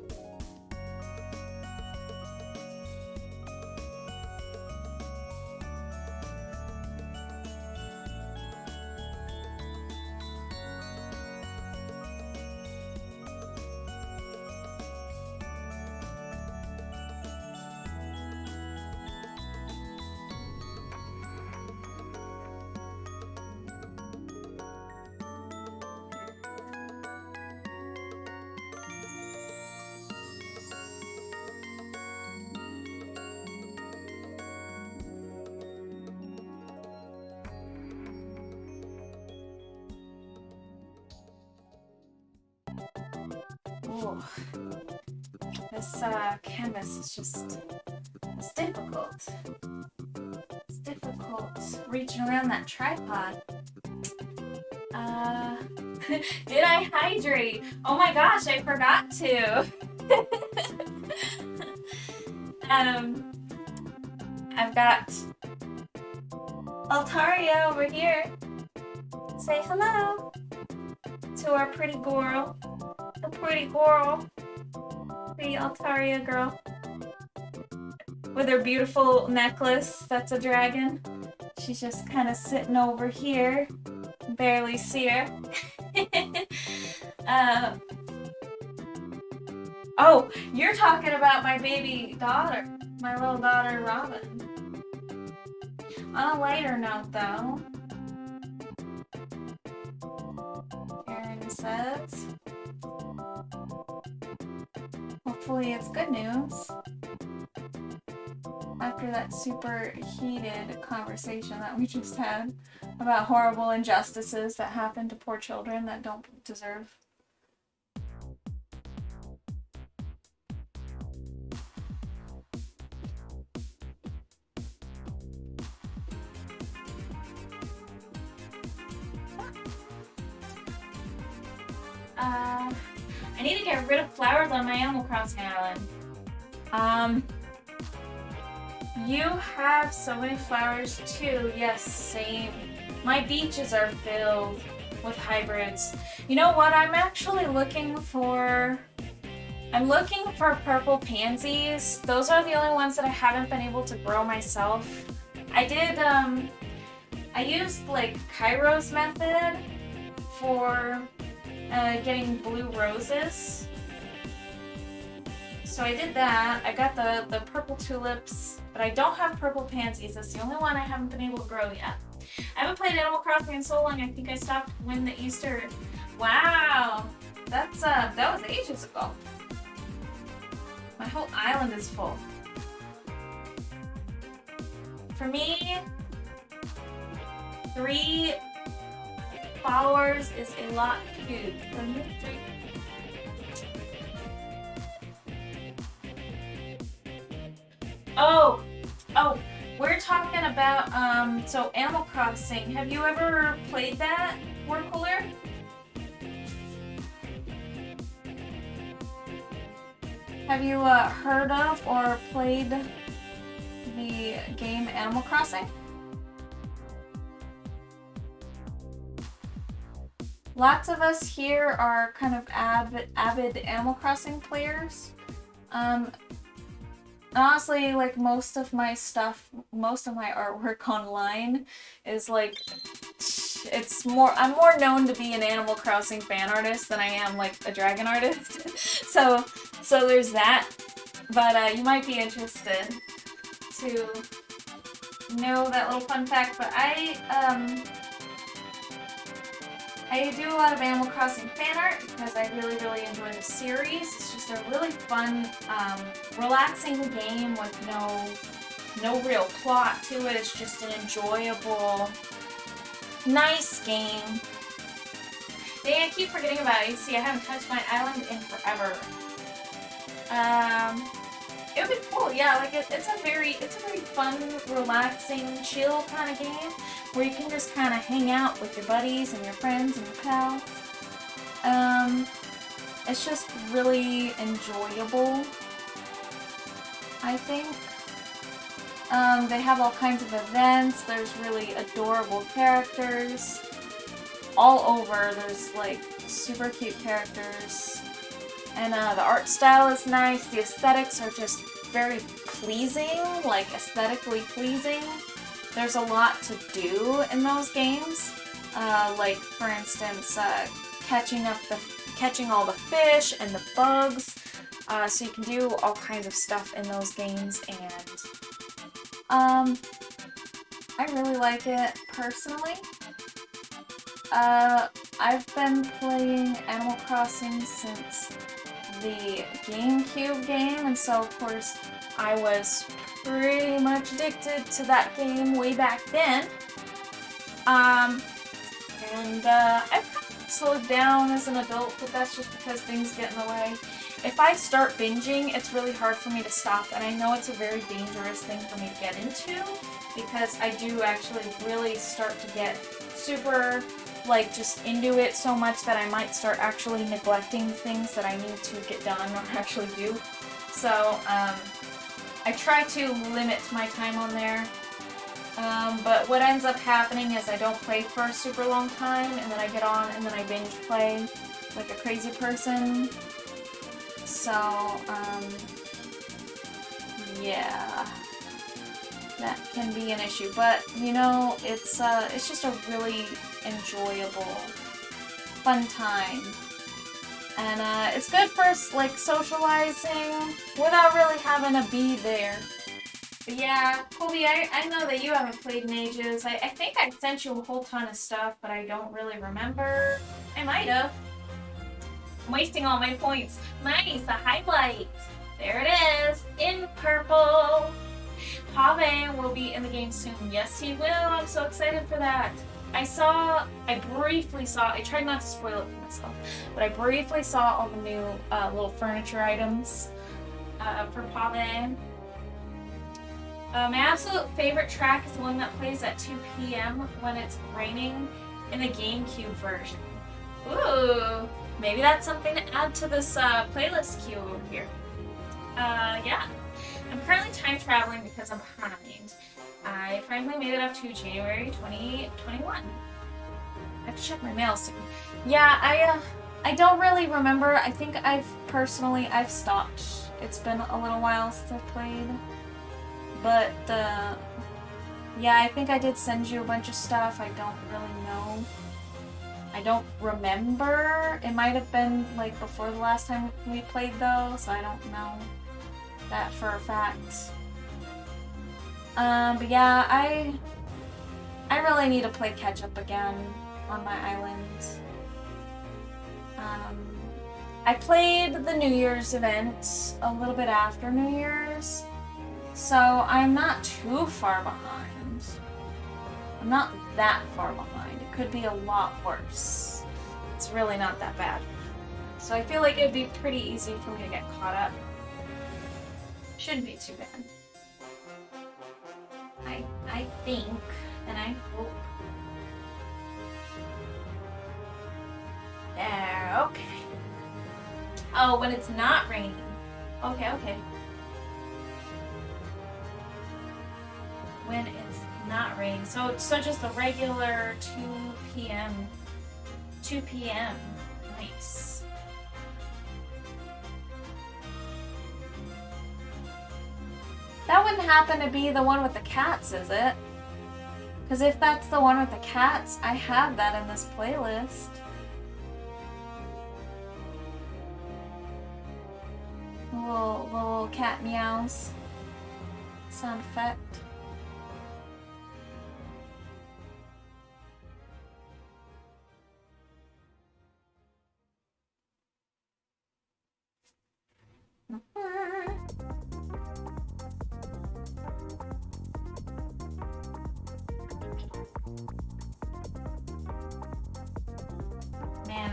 Oh, this canvas is just, it's difficult. It's difficult reaching around that tripod. Did I hydrate? Oh my gosh, I forgot to. I've got Altaria over here. Say hello to our pretty girl. A pretty girl. The Altaria girl. With her beautiful necklace that's a dragon. She's just kind of sitting over here. Barely see her. Oh, you're talking about my baby daughter. My little daughter, Robin. On a lighter note, though, Erin says, hopefully it's good news. After that super heated conversation that we just had about horrible injustices that happen to poor children that don't deserve. I need to get rid of flowers on my Animal Crossing island. You have so many flowers too. Yes, same. My beaches are filled with hybrids. You know what? I'm actually looking for... I'm looking for purple pansies. Those are the only ones that I haven't been able to grow myself. I did, I used like Cairo's method for getting blue roses. So I did that. I got the purple tulips, but I don't have purple pansies. That's the only one I haven't been able to grow yet. I haven't played Animal Crossing in so long. I think I stopped when the Easter. Wow, that was ages ago. My whole island is full. For me, 3 followers is a lot cute. Oh, we're talking about, so Animal Crossing. Have you ever played that, War Cooler? Have you heard of or played the game Animal Crossing? Lots of us here are kind of avid Animal Crossing players. Honestly, like most of my stuff, most of my artwork online is like, I'm more known to be an Animal Crossing fan artist than I am like a dragon artist. so there's that. But you might be interested to know that little fun fact, but I do a lot of Animal Crossing fan art because I really, really enjoy the series. It's just a really fun, relaxing game with no real plot to it. It's just an enjoyable, nice game. Dang, I keep forgetting about it. You see, I haven't touched my island in forever. It would be cool, yeah. Like it's a very fun, relaxing, chill kind of game where you can just kind of hang out with your buddies and your friends and your pals. It's just really enjoyable, I think. They have all kinds of events. There's really adorable characters all over. There's like super cute characters. And the art style is nice. The aesthetics are just very pleasing, like aesthetically pleasing. There's a lot to do in those games. Like for instance, catching all the fish and the bugs. So you can do all kinds of stuff in those games, and I really like it personally. I've been playing Animal Crossing since the GameCube game, and so of course I was pretty much addicted to that game way back then. And I've kind of slowed down as an adult, but that's just because things get in the way. If I start binging, it's really hard for me to stop, and I know it's a very dangerous thing for me to get into, because I do actually really start to get super, like, just into it so much that I might start actually neglecting things that I need to get done or actually do. So, I try to limit my time on there. But what ends up happening is I don't play for a super long time, and then I get on and then I binge play like a crazy person. So, yeah, that can be an issue. But, you know, it's just a really enjoyable, fun time. And it's good for, like, socializing without really having to be there. But yeah, Colby, I know that you haven't played in ages. I think I sent you a whole ton of stuff, but I don't really remember. I might have. I'm wasting all my points. Nice, a highlight. There it is, in purple. Pave will be in the game soon. Yes, he will. I'm so excited for that. I briefly saw, I tried not to spoil it for myself, but I briefly saw all the new little furniture items for Pave. My absolute favorite track is the one that plays at 2 p.m. when it's raining in the GameCube version. Ooh, maybe that's something to add to this playlist queue over here. Yeah. I'm currently time traveling because I'm behind. I finally made it up to January 2021. I have to check my mail soon. Yeah, I don't really remember. I think I've stopped. It's been a little while since I've played. But, yeah, I think I did send you a bunch of stuff. I don't really know. I don't remember. It might have been, like, before the last time we played, though, so I don't know that for a fact. But yeah, I really need to play catch-up again on my island. I played the New Year's event a little bit after New Year's, so I'm not too far behind. I'm not that far behind. It could be a lot worse. It's really not that bad. So I feel like it'd be pretty easy for me to get caught up. Shouldn't be too bad. I think, and I hope. There, okay. Oh, when it's not raining. Okay, okay. When it's not raining. So just a regular 2 p.m. 2 p.m. Nice. That wouldn't happen to be the one with the cats, is it? Because if that's the one with the cats, I have that in this playlist. Little cat meows. Sound effect.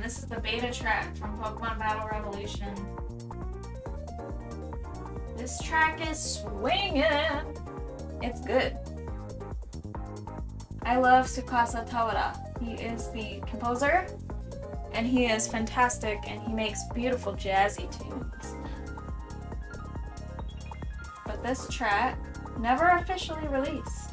and this is the beta track from Pokemon Battle Revolution. This track is swinging. It's good. I love Tsukasa Tawara. He is the composer, and he is fantastic, and he makes beautiful jazzy tunes. But this track never officially released.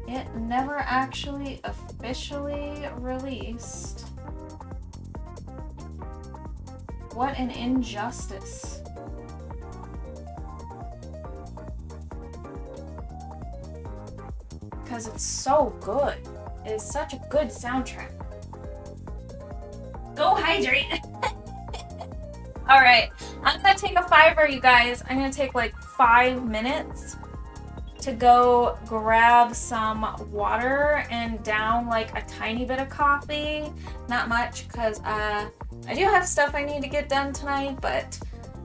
It never actually officially released. What an injustice. Because it's so good. It is such a good soundtrack. Go hydrate! Alright, I'm gonna take a $5, you guys. I'm gonna take like 5 minutes to go grab some water and down like a tiny bit of coffee. Not much, because I do have stuff I need to get done tonight, but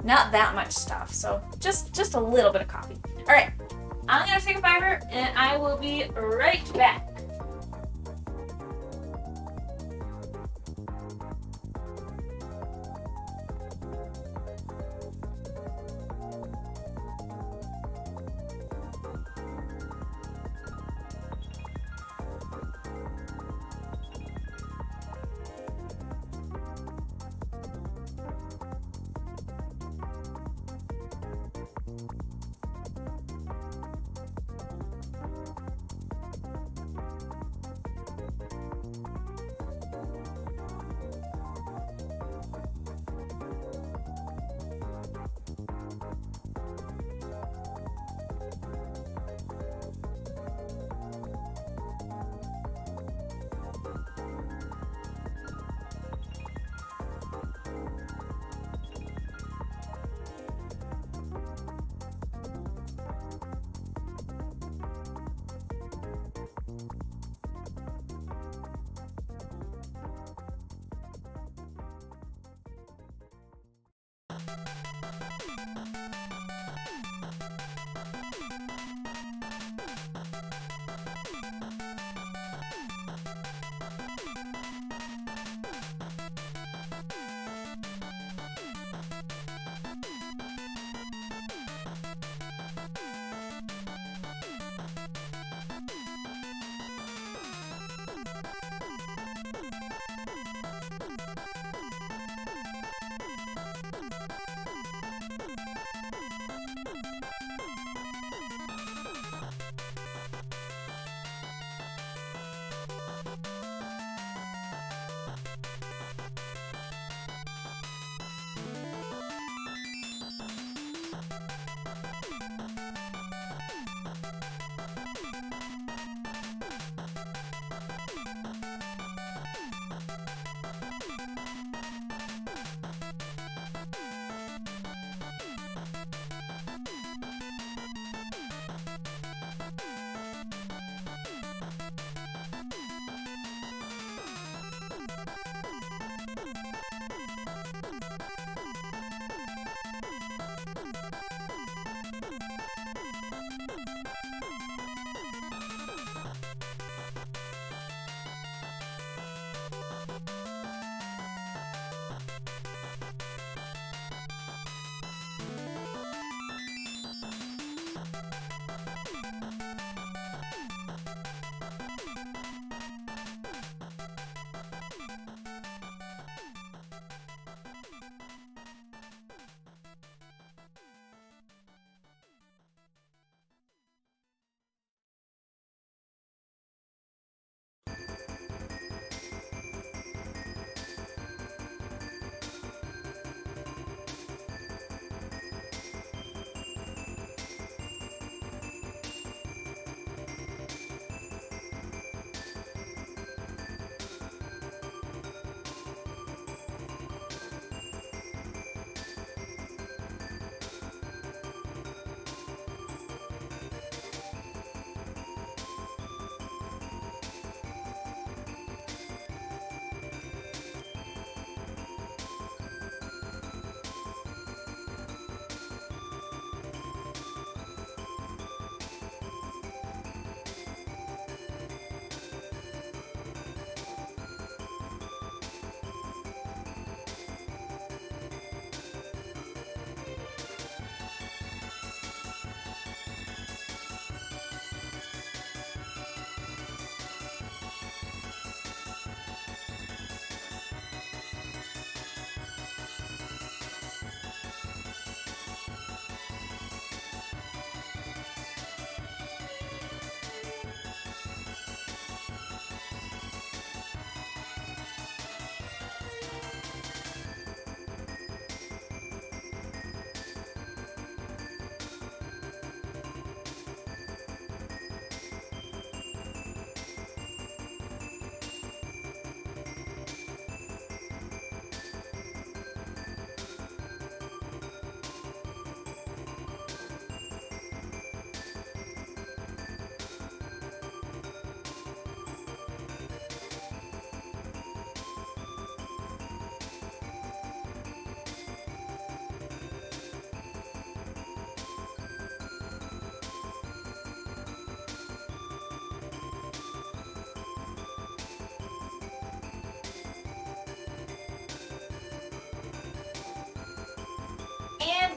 not that much stuff. So just a little bit of coffee. Alright, I'm gonna take a $5 and I will be right back.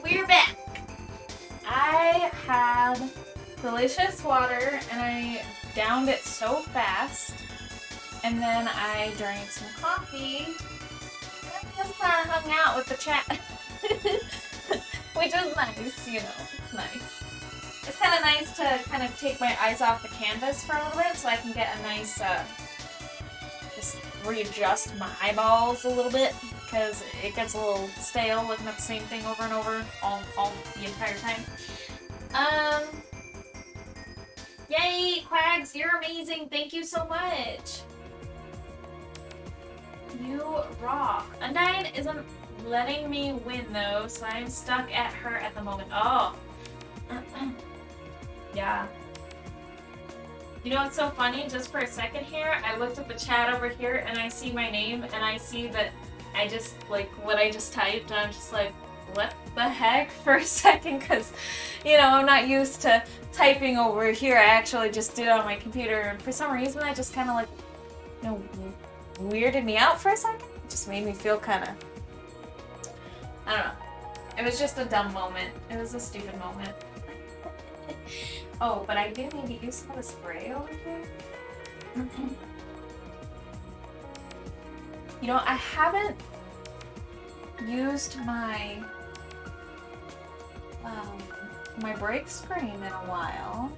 we're back. I had delicious water and I downed it so fast. And then I drank some coffee. And just kind of hung out with the chat. Which is nice, you know. It's nice. It's kind of nice to kind of take my eyes off the canvas for a little bit so I can get a nice, just readjust my eyeballs a little bit. Because it gets a little stale looking at the same thing over and over all the entire time. Yay, Quags, you're amazing. Thank you so much. You rock. Undyne isn't letting me win though, so I'm stuck at her at the moment. Oh. Yeah. You know what's so funny? Just for a second here, I looked at the chat over here and I see my name and I see that I just, like, what I just typed, and I'm just like, what the heck for a second, because, you know, I'm not used to typing over here. I actually just did it on my computer, and for some reason that just kind of, like, you know, weirded me out for a second. It just made me feel kind of, I don't know. It was just a dumb moment. It was a stupid moment. Oh, but I do need to use some of the spray over here. You know, I haven't used my my break screen in a while.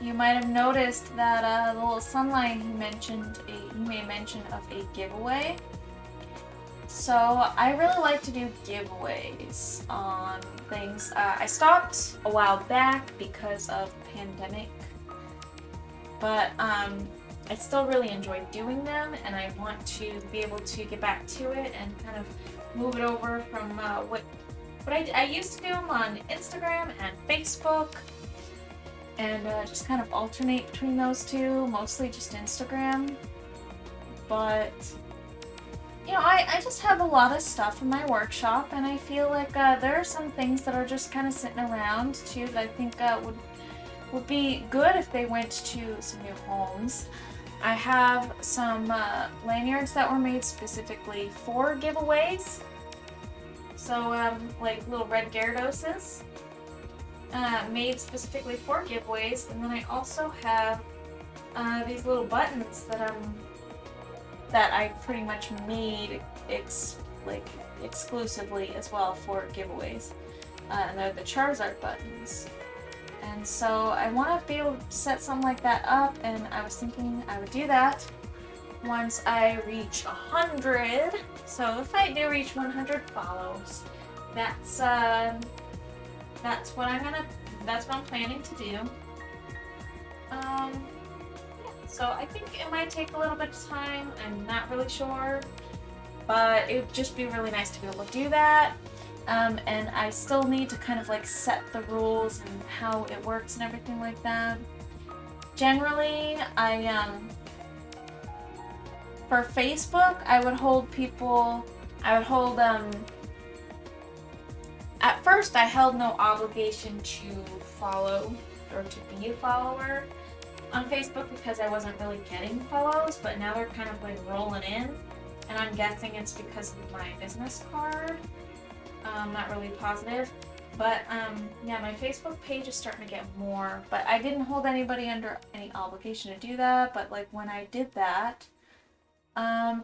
You might have noticed that the little Sunline he made mention of a giveaway. So I really like to do giveaways on things. I stopped a while back because of the pandemic. But I still really enjoy doing them, and I want to be able to get back to it and kind of move it over from what I used to do them on Instagram and Facebook, and just kind of alternate between those two, mostly just Instagram. But you know, I just have a lot of stuff in my workshop, and I feel like there are some things that are just kind of sitting around too that I think would be good if they went to some new homes. I have some lanyards that were made specifically for giveaways. So, like little red Gyarados, made specifically for giveaways. And then I also have these little buttons that I pretty much made exclusively as well for giveaways. And they're the Charizard buttons. And so I want to be able to set something like that up, and I was thinking I would do that once I reach 100. So if I do reach 100 follows, that's what I'm planning to do. So I think it might take a little bit of time. I'm not really sure, but it would just be really nice to be able to do that. And I still need to kind of like set the rules and how it works and everything like that. Generally, for Facebook, I would hold at first I held no obligation to follow or to be a follower on Facebook because I wasn't really getting follows, but now they're kind of like rolling in, and I'm guessing it's because of my business card. Not really positive, but yeah, my Facebook page is starting to get more, but I didn't hold anybody under any obligation to do that. But like when I did that,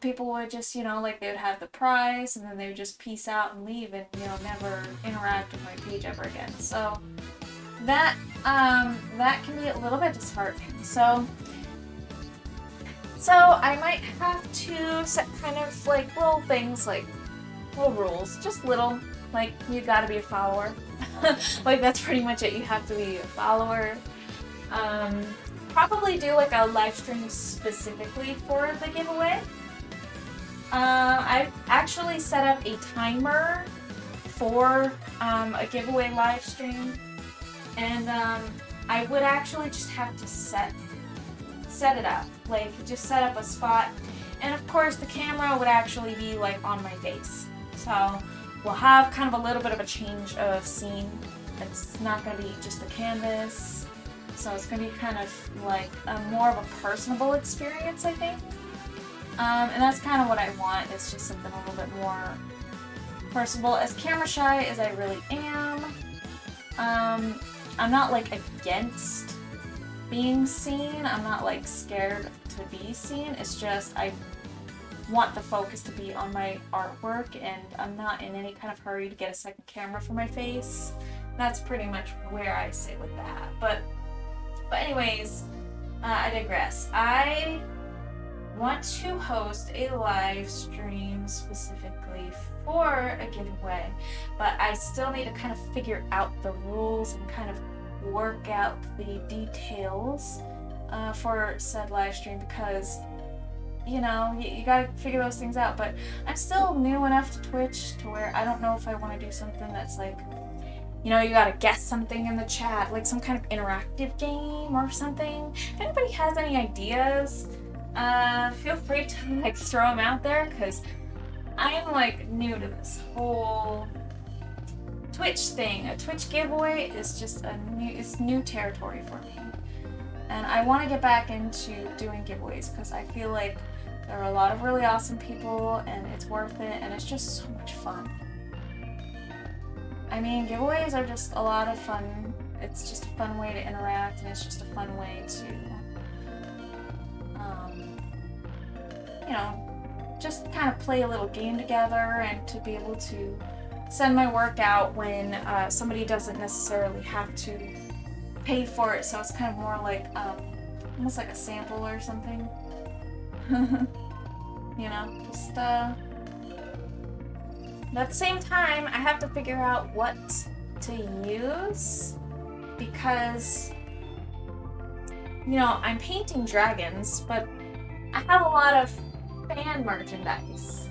people would just, you know, like they would have the prize and then they would just peace out and leave and, you know, never interact with my page ever again. So that can be a little bit disheartening. So I might have to set kind of like little things, like little rules, just little, like you gotta be a follower. Like that's pretty much it. You have to be a follower. Probably do like a live stream specifically for the giveaway. I actually set up a timer for a giveaway live stream, and I would actually just have to set it up, like just set up a spot, and of course the camera would actually be like on my face, so we'll have kind of a little bit of a change of scene. It's not going to be just a canvas, so it's going to be kind of like a more of a personable experience, I think. And that's kind of what I want. It's just something a little bit more personable. As camera shy as I really am, I'm not like against being seen. I'm not like scared to be seen. It's just I want the focus to be on my artwork, and I'm not in any kind of hurry to get a second camera for my face. That's pretty much where I sit with that. But anyways, I digress. I want to host a live stream specifically for a giveaway, but I still need to kind of figure out the rules and kind of work out the details for said live stream, because you know, you gotta figure those things out. But I'm still new enough to Twitch to where I don't know if I want to do something that's like, you know, you gotta guess something in the chat, like some kind of interactive game or something. If anybody has any ideas, feel free to like throw them out there, because I am like new to this whole Twitch thing. A Twitch giveaway is just it's new territory for me. And I want to get back into doing giveaways, because I feel like there are a lot of really awesome people and it's worth it, and it's just so much fun. I mean, giveaways are just a lot of fun. It's just a fun way to interact, and it's just a fun way to, you know, just kind of play a little game together, and to be able to send my work out when somebody doesn't necessarily have to pay for it. So it's kind of more like almost like a sample or something. You know, just but at the same time, I have to figure out what to use, because, you know, I'm painting dragons, but I have a lot of fan merchandise.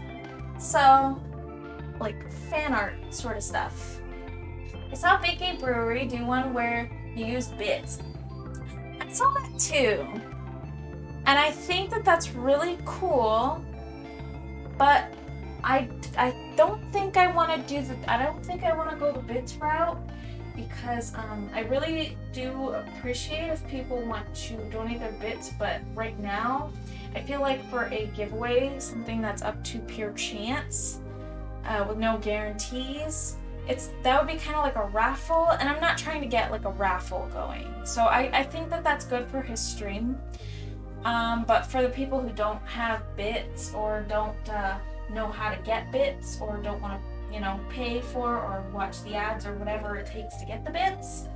So, like, fan art sort of stuff. I saw Big Gay Brewery do one where you use bits. I saw that too. And I think that that's really cool, but I don't think I want to do I don't think I want to go the bits route, because I really do appreciate if people want to donate their bits, but right now I feel like for a giveaway, something that's up to pure chance, with no guarantees, that would be kind of like a raffle, and I'm not trying to get like a raffle going. So I think that that's good for his stream, but for the people who don't have bits, or don't know how to get bits, or don't want to, you know, pay for or watch the ads or whatever it takes to get the bits,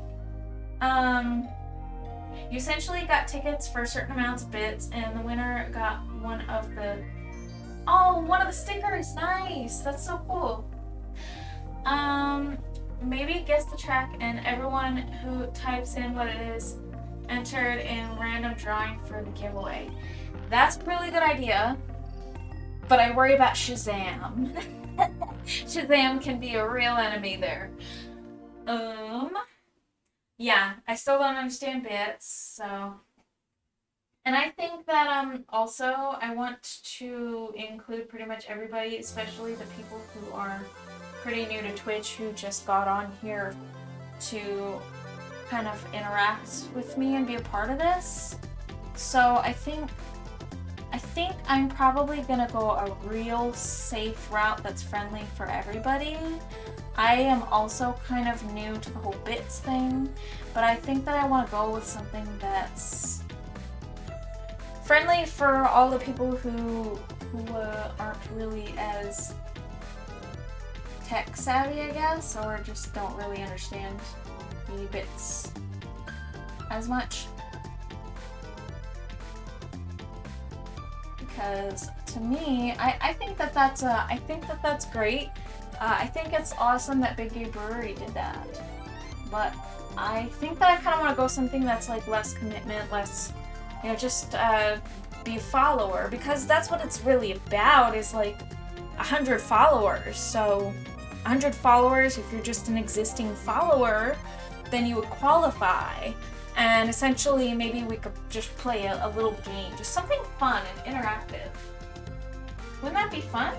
you essentially got tickets for certain amounts of bits, and the winner got one of the stickers. Nice, that's so cool. Maybe guess the track, and everyone who types in what it is entered in random drawing for the giveaway. That's a really good idea, but I worry about Shazam. Shazam can be a real enemy there. Yeah, I still don't understand bits, so. And I think that also I want to include pretty much everybody, especially the people who are pretty new to Twitch, who just got on here to kind of interact with me and be a part of this. So I think I'm probably gonna go a real safe route that's friendly for everybody. I am also kind of new to the whole bits thing, but I think that I want to go with something that's friendly for all the people who aren't really as tech savvy, I guess, or just don't really understand the bits as much. Because to me, I think that that's great. I think it's awesome that Big Gay Brewery did that. But I think that I kind of want to go something that's like less commitment, less, you know, just be a follower, because that's what it's really about, is like 100 followers. So 100 followers, if you're just an existing follower, then you would qualify. And essentially, maybe we could just play a little game, just something fun and interactive. Wouldn't that be fun?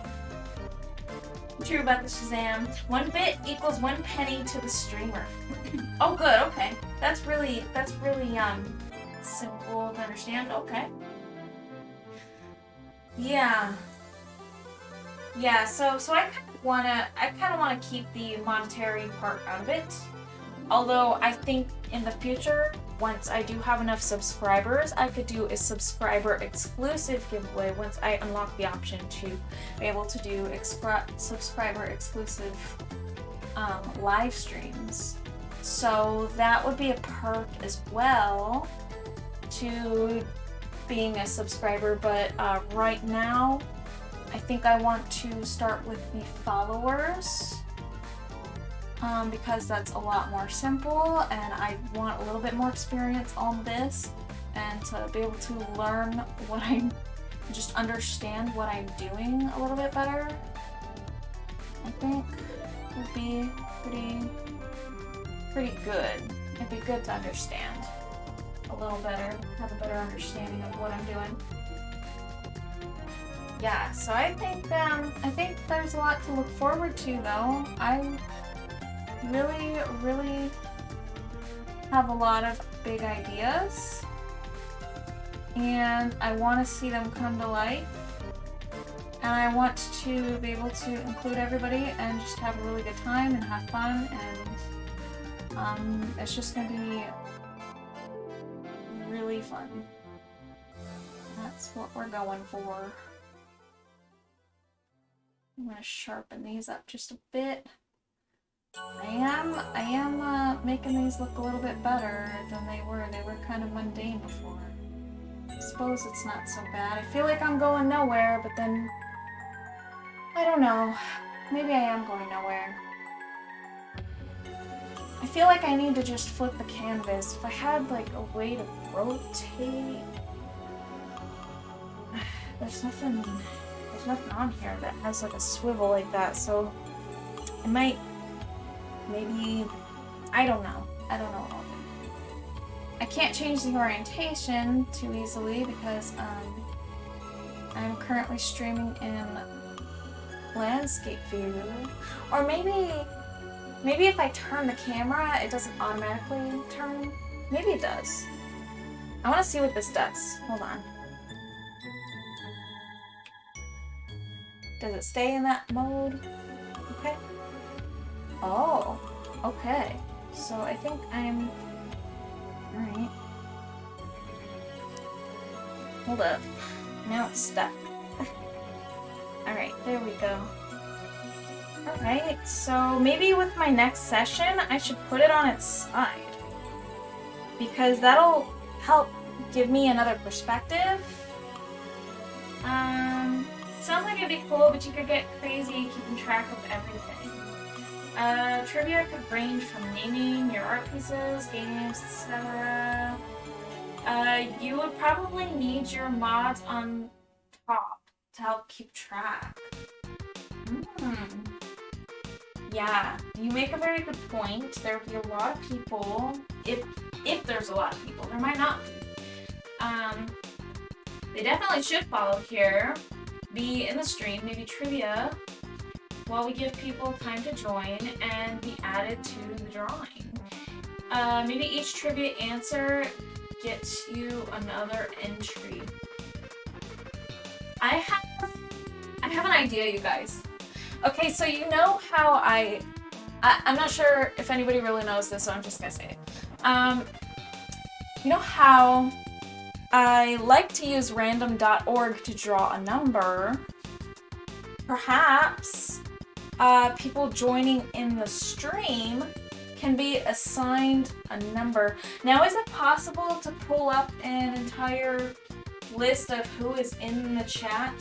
True about the Shazam. 1 bit equals 1 penny to the streamer. Oh, good. Okay, that's really simple to understand. Okay. Yeah. Yeah, so I kind of wanna keep the monetary part out of it. Although I think in the future, once I do have enough subscribers, I could do a subscriber exclusive giveaway once I unlock the option to be able to do subscriber exclusive live streams. So that would be a perk as well to being a subscriber, but right now I think I want to start with the followers because that's a lot more simple, and I want a little bit more experience on this and to be able to learn what just understand what I'm doing a little bit better. I think would be pretty good. It'd be good to understand a little better, have a better understanding of what I'm doing. Yeah, so I think there's a lot to look forward to, though. I really have a lot of big ideas, and I want to see them come to life, and I want to be able to include everybody and just have a really good time and have fun, and it's just gonna be really fun. That's what we're going for. I'm gonna sharpen these up just a bit. I am making these look a little bit better than they were. They were kind of mundane before. I suppose it's not so bad. I feel like I'm going nowhere, but then I don't know. Maybe I am going nowhere. I feel like I need to just flip the canvas. If I had like a way to rotate, there's nothing on here that has like a swivel like that, so I might, maybe, I don't know. I can't change the orientation too easily because I'm currently streaming in landscape view, or maybe if I turn the camera, it doesn't automatically turn. Maybe it does. I want to see what this does. Hold on. Does it stay in that mode? Okay. Oh, okay. So I think I'm... Alright. Hold up. Now it's stuck. Alright, there we go. Alright, so maybe with my next session, I should put it on its side. Because that'll help give me another perspective. Sounds like it'd be cool, but you could get crazy keeping track of everything. Trivia could range from naming your art pieces, games, etc. You would probably need your mods on top to help keep track. Yeah, you make a very good point. There would be a lot of people, if there's a lot of people. There might not be. They definitely should follow here, be in the stream, maybe trivia, while we give people time to join, and be added to the drawing. Maybe each trivia answer gets you another entry. I have an idea, you guys. Okay, so you know how I'm not sure if anybody really knows this, so I'm just gonna say it. You know how I like to use random.org to draw a number? Perhaps people joining in the stream can be assigned a number. Now, is it possible to pull up an entire list of who is in the chat?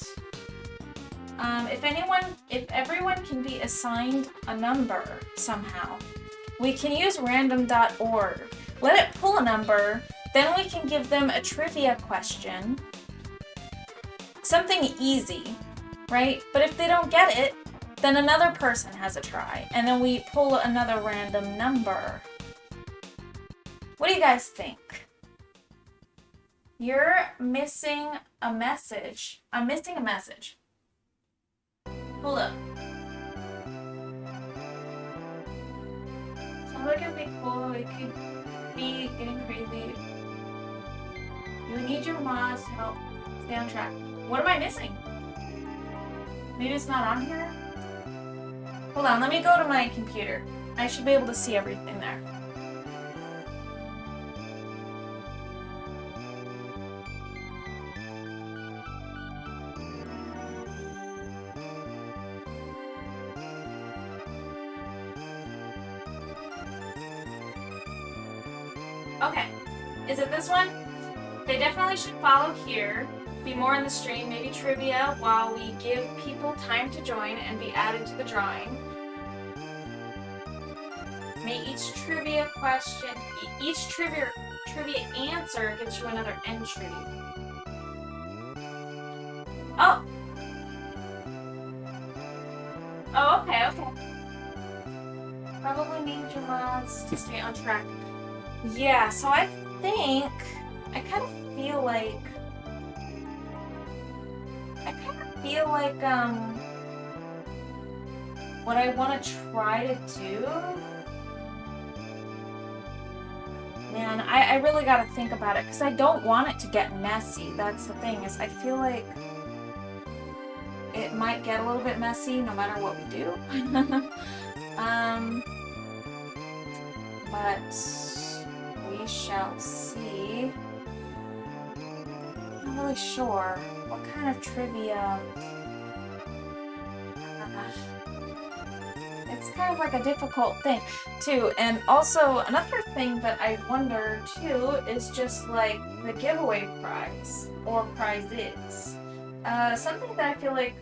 If everyone can be assigned a number somehow, we can use random.org. Let it pull a number, then we can give them a trivia question. Something easy, right? But if they don't get it, then another person has a try, and then we pull another random number. What do you guys think? You're missing a message. I'm missing a message. Hold up. Sounds like it'd be cool. It could be getting crazy. You need your mods to help stay on track. What am I missing? Maybe it's not on here? Hold on, let me go to my computer. I should be able to see everything there. Okay, is it this one? They definitely should follow here, be more in the stream, maybe trivia, while we give people time to join and be added to the drawing. May each trivia question, each trivia answer gets you another entry. Oh! Oh, okay, okay. Probably need your mods to stay on track. Yeah, so I think, I kind of feel like, what I want to try to do, man, I really got to think about it, because I don't want it to get messy. That's the thing, is I feel like it might get a little bit messy no matter what we do. But we shall see. I'm not really sure what kind of trivia. It's kind of like a difficult thing too. And also another thing that I wonder too is just like the giveaway prize or prizes. Something that I feel like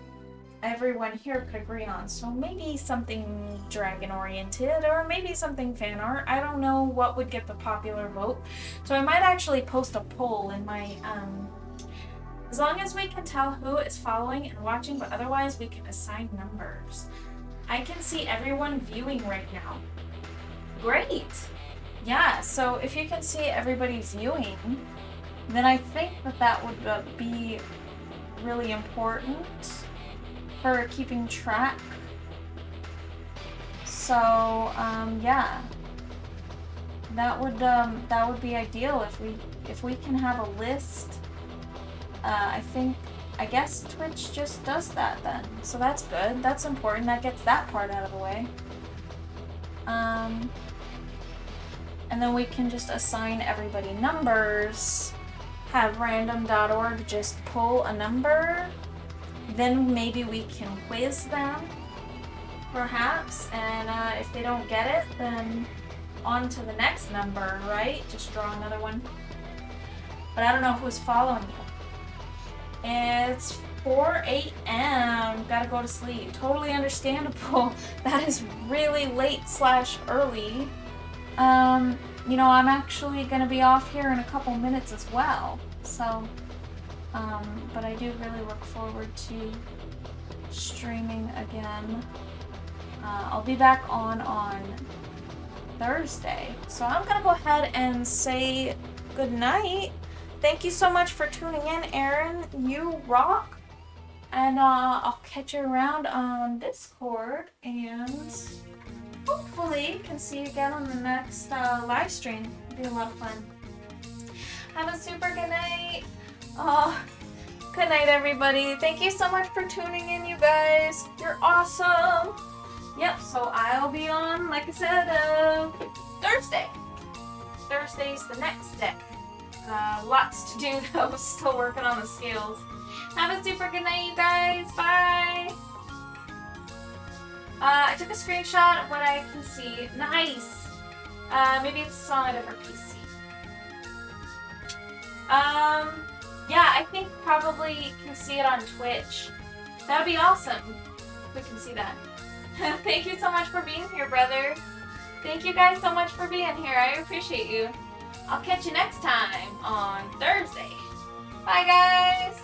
everyone here could agree on. So maybe something dragon oriented or maybe something fan art. I don't know what would get the popular vote. So I might actually post a poll in my as long as we can tell who is following and watching, but otherwise we can assign numbers. I can see everyone viewing right now. Great. Yeah, so if you can see everybody viewing, then I think that would be really important for keeping track. So yeah, that would be ideal if we can have a list. I guess Twitch just does that then, so that's good. That's important. That gets that part out of the way. And then we can just assign everybody numbers. Have random.org just pull a number. Then maybe we can quiz them, perhaps, and if they don't get it, then on to the next number, right? Just draw another one. But I don't know who's following you. It's 4 a.m. Gotta go to sleep. Totally understandable. That is really late / early. You know, I'm actually gonna be off here in a couple minutes as well, so but I do really look forward to streaming again. I'll be back on Thursday. So I'm gonna go ahead and say good night. Thank you so much for tuning in, Aaron. You rock. And I'll catch you around on Discord, and hopefully can see you again on the next live stream. It'll be a lot of fun. Have a super good night. Oh, good night, everybody. Thank you so much for tuning in, you guys. You're awesome. Yep, so I'll be on, like I said, Thursday. Thursday's the next day. Lots to do, though. Still working on the scales. Have a super good night, you guys. Bye. I took a screenshot of what I can see. Nice. Maybe it's on a different PC. Yeah, I think probably you can see it on Twitch. That'd be awesome. We can see that. Thank you so much for being here, brother. Thank you guys so much for being here. I appreciate you. I'll catch you next time on Thursday. Bye, guys.